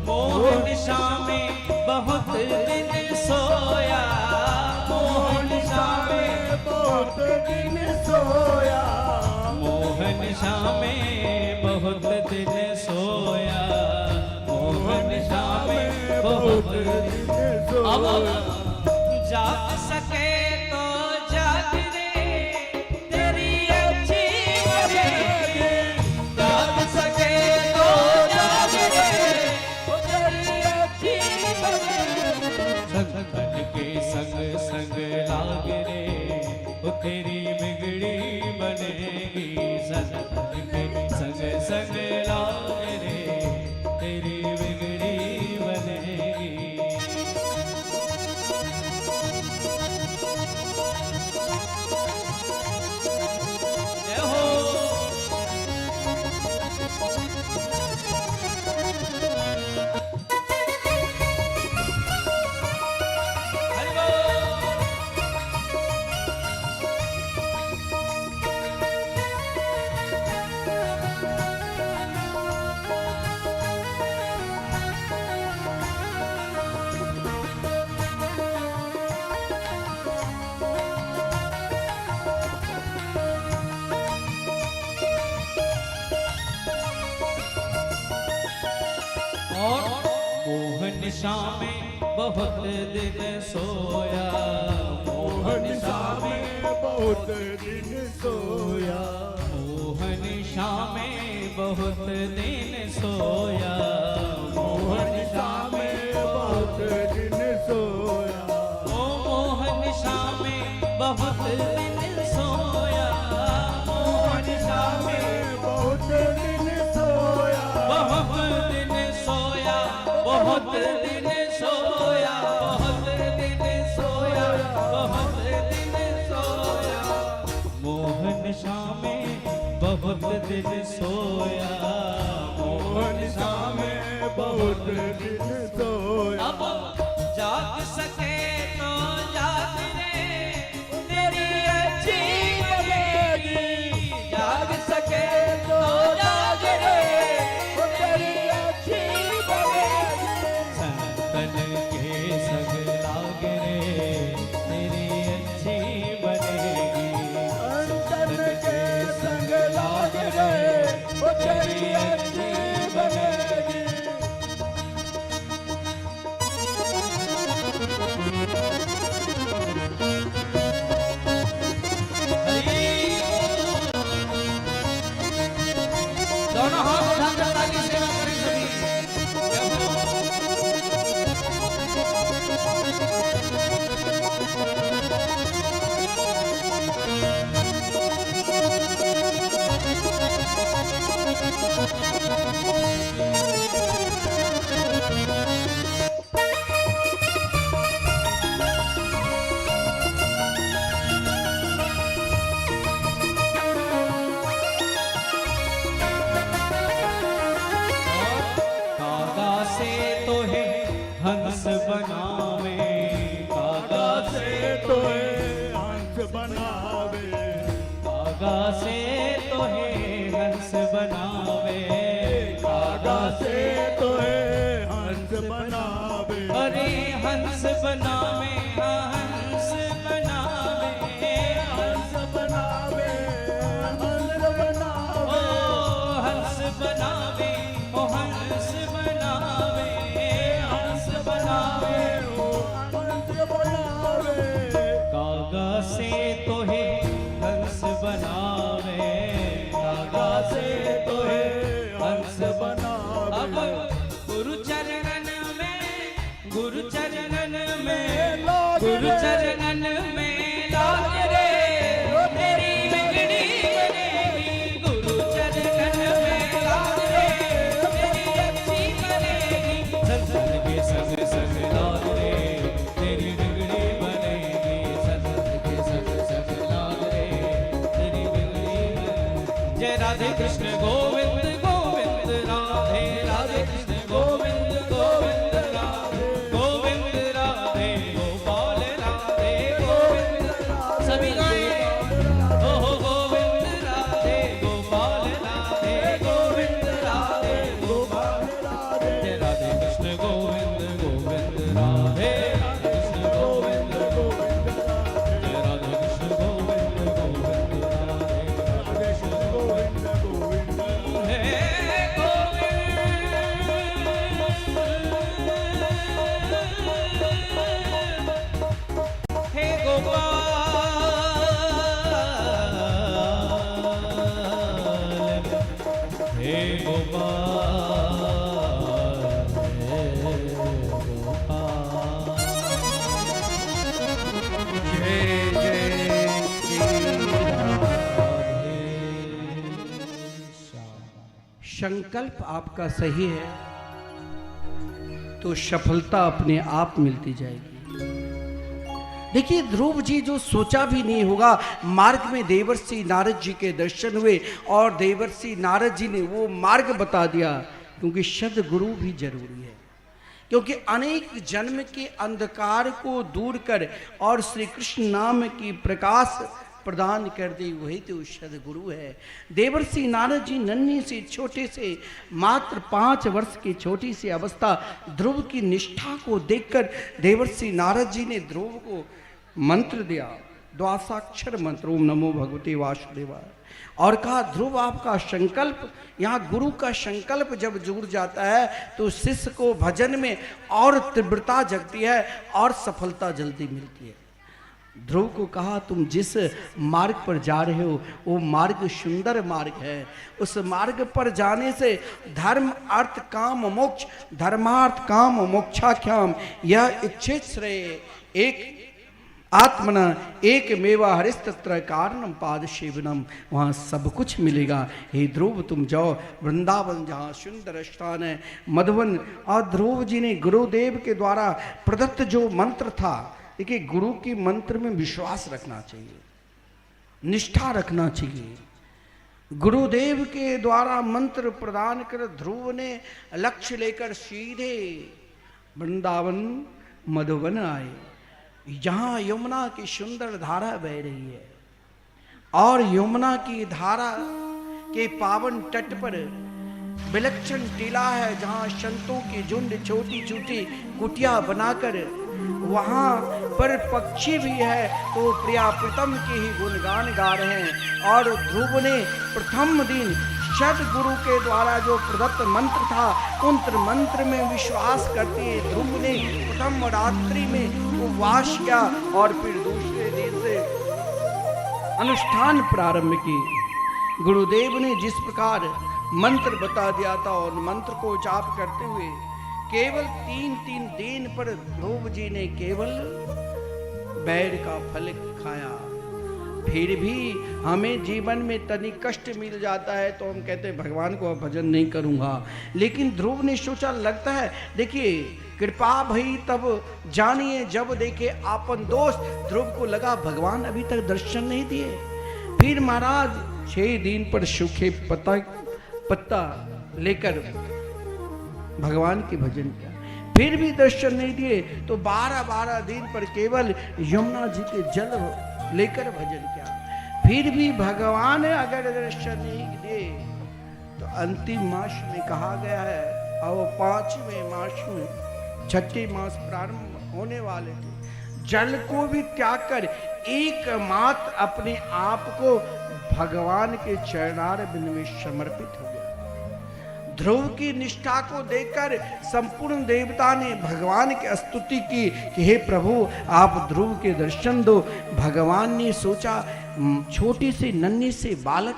मोहन शाम में बहुत दिन सोया, मोहन शाम में बहुत दिन सोया, मोहन शाम में बहुत दिन सोया, मोहन शाम में बहुत दिन सोया। अब जाग सके तो जाग रे तेरी अच्छी बनेगी, जाग सके तो जाग रे तेरी अच्छी बनेगी। संतन के संग संग लाग रे तेरी बिगड़ी बनेगी। संतन के संग संग लाग रे तेरी बिगड़ी बनेगी। जय हो। हरि बोल। और मोहन शाम में बहुत दिन सोया, मोहन शाम में बहुत दिन सोया, मोहन शाम में बहुत दिन सोया, मोहन शाम में बहुत दिन दिन सोया, मोहन शामे बहुत दिन सोया, बहुत दिन सोया, बहुत दिन सोया, बहुत दिन सोया, बहुत दिन सोया, मोहन शामे बहुत दिन सोया, मोहन शामे बहुत दिन सोया। अब जाग सके तो जाग रे, तेरी अच्छी बनेगी, जाग सके तो जाग रे, तेरी अच्छी बनेगी। संतन के संग लाग रे, तेरी अच्छी बनेगी, अंतन के संग लाग रे, वो तेरी अच्छी बनेगी। दोनों हाथ उठाकर ताली सेवा करें सभी। जय हो। कागा से तो है हंस बनावे, कागा से तो हंस बनावे, कागा से तो है हंस बनावे, कागा से तो हंस बनावे। अरे हंस बनावे, हंस बनावे, हंस बनावे, हंस बनावे, ओ हंस बनावे, ओ हंस बनावे, हंस बनावे, ओ हंस बनावे। कागा से तो है हंस बनावे, कागा से तो है हंस बनावे। अब गुरु चरणन में, गुरु चरणन में, गुरु चरणन में लाग रे, तेरी बिगड़ी बनेगी, गुरु चरणन में लाग रे, तेरी अच्छी बनेगी, संतन के संग संग लाग रे, तेरी बिगड़ी बनेगी, संतन के संग संग लाग रे, तेरी बिगड़ी बनेगी। जय राधे कृष्ण गोविंद गोविंद राधे, राधे कृष्ण गोविंद गोविंद राधे, गोविंद राधे गोपाल राधे, गोविंद सभी गाएं, ओ गोविंद राधे गोपाल राधे, गोविंद राधे गोपाल राधे। जय राधे कृष्ण गोविंद गोविंद राधे, राधे कृष्ण गोविंद गोविंद राधे, जय राधे कृष्ण गोविंद गोविंद राधे, राधे कृष्ण गोविंद गोविंद हे गोविंद, हे गोपाल, हे गोपाल, हे गोपाल। जय जय श्री राधे श्याम। संकल्प आपका सही है तो सफलता अपने आप मिलती जाएगी। देखिए ध्रुव जी जो सोचा भी नहीं होगा, मार्ग में देवर्षि नारद जी के दर्शन हुए और देवर्षि नारद जी ने वो मार्ग बता दिया, क्योंकि सद्गुरु भी जरूरी है, क्योंकि अनेक जन्म के अंधकार को दूर कर और श्री कृष्ण नाम की प्रकाश प्रदान कर दी, वही तो सद्गुरु है। देवर्षि नारद जी नन्हे से छोटे से मात्र 5 वर्ष की छोटी सी अवस्था ध्रुव की निष्ठा को देखकर देवर्षि नारद जी ने ध्रुव को मंत्र दिया, द्वासाक्षर मंत्र ओम नमो भगवते वासुदेवाय, और कहा ध्रुव आपका संकल्प, यहाँ गुरु का संकल्प जब जुड़ जाता है तो शिष्य को भजन में और तीव्रता जगती है और सफलता जल्दी मिलती है। ध्रुव को कहा तुम जिस मार्ग पर जा रहे हो वो मार्ग सुंदर मार्ग है, उस मार्ग पर जाने से धर्म अर्थ काम मोक्ष, धर्मार्थ काम मोक्षाख्याम यह इच्छित श्रेय एक आत्मना एक मेवा हरिस्तत्र कारणम पाद सेवनम, वहाँ सब कुछ मिलेगा। हे ध्रुव तुम जाओ वृंदावन जहाँ सुंदर स्थान है मधुवन। और ध्रुव जी ने गुरुदेव के द्वारा प्रदत्त जो मंत्र था, देखिए गुरु की मंत्र में विश्वास रखना चाहिए, निष्ठा रखना चाहिए। गुरुदेव के द्वारा मंत्र प्रदान कर ध्रुव ने लक्ष्य लेकर सीधे वृंदावन मधुवन आए, जहाँ यमुना की सुंदर धारा बह रही है। और यमुना की धारा के पावन तट पर विलक्षण टीला है, जहाँ संतों की झुंड छोटी छोटी कुटिया बनाकर वहाँ पर पक्षी भी है तो प्रिया प्रीतम के ही गुणगान गा रहे हैं। और ध्रुव ने प्रथम दिन सदगुरु के द्वारा जो प्रदत्त मंत्र था उन मंत्र में विश्वास करते ध्रुव ने प्रथम रात्रि में उपवास किया और फिर दूसरे दिन से अनुष्ठान प्रारंभ की। गुरुदेव ने जिस प्रकार मंत्र बता दिया था और मंत्र को जाप करते हुए केवल 3 दिन पर ध्रुव जी ने केवल बैर का फल खाया। फिर भी हमें जीवन में तनिक कष्ट मिल जाता है तो हम कहते हैं भगवान को भजन नहीं करूंगा, लेकिन ध्रुव ने सोचा लगता है देखिए कृपा भई तब जानिए जब देखे आपन दोस्त। ध्रुव को लगा भगवान अभी तक दर्शन नहीं दिए। फिर महाराज 6 दिन पर सूखे पत्ता लेकर भगवान के भजन किया, फिर भी दर्शन नहीं दिए तो 12 दिन पर केवल यमुना जी के जल लेकर भजन किया। फिर भी भगवान अगर दर्शन नहीं दिए तो अंतिम मास में कहा गया है, और 5वें मास में 6ठे मास प्रारंभ होने वाले थे, जल को भी त्याग कर एकमात्र अपने आप को भगवान के चरणार बिंद में समर्पित हो गया। ध्रुव की निष्ठा को देखकर संपूर्ण देवता ने भगवान की स्तुति की कि हे प्रभु आप ध्रुव के दर्शन दो। भगवान ने सोचा छोटे से नन्हे से बालक,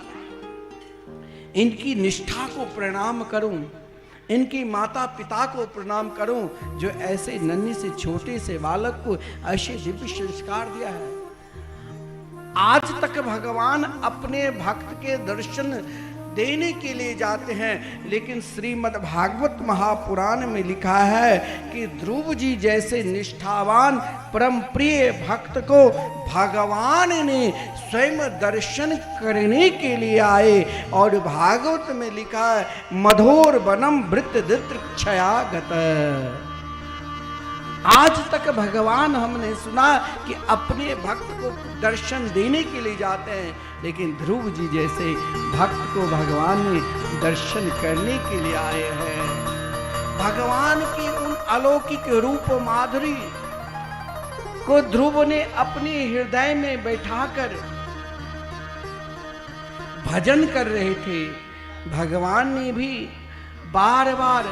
इनकी निष्ठा को प्रणाम करूं, इनकी माता पिता को प्रणाम करूं जो ऐसे नन्हे से छोटे से बालक को ऐसे दिव्य संस्कार दिया है। आज तक भगवान अपने भक्त के दर्शन देने के लिए जाते हैं, लेकिन श्रीमद् भागवत महापुराण में लिखा है कि ध्रुव जी जैसे निष्ठावान परम प्रिय भक्त को भगवान ने स्वयं दर्शन करने के लिए आए। और भागवत में लिखा है मधोर वनम वृत्त क्षयागत। आज तक भगवान हमने सुना कि अपने भक्त को दर्शन देने के लिए जाते हैं, लेकिन ध्रुव जी जैसे भक्त को भगवान ने दर्शन करने के लिए आए हैं। भगवान की उन अलौकिक रूप माधुरी को ध्रुव ने अपने हृदय में बैठाकर भजन कर रहे थे। भगवान ने भी बार बार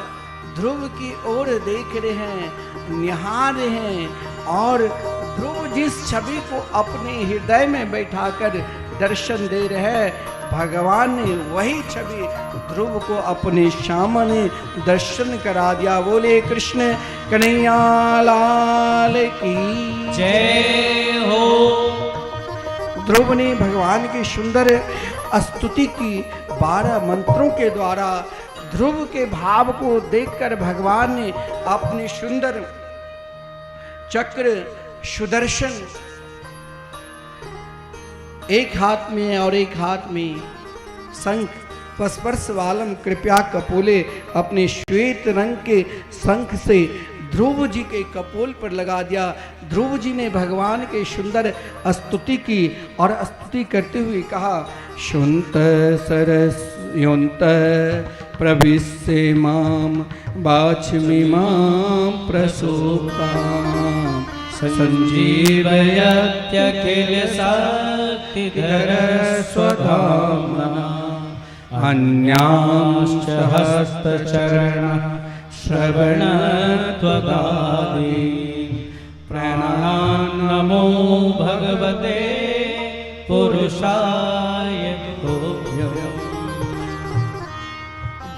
ध्रुव की ओर देख रहे हैं, निहार रहे हैं, और ध्रुव जिस छवि को अपने हृदय में बैठाकर दर्शन दे रहे हैं, भगवान ने वही छवि ध्रुव को अपने सामने दर्शन करा दिया। बोले कृष्ण कन्हैया लाल की जय हो। ध्रुव ने भगवान की सुंदर स्तुति की 12 मंत्रों के द्वारा ध्रुव के भाव को देखकर भगवान ने अपने सुंदर चक्र सुदर्शन एक हाथ में और एक हाथ में शंख स्पर्श वालम कृपया कपोले अपने श्वेत रंग के शंख से ध्रुव जी के कपोल पर लगा दिया। ध्रुव जी ने भगवान के सुंदर स्तुति की और स्तुति करते हुए कहा शुंत सरस योंत प्रविश्य माम वाच्मि माम प्रसूताम संजीवयत्यखिल शक्तिधर स्वधाम्ना अन्यांश्च हस्तचरण श्रवण त्वगादि प्रणाम नमो भगवते पुरुषाय तुभ्यम्।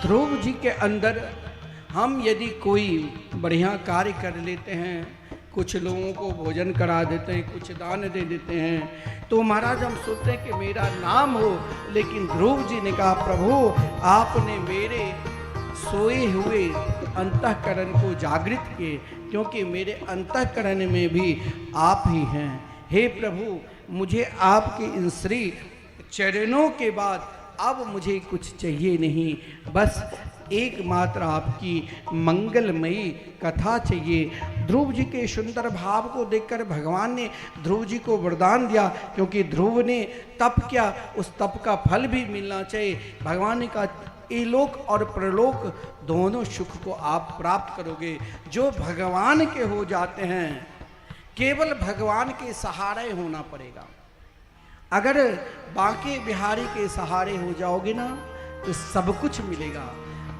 ध्रुव जी के अंदर हम यदि कोई बढ़िया कार्य कर लेते हैं, कुछ लोगों को भोजन करा देते हैं, कुछ दान दे देते हैं। तो महाराज हम सोचते हैं कि मेरा नाम हो, लेकिन ध्रुव जी ने कहा प्रभु आपने मेरे सोए हुए अंतःकरण को जागृत किए, क्योंकि मेरे अंतःकरण में भी आप ही हैं। हे प्रभु मुझे आपके इन श्री चरणों के बाद अब मुझे कुछ चाहिए नहीं, बस एकमात्र आपकी मंगलमयी कथा चाहिए। ध्रुव जी के सुंदर भाव को देखकर भगवान ने ध्रुव जी को वरदान दिया, क्योंकि ध्रुव ने तप किया, उस तप का फल भी मिलना चाहिए। भगवान ने कहा इलोक और प्रलोक दोनों सुख को आप प्राप्त करोगे जो भगवान के हो जाते हैं। केवल भगवान के सहारे होना पड़ेगा। अगर बांके बिहारी के सहारे हो जाओगे ना तो सब कुछ मिलेगा।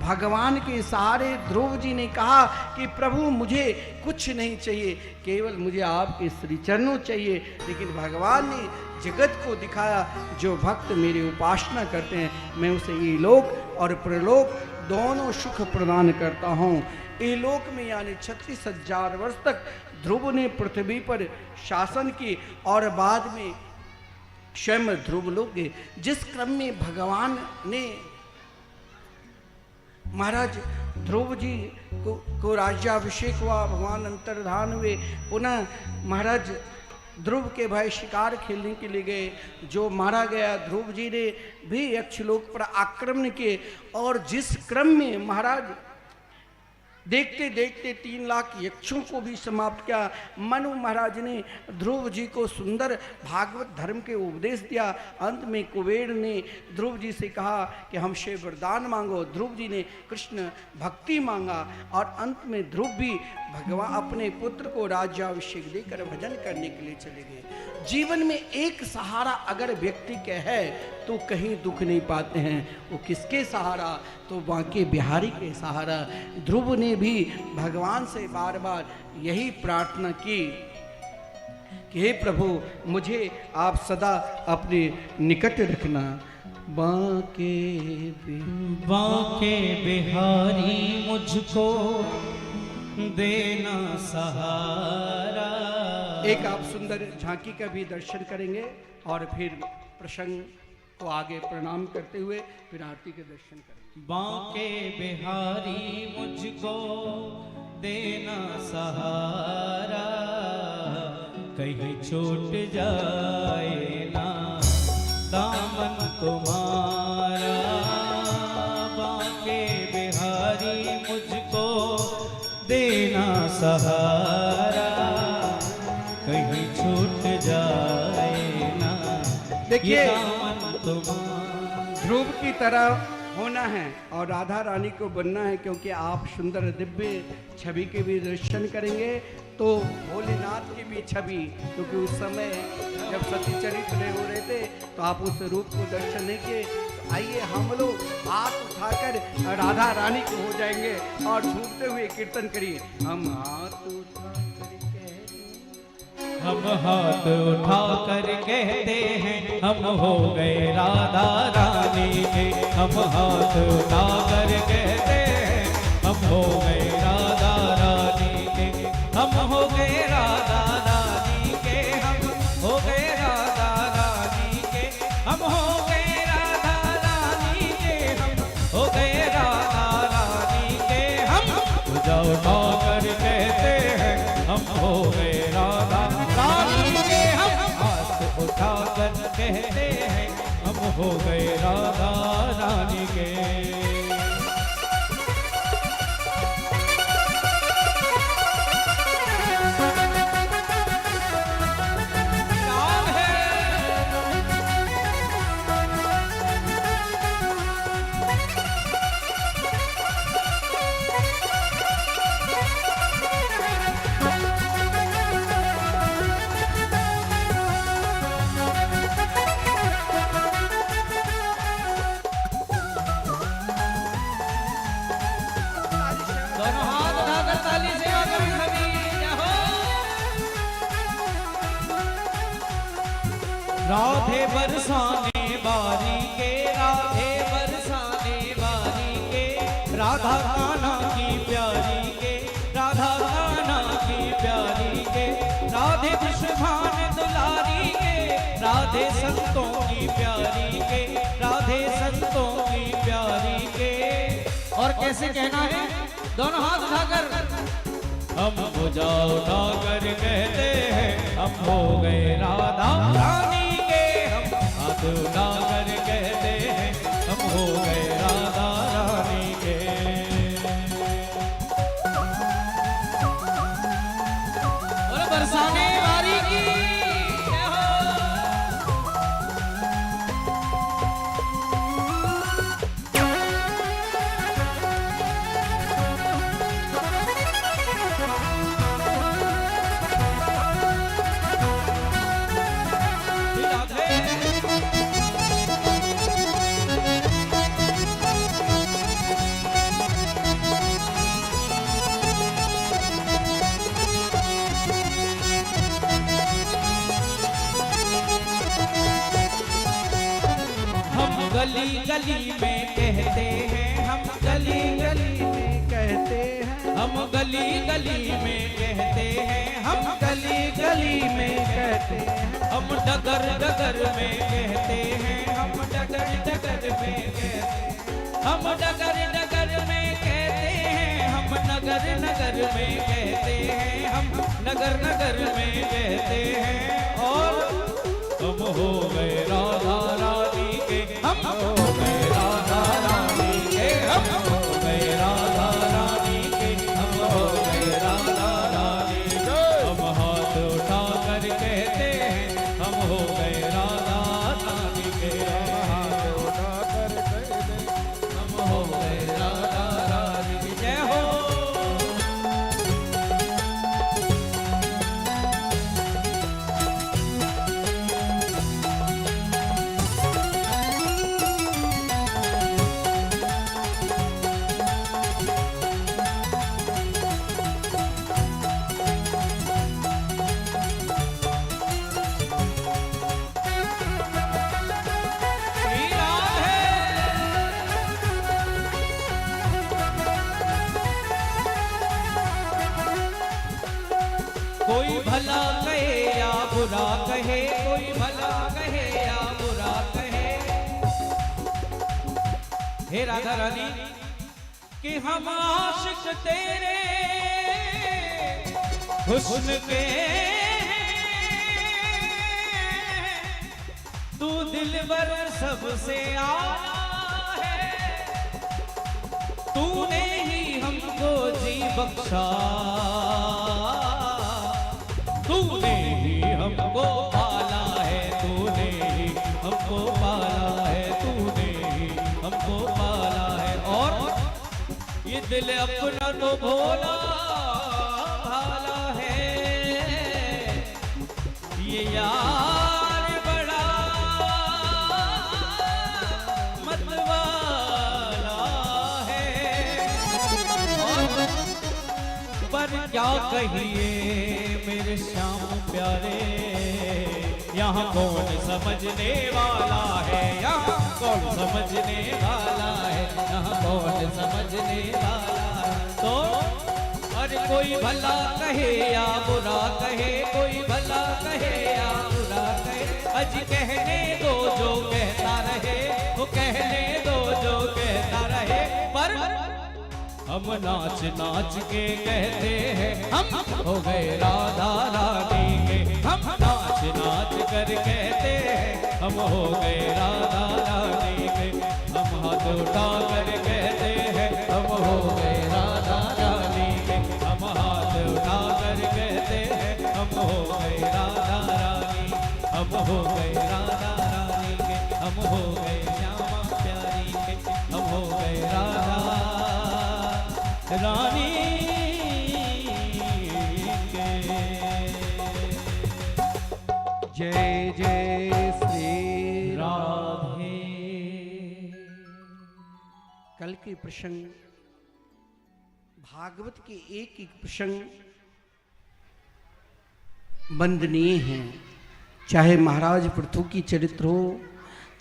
भगवान के सहारे ध्रुव जी ने कहा कि प्रभु मुझे कुछ नहीं चाहिए, केवल मुझे आपके श्री चरणों चाहिए। लेकिन भगवान ने जगत को दिखाया जो भक्त मेरी उपासना करते हैं मैं उसे इलोक और प्रलोक दोनों सुख प्रदान करता हूँ। इलोक में यानी 36,000 वर्ष तक ध्रुव ने पृथ्वी पर शासन की और बाद में स्वयं ध्रुव लोक गए। जिस क्रम में भगवान ने महाराज ध्रुव जी को राज्याभिषेक हुआ, भगवान अंतर्धान हुए, पुनः महाराज ध्रुव के भाई शिकार खेलने के लिए गए, जो मारा गया। ध्रुव जी ने भी यक्षलोक पर आक्रमण किए और जिस क्रम में महाराज देखते देखते 3 लाख यक्षों को भी समाप्त किया। मनु महाराज ने ध्रुव जी को सुंदर भागवत धर्म के उपदेश दिया। अंत में कुबेर ने ध्रुव जी से कहा कि हमसे वरदान मांगो। ध्रुव जी ने कृष्ण भक्ति मांगा और अंत में ध्रुव भी भगवान अपने पुत्र को राज्याभिषेक देकर भजन करने के लिए चले गए। जीवन में एक सहारा अगर व्यक्ति के है तो कहीं दुख नहीं पाते हैं। वो किसके सहारा? तो बांके बिहारी के सहारा। ध्रुव ने भी भगवान से बार बार यही प्रार्थना की कि हे प्रभु मुझे आप सदा अपने निकट रखना। बांके बिहारी मुझको देना सहारा। एक आप सुंदर झांकी का भी दर्शन करेंगे और फिर प्रसंग को आगे प्रणाम करते हुए फिर आरती के दर्शन करेंगे। बांके बिहारी मुझको देना सहारा, कहीं छूट जाए ना दामन तुम्हारा। बांके बिहारी मुझको देना सहारा, कहीं छूट जाए ना। देखिए ध्रुव की तरह होना है और राधा रानी को बनना है, क्योंकि आप सुंदर दिव्य छवि के भी दर्शन करेंगे तो भोलेनाथ की भी छवि, क्योंकि उस समय जब सती चरित्र हो रहे थे तो आप उस रूप को दर्शन नहीं किए। तो आइए हम लोग हाथ उठाकर राधा रानी को हो जाएंगे और झूमते हुए कीर्तन करिए। हम हाथ उठा कर कहते हैं हम हो गए राधा रानी के। हम हाथ उठा कर कहते हैं हम हो गए राधा रानी के। हम हो गए राधा रानी के। हम हो गए राधा रानी के। हम हो गए राधा रानी के। हम हो गए राधा रानी के। हम पूजा उठा कर कहते हैं हम हो गए राधा रानी के। हम हाथ उठा कर कहते हैं हम हो गए राधा रानी के। राधे बरसाने बारी के, राधे बरसाने बारी के, राधा कान्हा की प्यारी के, राधा कान्हा की प्यारी राधे संतों की प्यारी के, राधे संतों की प्यारी के। और कैसे कहना है? दोनों हाथ उठाकर हम भुजा उठाकर कहते हैं हम हो गए राधा रानी के। हम हाथ उठाकर कहते हैं हम हो गए राधा रानी के। और बरसाने वाली की जय हो। गली गली में कहते हैं, हम गली गली में कहते हैं, हम गली गली में कहते हैं, हम गली गली में कहते हैं, हम डगर डगर में कहते हैं, हम डगर डगर में कहते हैं, हम डगर डगर में कहते हैं, हम नगर नगर में कहते हैं, हम नगर नगर में कहते हैं। और हम हो गए राधा रानी के, हम हो गए राधा रानी के, हम हो गए राधा रानी के, हम हो गए राधा रानी के। हम हाथ उठा कर कहते हैं हम हो गए राधा रानी के, हाथ उठा कर कहते हैं हम हो गए राधा रानी की। जय हो। कोई भला कहे या बुरा कहे, कोई भला कहे या बुरा कहे, हे राधा रानी कि हम आशिक तेरे हुस्न के, तू दिलबर सबसे आला है, तूने ही हमको जी बख्शा, तूने ही हमको पाला है, तूने ही हमको पाला है, तूने ही हमको पाला है। और ये दिल अपना तो भोला भाला है, ये यार बड़ा मतवाला है। और पर क्या कहिए मेरे श्याम प्यारे, यहाँ कौन समझने वाला है, यहाँ कौन समझने वाला है, यहाँ कौन समझने वाला है। तो अरे कोई भला कहे या बुरा कहे, कोई भला कहे या बुरा कहे, अज कहने दो जो कहता रहे, वो कहने दो जो कहता रहे। पर हम नाच नाच के कहते हैं हम हो गए राधा रानी के, हम नाच नाच कर कहते हैं हम हो गए राधा रानी के। हम हाथ उठा कर कहते हैं हम हो गए राधा रानी के, हम हाथ उठा कर कहते हैं हम हो गए राधा रानी, हम हो गए राधा रानी के, हम हो गए श्यामा प्यारी के, हम हो गए राधा रानी के। जय जय श्री राधे। कल के प्रसंग, भागवत के एक एक प्रसंग वंदनीय हैं। चाहे महाराज पृथु की चरित्र हो,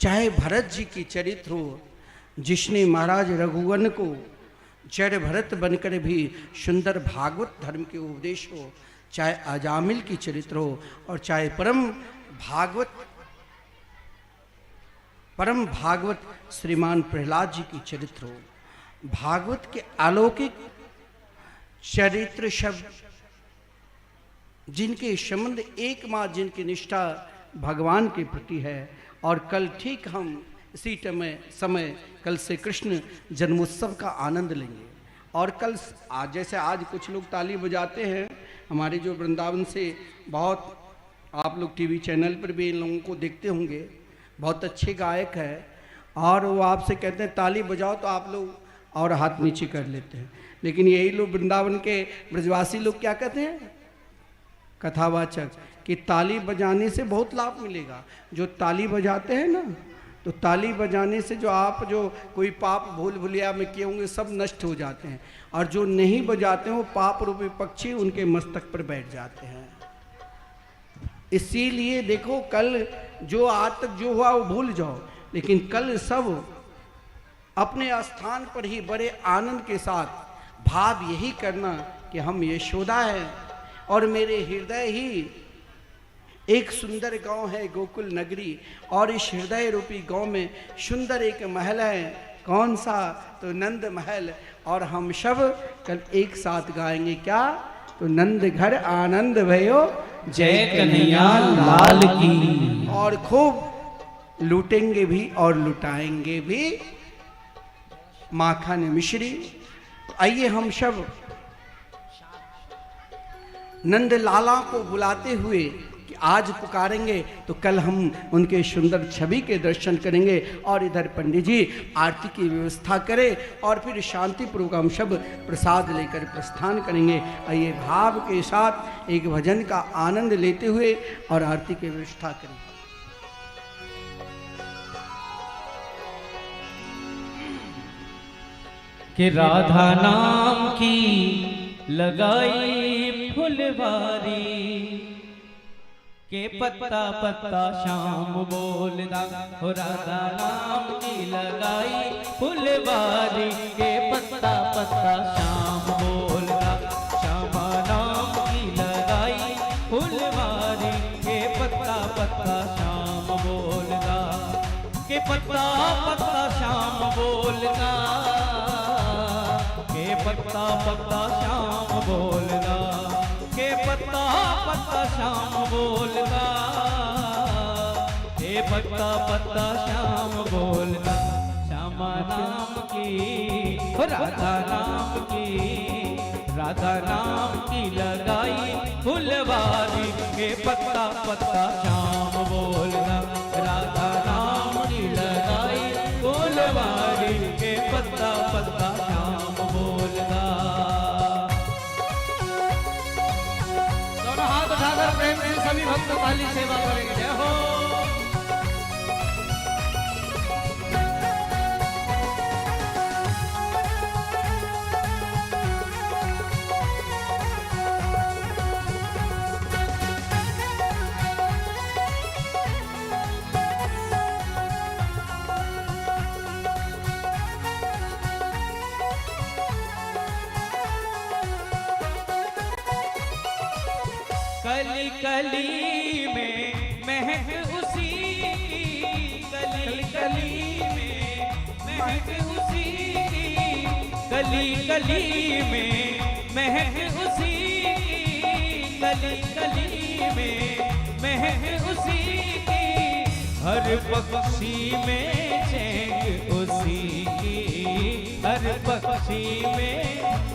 चाहे भरत जी की चरित्र हो, जिसने महाराज रघुवन को जड़ भरत बनकर भी सुंदर भागवत धर्म के उपदेश हो, चाहे अजामिल की चरित्र हो, और चाहे परम भागवत परम भागवत श्रीमान प्रहलाद जी की चरित्र हो। भागवत के अलौकिक चरित्र शब्द जिनके संबंध एकमात्र जिनकी निष्ठा भगवान के प्रति है। और कल ठीक हम इसी समय कल से कृष्ण जन्मोत्सव का आनंद लेंगे। और कल आज जैसे आज कुछ लोग ताली बजाते हैं, हमारे जो वृंदावन से बहुत आप लोग टीवी चैनल पर भी इन लोगों को देखते होंगे, बहुत अच्छे गायक है और वो आपसे कहते हैं ताली बजाओ तो आप लोग और हाथ नीचे कर लेते हैं। लेकिन यही लोग वृंदावन के ब्रजवासी लोग क्या कहते हैं, कथावाचक, कि ताली बजाने से बहुत लाभ मिलेगा। जो ताली बजाते हैं ना, तो ताली बजाने से जो कोई पाप भूल भुलिया में किए होंगे सब नष्ट हो जाते हैं, और जो नहीं बजाते हैं वो पाप रूपी पक्षी उनके मस्तक पर बैठ जाते हैं। इसीलिए देखो कल जो आज तक जो हुआ वो भूल जाओ, लेकिन कल सब अपने स्थान पर ही बड़े आनंद के साथ भाव यही करना कि हम यशोदा है और मेरे हृदय ही एक सुंदर गांव है गोकुल नगरी, और इस हृदय रूपी गांव में सुंदर एक महल है। कौन सा? तो नंद महल। और हम सब कल एक साथ गाएंगे क्या? तो नंद घर आनंद भयो जय कन्हैया लाल की। और खूब लूटेंगे भी और लुटाएंगे भी माखन मिश्री। तो आइए हम सब नंद लाला को बुलाते हुए कि आज पुकारेंगे तो कल हम उनके सुंदर छवि के दर्शन करेंगे। और इधर पंडित जी आरती की व्यवस्था करें और फिर शांति पूर्वक हम सब प्रसाद लेकर प्रस्थान करेंगे। आइए भाव के साथ एक भजन का आनंद लेते हुए और आरती की व्यवस्था करें। कि राधा नाम की लगाई फुलवारी, के पत्ता पत्ता श्याम बोलदा हो। राधा नाम की लगाई फुलवारी, के पत्ता पत्ता श्याम बोलदा। श्याम नाम की लगाई फुलवारी, के पत्ता पत्ता श्याम बोलदा। के पत्ता पत्ता श्याम बोलदा, के पत्ता पत्ता श्याम बोलदा। के पत्ता पत्ता श्याम बोलदा, के पत्ता पत्ता श्याम बोलदा। श्याम नाम की राधा नाम की, राधा नाम की लगाई फुलवारी, के पत्ता पत्ता श्याम बोलदा। राधा नाम की लगाई फुलवारी, के पत्ता पत्ता श्याम बोलदा। दोनों हाथ उठाकर प्रेम से सभी भक्त ताली सेवा करेंगे। जय हो। कली कली में महक उसी की, कली कली में महक उसी की, कली कली में महक उसी की, कली कली में महक उसी की। हर पक्षी में चहक उसी की, हर पक्षी में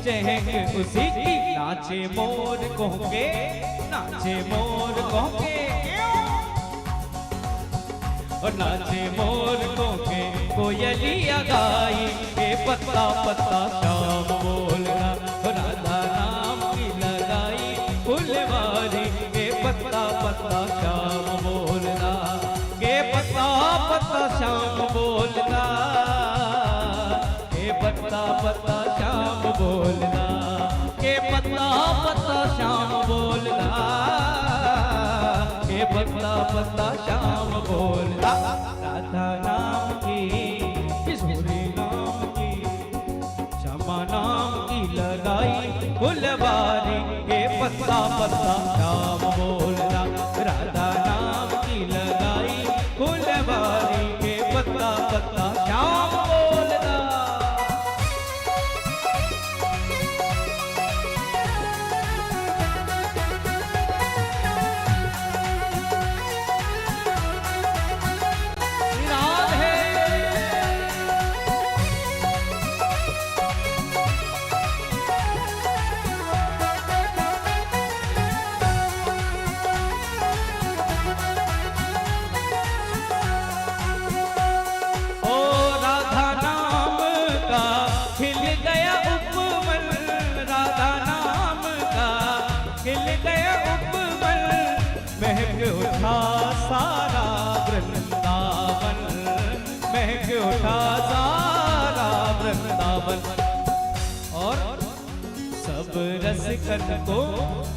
चहक उसी की। नाचे मोर कोके, नाचे मोर कोके, और नाचे मोर कोके कोयलिया गाई, के पत्ता पत्ता श्याम बोलदा। राधा नाम की लगाई फुलवारी, के पत्ता पत्ता श्याम बोलदा। के पत्ता पत्ता श्याम बोलदा, के पत्ता पत्ता श्याम बोलदा। के पत्ता पत्ता श्याम बोलदा, के पत्ता पत्ता श्याम बोलदा। राधा नाम की, सूर्य नाम की, श्यामा नाम की लगाई फुलवारी, के पत्ता पत्ता श्याम बोलदा। राधा नाम की लगाई फुलवारी, के पत्ता वृंदावन। और सब रसिकन को,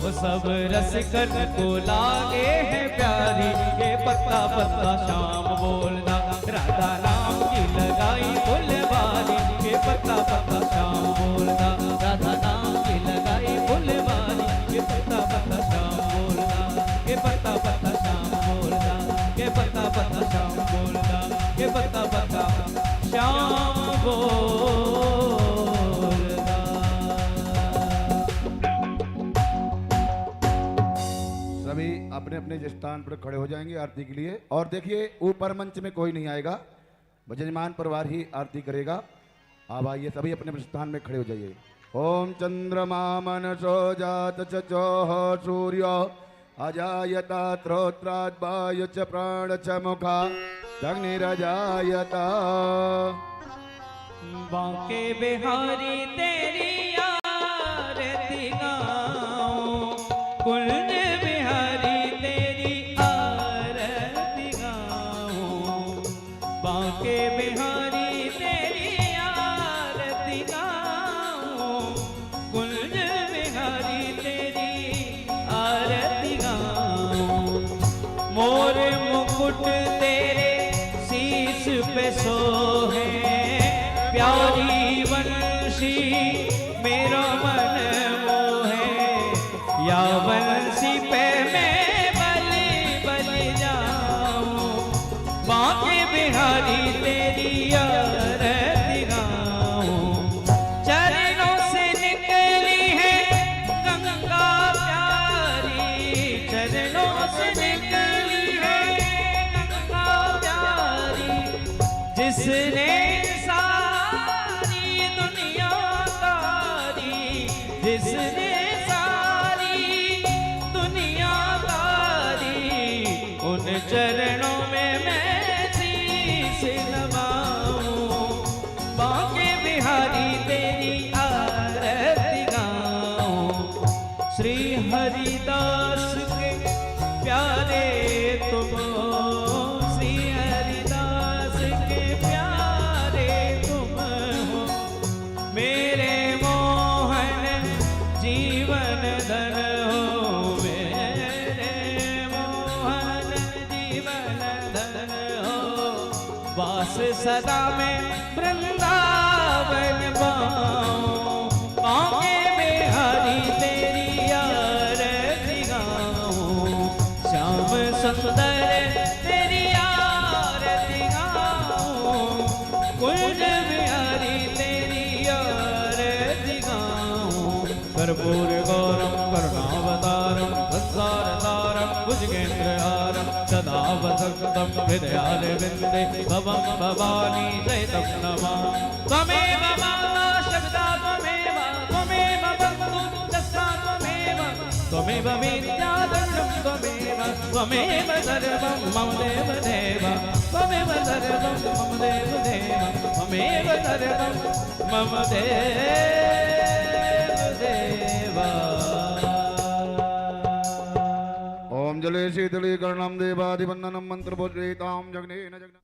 वो सब रसिकन को लागे है प्यारी ये पत्ता पत्ता शाम बोलना। राधा नाम की लगाई फुलवारी ये पत्ता पत्ता शाम बोलना। राधा नाम की लगाई फुलवारी ये पत्ता पत्ता शाम बोलना। ये पत्ता पत्ता शाम बोलना। ये पत्ता पत्ता शाम बोलना। ये पत्ता पत्ता शाम बोलना। सभी अपने अपने स्थान पर खड़े हो जाएंगे आरती के लिए। और देखिए ऊपर मंच में कोई नहीं आएगा, भजनमान परिवार ही आरती करेगा। आप आइए सभी अपने अपने स्थान में खड़े हो जाइए। ओम चंद्रमा मनसो जात चोह सूर्यो अजायता त्रोत्रात् वायु च प्राण च मुखा अग्निरजायता। बांके बिहारी तेरी आरती गाऊं, कुंज बिहारी तेरी आरती गाऊं। बांके बिहारी तेरी आरती गाऊं, कुंज बिहारी तेरी आरती गाऊं। मोर मुकुट तेरे शीश पे सोहे, प्यारी वंशी मेरा मन मोहे। या वंशी पे मैं बलि बलि जाऊं, बांके बिहारी तेरी आरती गाऊं। चरणों से निकली है गंगा प्यारी, चरणों से निकली है गंगा प्यारी। जिसने सारी दुनिया तारी, जिसने सारी दुनिया तारी, उन चरणों में मैं शीश नवाऊं। बांके बिहारी तेरी आरती गाऊं। श्री हरिदास के प्यारे तुम हो, श्री हरिदास के प्यारे तुम हो। मेरे मोहन जीवन धन हो, मेरे मोहन जीवन धन हो। वास सदा में वृंदावन पाऊं, बांके बिहारी तेरी आरती गाऊं। श्याम सुंदर तेरी आरती गाऊं, कुंज बिहारी तेरी आरती गाऊं। कर्पूर गौरम करुणावतारम संसारसारम भुजगेन्द्रहारम सदा वसंतम हृदयाले विन्दे भवं भवानी सहितं नमामि। त्वमेव माता शब्दा त्वमेव, त्वमेव बन्धु दस्ता त्वमेव, त्वमेव विद्या धनं त्वमेव, त्वमेव सर्वं मम देव देव, त्वमेव सर्वं मम देव देव, त्वमेव सर्वं मम देव देवा। ओम जले शीतलीकरणं देवादिवन्दनं मंत्रपुष्पितां जगनेन जगन।